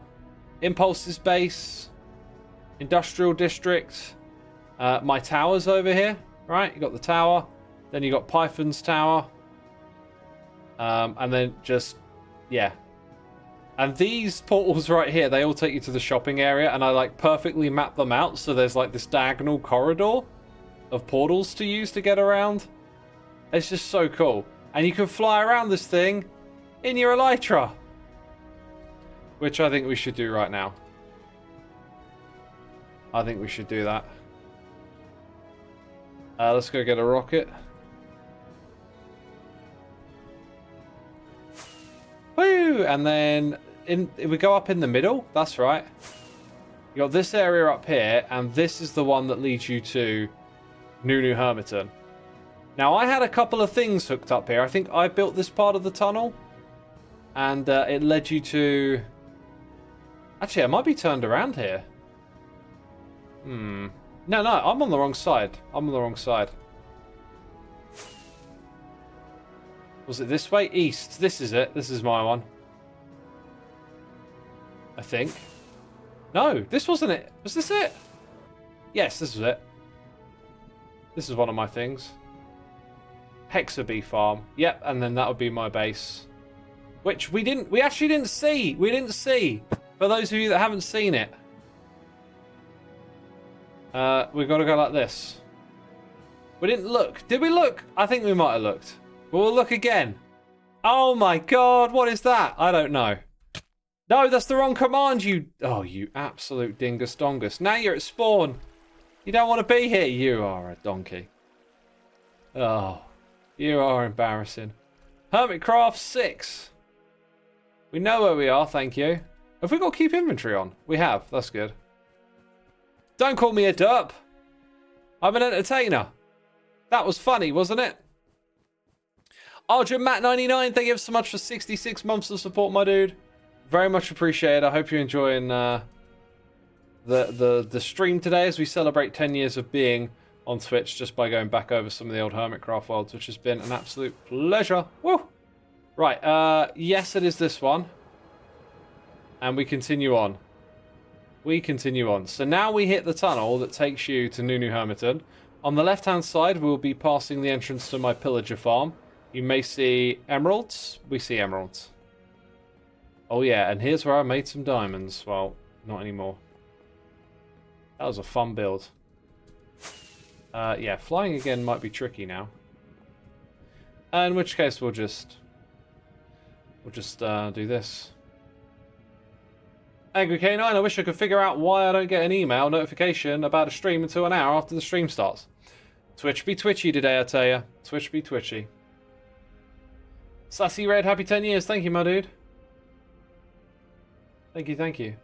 Impulse's base, Industrial District, my towers over here, right? You got the tower, then you got Python's tower, and then just, yeah. And these portals right here, they all take you to the shopping area, and I like perfectly map them out, so there's like this diagonal corridor of portals to use to get around. It's just so cool. And you can fly around this thing in your Elytra. Which I think we should do right now. I think we should do that. Let's go get a rocket. Woo! And then if we go up in the middle, that's right. You got this area up here, and this is the one that leads you to New Hermiton. Now, I had a couple of things hooked up here. I think I built this part of the tunnel, and it led you to... Actually, I might be turned around here. No, I'm on the wrong side. I'm on the wrong side. Was it this way? East. This is it. This is my one. I think. No, this wasn't it. Was this it? Yes, this was it. This is one of my things. Hexabee farm. Yep, and then that would be my base. Which we actually didn't see. We didn't see. For those of you that haven't seen it. We've got to go like this. We didn't look. Did we look? I think we might have looked. We'll look again. Oh my god, what is that? I don't know. No, that's the wrong command, you... Oh, you absolute dingus dongus. Now you're at spawn. You don't want to be here. You are a donkey. Oh, you are embarrassing. Hermitcraft 6. We know where we are, thank you. Have we got keep inventory on? We have, that's good. Don't call me a derp. I'm an entertainer. That was funny, wasn't it? Arjun Matt 99, thank you so much for 66 months of support, my dude. Very much appreciated. I hope you're enjoying the stream today as we celebrate 10 years of being on Twitch just by going back over some of the old Hermitcraft worlds, which has been an absolute pleasure. Woo! Right, yes, it is this one. And we continue on. We continue on. So now we hit the tunnel that takes you to New Hermiton. On the left-hand side, we'll be passing the entrance to my pillager farm. You may see emeralds. We see emeralds. Oh yeah, and here's where I made some diamonds. Well, not anymore. That was a fun build. Yeah, flying again might be tricky now. In which case we'll just do this. Angry K9, I wish I could figure out why I don't get an email notification about a stream until an hour after the stream starts. Twitch be twitchy today, I tell ya. Twitch be twitchy. Sassy Red, happy 10 years. Thank you, my dude. Thank you, thank you.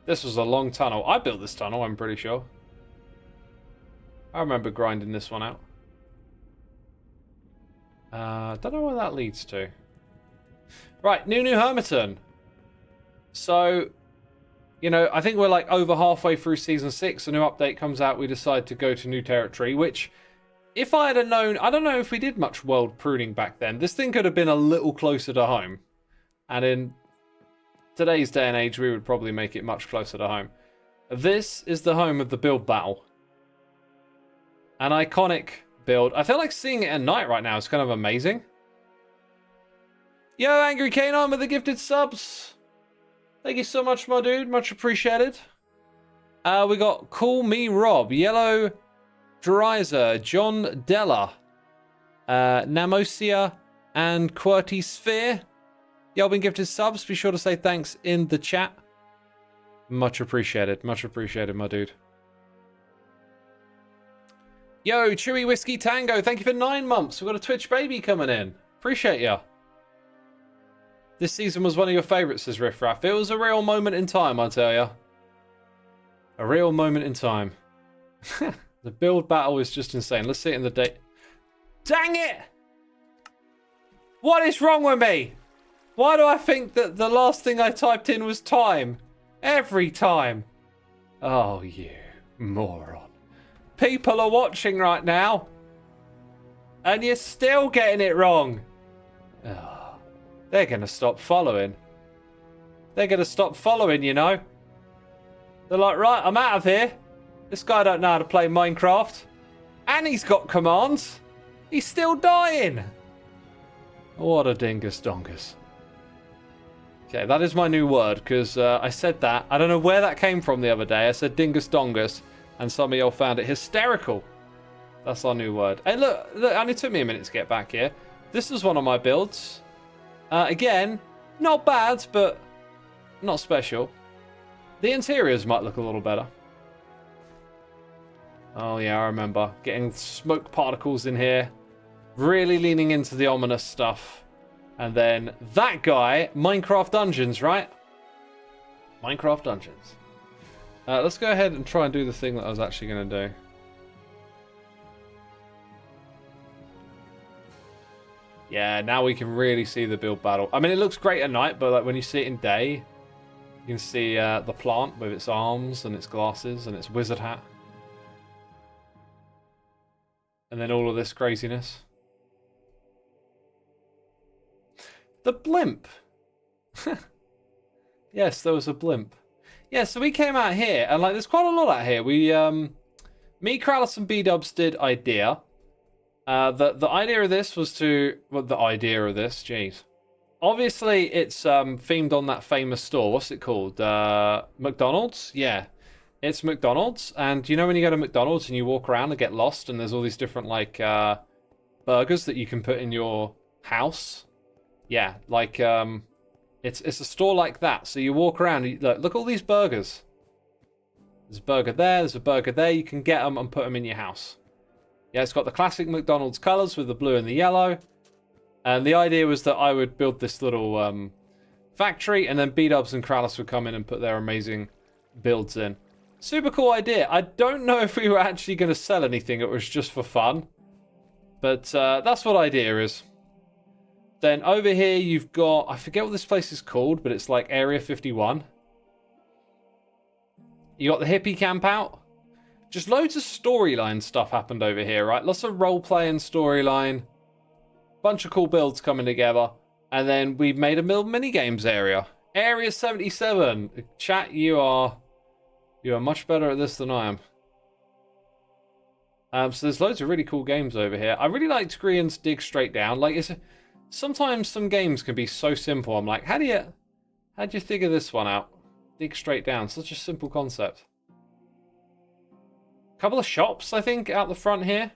This was a long tunnel. I built this tunnel, I'm pretty sure. I remember grinding this one out. Don't know where that leads to. Right, New Hermiton. So, you know, I think we're like over halfway through Season 6. A new update comes out. We decide to go to new territory, which, if I had known... I don't know if we did much world pruning back then. This thing could have been a little closer to home. And in today's day and age, we would probably make it much closer to home. This is the home of the build battle. An iconic build. I feel like seeing it at night right now is kind of amazing. Yo, Angry K9 with the gifted subs. Thank you so much, my dude. Much appreciated. We got Call Me Rob. Yellow Dreiser, John Della, Namosia, and QWERTY Sphere. Y'all been gifted subs. Be sure to say thanks in the chat. Much appreciated. Much appreciated, my dude. Yo, Chewy Whiskey Tango, thank you for 9 months. We've got a Twitch baby coming in. Appreciate ya. This season was one of your favourites, says Riff Raff. It was a real moment in time, I tell ya. A real moment in time. The build battle is just insane. Let's see it in the date. Dang it! What is wrong with me? Why do I think that the last thing I typed in was time? Every time. Oh, you moron. People are watching right now. And you're still getting it wrong. Oh, they're going to stop following. They're going to stop following, you know. They're like, right, I'm out of here. This guy don't know how to play Minecraft. And he's got commands. He's still dying. What a dingus dongus. Okay, that is my new word, because I said that. I don't know where that came from the other day. I said dingus dongus, and some of y'all found it hysterical. That's our new word. Hey, look, it only took me a minute to get back here. This is one of my builds. Again, not bad, but not special. The interiors might look a little better. Oh, yeah, I remember. Getting smoke particles in here. Really leaning into the ominous stuff. And then that guy, Minecraft Dungeons, right? Minecraft Dungeons. Let's go ahead and try and do the thing that I was actually going to do. Yeah, now we can really see the build battle. I mean, it looks great at night, but like when you see it in day, you can see the plant with its arms and its glasses and its wizard hat. And then all of this craziness. The blimp. Yes, there was a blimp. Yeah, so we came out here, and like there's quite a lot out here. We, me, Kralis, and B-Dubs did idea. The idea of this was to... Well, the idea of this, jeez. Obviously, it's themed on that famous store. What's it called? McDonald's? Yeah. It's McDonald's. And you know when you go to McDonald's and you walk around and get lost and there's all these different, like, burgers that you can put in your house? Yeah, like, it's a store like that. So you walk around and look at all these burgers. There's a burger there, there's a burger there. You can get them and put them in your house. Yeah, it's got the classic McDonald's colours with the blue and the yellow. And the idea was that I would build this little factory, and then B-Dubs and Kralis would come in and put their amazing builds in. Super cool idea. I don't know if we were actually going to sell anything. It was just for fun. But that's what idea is. Then over here you've got... I forget what this place is called, but it's like Area 51. You got the hippie camp out. Just loads of storyline stuff happened over here, right? Lots of role-play and storyline. Bunch of cool builds coming together. And then we made a mini-games area. Area 77. Chat, you are much better at this than I am. So there's loads of really cool games over here. I really like Koreans dig straight down. Like, sometimes some games can be so simple. I'm like, how'd you figure this one out? Dig straight down. Such a simple concept. Couple of shops, I think, out the front here.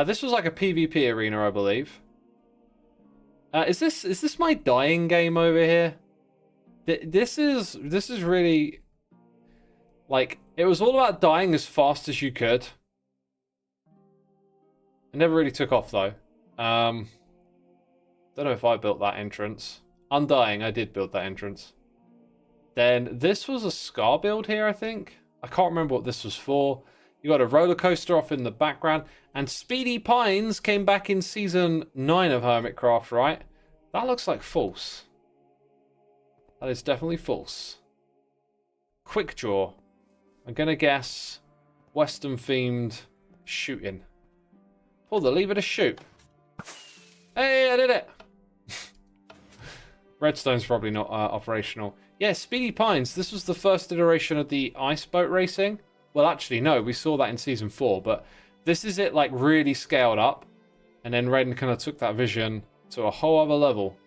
This was like a PvP arena, I believe. Is this my dying game over here? This is really like, it was all about dying as fast as you could. It never really took off though. Don't know if I built that entrance. Undying, I did build that entrance. Then this was a Scar build here, I think. I can't remember what this was for. You got a roller coaster off in the background. And Speedy Pines came back in Season 9 of Hermitcraft, right? That looks like false. That is definitely false. Quick Draw. I'm going to guess Western-themed shooting. Pull the lever to shoot. Hey, I did it! Redstone's probably not operational. Yeah, Speedy Pines. This was the first iteration of the ice boat racing. Well, actually, no. We saw that in Season 4. But this is it, like, really scaled up. And then Raiden kind of took that vision to a whole other level.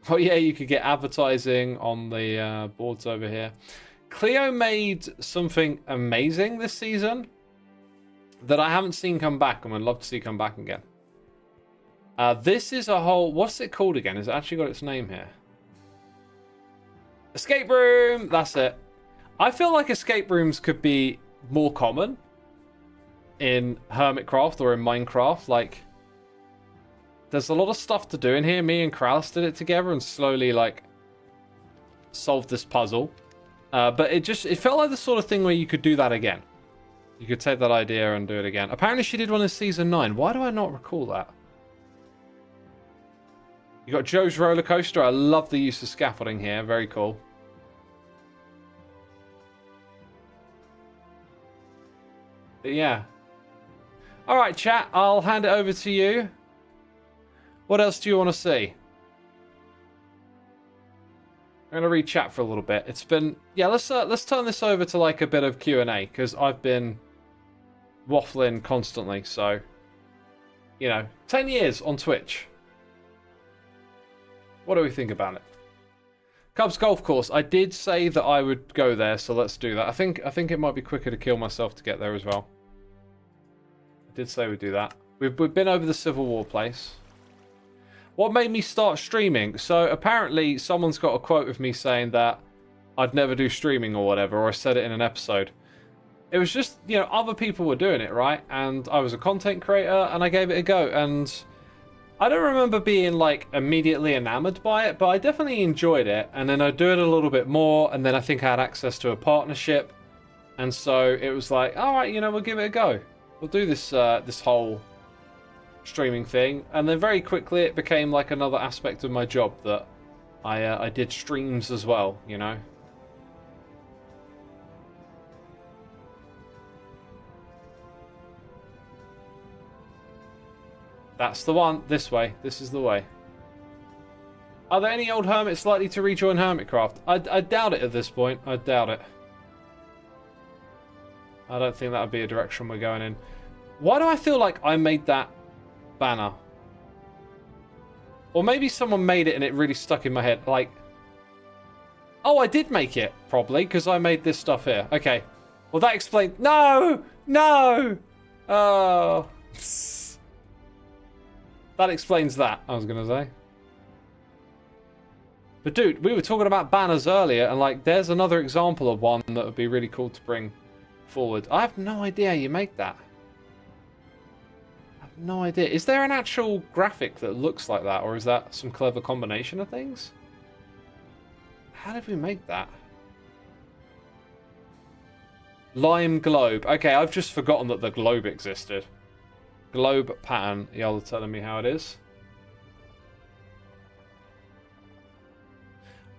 Oh, yeah, you could get advertising on the boards over here. Cleo made something amazing this season that I haven't seen come back and would love to see come back again. This is a whole... What's it called again? Has it actually got its name here? Escape room! That's it. I feel like escape rooms could be more common in Hermitcraft or in Minecraft. Like, there's a lot of stuff to do in here. Me and Kralis did it together and slowly, like, solved this puzzle. But it felt like the sort of thing where you could do that again. You could take that idea and do it again. Apparently she did one in Season 9. Why do I not recall that? You got Joe's roller coaster. I love the use of scaffolding here. Very cool. But yeah. Alright, chat. I'll hand it over to you. What else do you want to see? I'm going to read chat for a little bit. It's been... Yeah, let's turn this over to like a bit of Q&A, because I've been waffling constantly, so... You know, 10 years on Twitch. What do we think about it? Cubs Golf Course. I did say that I would go there, so let's do that. I think it might be quicker to kill myself to get there as well. I did say we'd do that. We've been over the Civil War place. What made me start streaming? So apparently someone's got a quote of me saying that I'd never do streaming or whatever, or I said it in an episode. It was just, you know, other people were doing it, right? And I was a content creator and I gave it a go. And I don't remember being like immediately enamored by it, but I definitely enjoyed it. And then I'd do it a little bit more. And then I think I had access to a partnership. And so it was like, all right, you know, we'll give it a go. We'll do this, this whole streaming thing. And then very quickly it became like another aspect of my job that I did streams as well, you know. That's the one. This way. This is the way. Are there any old hermits likely to rejoin Hermitcraft? I doubt it at this point. I doubt it. I don't think that would be a direction we're going in. Why do I feel like I made that banner? Or maybe someone made it and it really stuck in my head. Like, oh, I did make it, probably, because I made this stuff here. Okay. Well, that explains... No! No! Oh... That explains that, I was going to say. But dude, we were talking about banners earlier, and like, there's another example of one that would be really cool to bring forward. I have no idea how you make that. I have no idea. Is there an actual graphic that looks like that, or is that some clever combination of things? How did we make that? Lime globe. Okay, I've just forgotten that the globe existed. Globe pattern. Y'all are telling me how it is.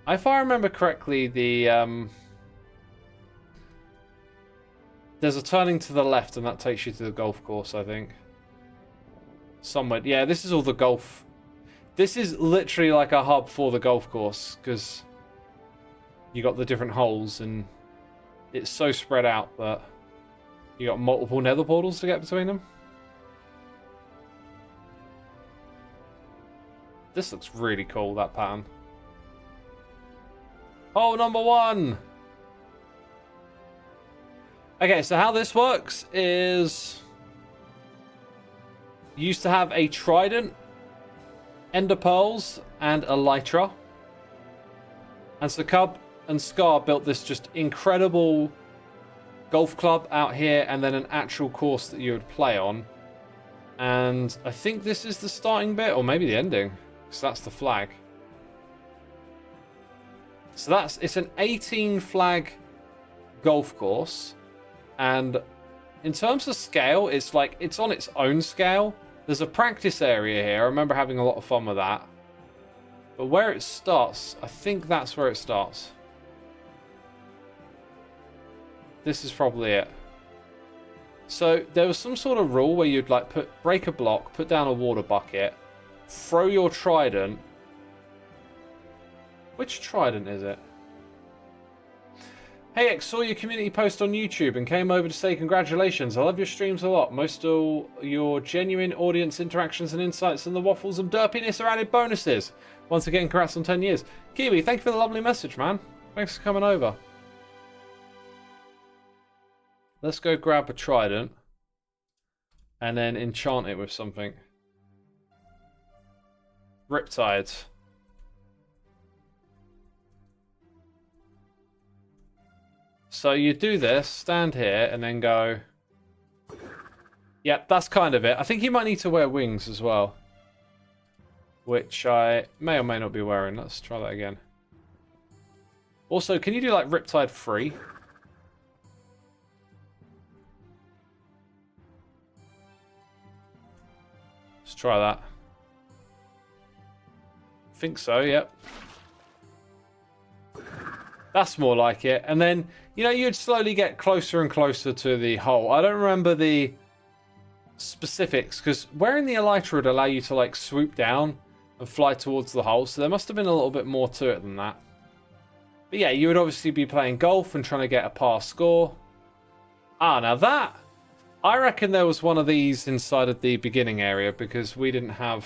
If I remember correctly, the there's a turning to the left, and that takes you to the golf course, I think. Somewhere. Yeah, this is all the golf. This is literally like a hub for the golf course, because you got the different holes, and it's so spread out that you got multiple nether portals to get between them. This looks really cool, that pattern. Oh, number one! Okay, so how this works is... You used to have a trident, ender pearls, and elytra. And so Cub and Scar built this just incredible golf club out here, and then an actual course that you would play on. And I think this is the starting bit, or maybe the ending. So that's the flag. So it's an 18 flag golf course, and in terms of scale, it's like it's on its own scale. There's a practice area here. I remember having a lot of fun with that. But where it starts, I think that's where it starts. This is probably it. So there was some sort of rule where you'd like break a block, put down a water bucket, throw your trident. Which trident is it? Hey X, saw your community post on YouTube and came over to say congratulations. I love your streams a lot. Most of your genuine audience interactions and insights, and the waffles and derpiness are added bonuses. Once again, congrats on 10 years. Kiwi, thank you for the lovely message, man. Thanks for coming over. let's go grab a trident and then enchant it with something. Riptides. So you do this, stand here, and then go... Yep, that's kind of it. I think you might need to wear wings as well. Which I may or may not be wearing. Let's try that again. Also, can you do like Riptide free? Let's try that. Think so, yep. That's more like it. And then, you know, you'd slowly get closer and closer to the hole. I don't remember the specifics, because wearing the elytra would allow you to, like, swoop down and fly towards the hole. So there must have been a little bit more to it than that. But yeah, you would obviously be playing golf and trying to get a par score. Ah, now that... I reckon there was one of these inside of the beginning area, because we didn't have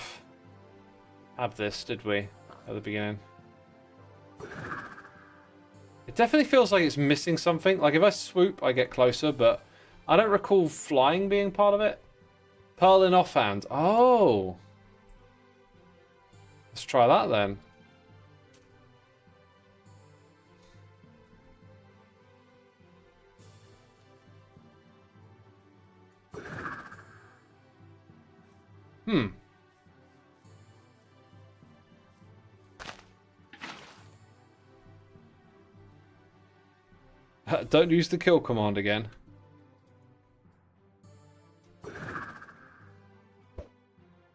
this, did we, at the beginning? It definitely feels like it's missing something. Like, if I swoop, I get closer, but I don't recall flying being part of it. Pearl in offhand. Oh. Let's try that then. Don't use the kill command again.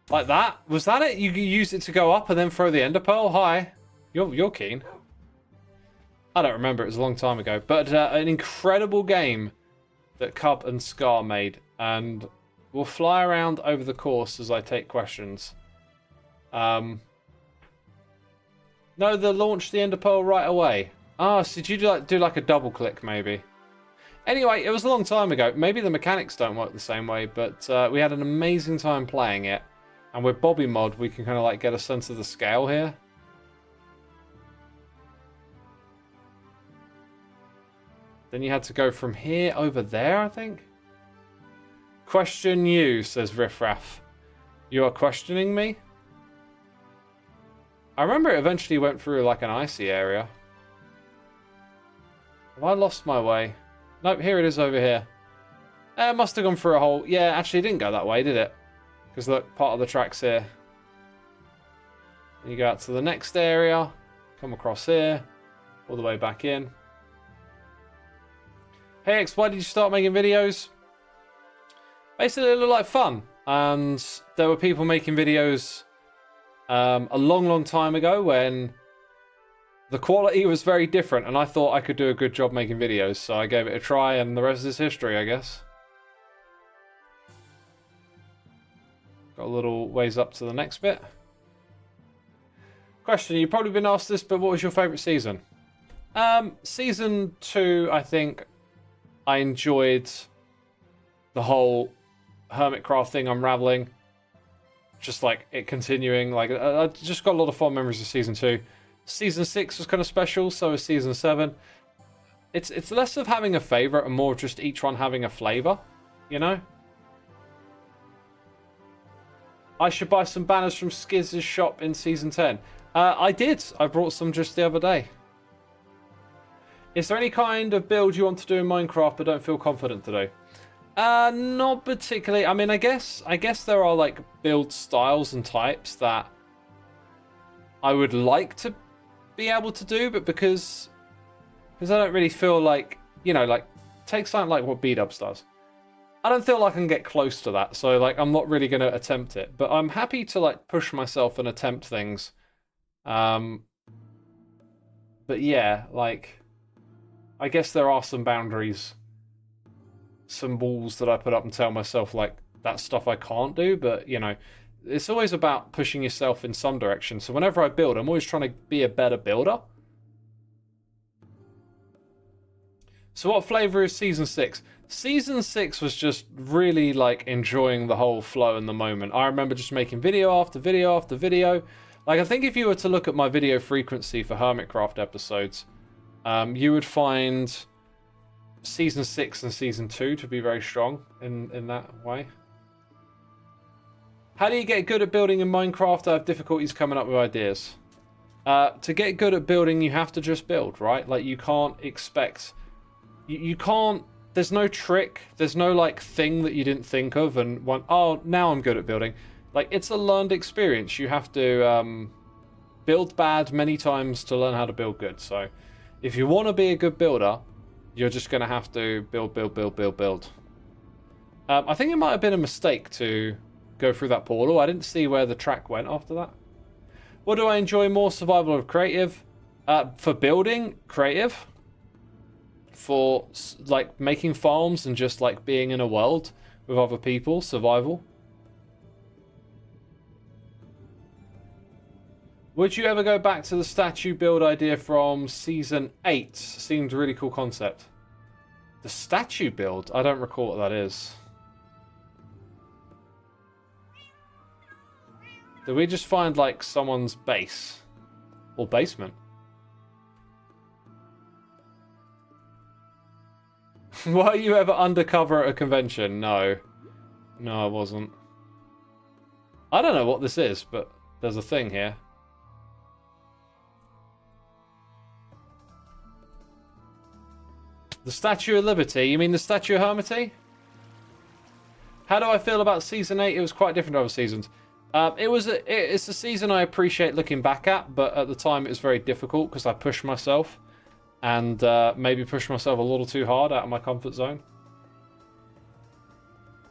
Like that? Was that it? You used it to go up and then throw the ender pearl? Hi. You're keen. I don't remember. It was a long time ago. But an incredible game that Cub and Scar made. And we'll fly around over the course as I take questions. No, they launched the ender pearl right away. Ah, so did you do like a double click maybe? Anyway, it was a long time ago. Maybe the mechanics don't work the same way, but we had an amazing time playing it. And with Bobby Mod, we can kind of like get a sense of the scale here. Then you had to go from here over there, I think. Question you, says Riffraff. You are questioning me? I remember it eventually went through like an icy area. Have I lost my way? Nope, here it is over here. It must have gone through a hole. Yeah, actually it didn't go that way, did it? Because look, part of the track's here. And you go out to the next area, come across here, all the way back in. Hey X, why did you start making videos? Basically, it looked like fun. And there were people making videos a long time ago when the quality was very different. And I thought I could do a good job making videos. So I gave it a try and the rest is history, I guess. Got a little ways up to the next bit. Question, you've probably been asked this, but what was your favourite season? Season 2, I think I enjoyed the whole Hermitcraft thing unraveling. Just like it continuing. Like I just got a lot of fond memories of Season 2. Season 6 was kind of special, so was Season 7. It's less of having a favourite and more of just each one having a flavour, you know? I should buy some banners from Skiz' shop in Season 10. I did. I brought some just the other day. Is there any kind of build you want to do in Minecraft but don't feel confident to do? Not particularly. I mean, I guess there are like build styles and types that I would like to be able to do, but because I don't really feel like, you know, like take something like what B-Dubs does. I don't feel like I can get close to that, so like I'm not really going to attempt it. But I'm happy to like push myself and attempt things. But yeah, like I guess there are some boundaries, some walls that I put up and tell myself like that's stuff I can't do. But you know, it's always about pushing yourself in some direction. So whenever I build, I'm always trying to be a better builder. So what flavor is Season 6? Season 6 was just really like enjoying the whole flow in the moment. I remember just making video after video after video. Like I think if you were to look at my video frequency for Hermitcraft episodes, you would find Season 6 and Season 2 to be very strong in that way. How do you get good at building in Minecraft? I have difficulties coming up with ideas. To get good at building, you have to just build, right? Like, you can't expect... You can't... There's no trick. There's no, like, thing that you didn't think of and went, oh, now I'm good at building. Like, it's a learned experience. You have to build bad many times to learn how to build good. So, if you want to be a good builder, you're just going to have to build. I think it might have been a mistake to go through that portal. I didn't see where the track went after that. What do I enjoy more? Survival or creative? For building, creative. For, like, making farms and just, like, being in a world with other people, survival. Would you ever go back to the statue build idea from Season 8? Seemed a really cool concept. The statue build? I don't recall what that is. Did we just find, like, someone's base? Or basement? Were you ever undercover at a convention? No. No, I wasn't. I don't know what this is, but there's a thing here. The Statue of Liberty? You mean the Statue of Hermitcraft? How do I feel about Season 8? It was quite different to other seasons. It's a season I appreciate looking back at, but at the time it was very difficult because I pushed myself and maybe pushed myself a little too hard out of my comfort zone.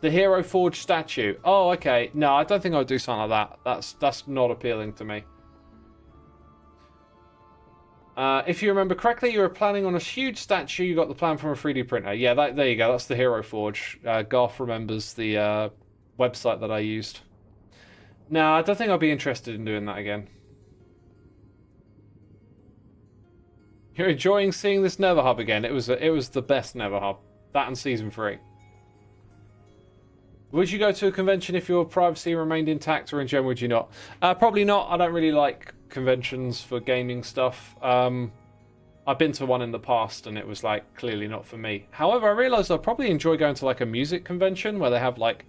The Hero Forge statue. Oh, okay. No, I don't think I would do something like that. That's not appealing to me. If you remember correctly, you were planning on a huge statue. You got the plan from a 3D printer. Yeah, there you go. That's the Hero Forge. Garth remembers the website that I used. No, I don't think I'd be interested in doing that again. You're enjoying seeing this Nether Hub again. It was the best Nether Hub. That and Season 3. Would you go to a convention if your privacy remained intact, or in general would you not? Probably not. I don't really like conventions for gaming stuff. I've been to one in the past and it was like clearly not for me. However, I realised I'd probably enjoy going to like a music convention where they have like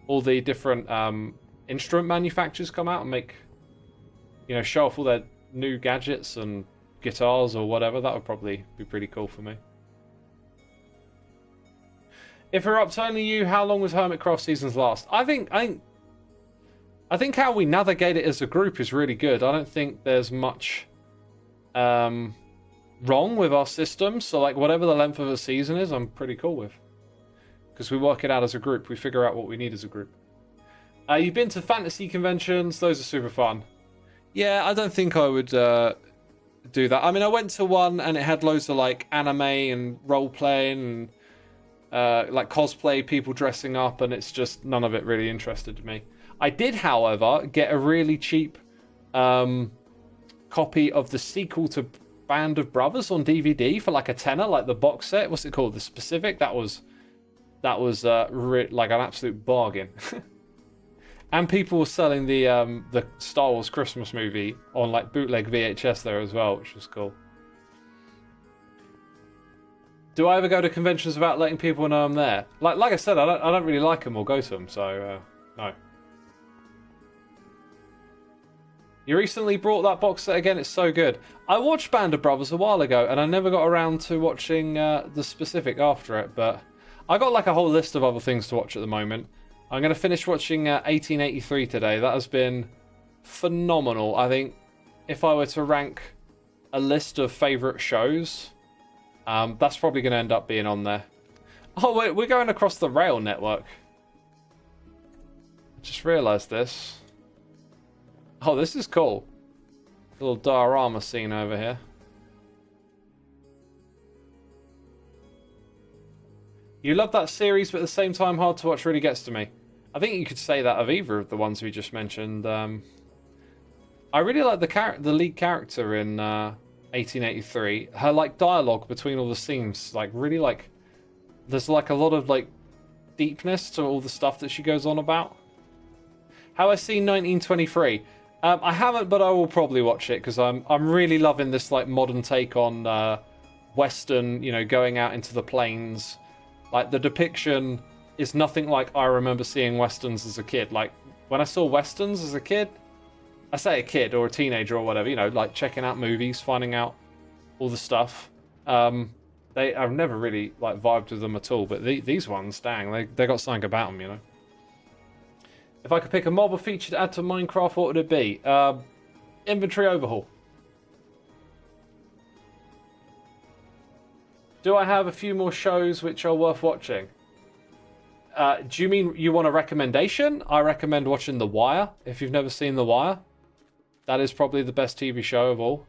all the different instrument manufacturers come out and make, you know, show off all their new gadgets and guitars or whatever. That would probably be pretty cool for me. If we're up to only you, how long was Hermitcraft seasons last? I think how we navigate it as a group is really good. I don't think there's much wrong with our system. So like whatever the length of a season is, I'm pretty cool with. Because we work it out as a group. We figure out what we need as a group. You've been to fantasy conventions. Those are super fun. Yeah, I don't think I would do that. I mean, I went to one and it had loads of like anime and role playing and like cosplay, people dressing up, and it's just none of it really interested me. I did, however, get a really cheap copy of the sequel to Band of Brothers on DVD for like a tenner, like the box set. What's it called? The Specific. That was like an absolute bargain. And people were selling the Star Wars Christmas movie on like bootleg VHS there as well, which was cool. Do I ever go to conventions without letting people know I'm there? Like I said, I don't really like them or go to them, so no. You recently brought that box set again. It's so good. I watched Band of Brothers a while ago, and I never got around to watching the Specific after it. But I got like a whole list of other things to watch at the moment. I'm going to finish watching 1883 today. That has been phenomenal. I think if I were to rank a list of favourite shows, that's probably going to end up being on there. Oh, wait, we're going across the rail network. I just realised this. Oh, this is cool. Little diorama scene over here. You love that series, but at the same time, hard to watch really gets to me. I think you could say that of either of the ones we just mentioned. I really like the lead character in 1883. Her like dialogue between all the scenes, like really like, there's like a lot of like deepness to all the stuff that she goes on about. How I see 1923. I haven't, but I will probably watch it because I'm really loving this like modern take on Western, you know, going out into the plains. Like, the depiction is nothing like I remember seeing Westerns as a kid. Like, when I saw Westerns as a kid, I say a kid or a teenager or whatever, you know, like checking out movies, finding out all the stuff. I've never really like vibed with them at all, but these ones, dang, they got something about them, you know. If I could pick a mob or feature to add to Minecraft, what would it be? Inventory overhaul. Do I have a few more shows which are worth watching? Do you mean you want a recommendation? I recommend watching The Wire, if you've never seen The Wire. That is probably the best TV show of all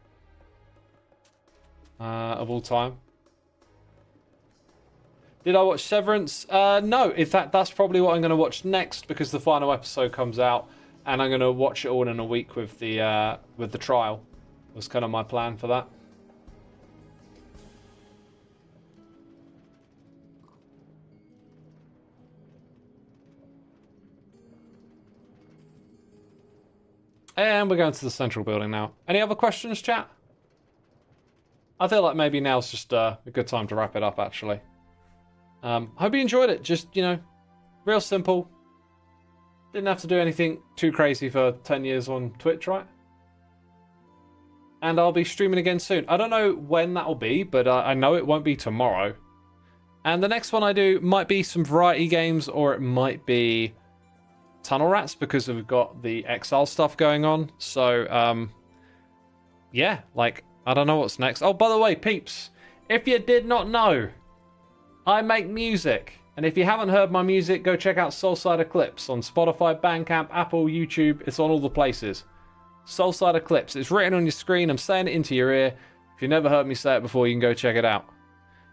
time. Did I watch Severance? No. In fact, that's probably what I'm going to watch next because the final episode comes out, and I'm going to watch it all in a week with the trial. Was kind of my plan for that. And we're going to the central building now. Any other questions, chat? I feel like maybe now's just a good time to wrap it up, actually. Hope you enjoyed it. Just, you know, real simple. Didn't have to do anything too crazy for 10 years on Twitch, right? And I'll be streaming again soon. I don't know when that'll be, but I know it won't be tomorrow. And the next one I do might be some variety games, or it might be Tunnel Rats, because we've got the Exile stuff going on. So, yeah, like, I don't know what's next. Oh, by the way, peeps, if you did not know, I make music. And if you haven't heard my music, go check out Soulside Eclipse on Spotify, Bandcamp, Apple, YouTube. It's on all the places. Soulside Eclipse. It's written on your screen. I'm saying it into your ear. If you've never heard me say it before, you can go check it out.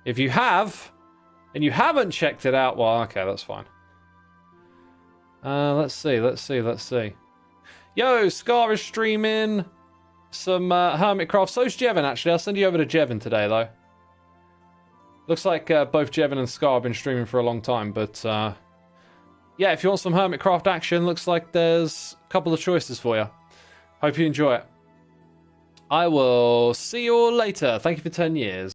If you have, and you haven't checked it out, well, okay, that's fine. Let's see. Yo, Scar is streaming some Hermitcraft. So's Jevin, actually. I'll send you over to Jevin today, though. Looks like both Jevin and Scar have been streaming for a long time, but yeah, if you want some Hermitcraft action, looks like there's a couple of choices for you. Hope you enjoy it. I will see you all later. Thank you for 10 years.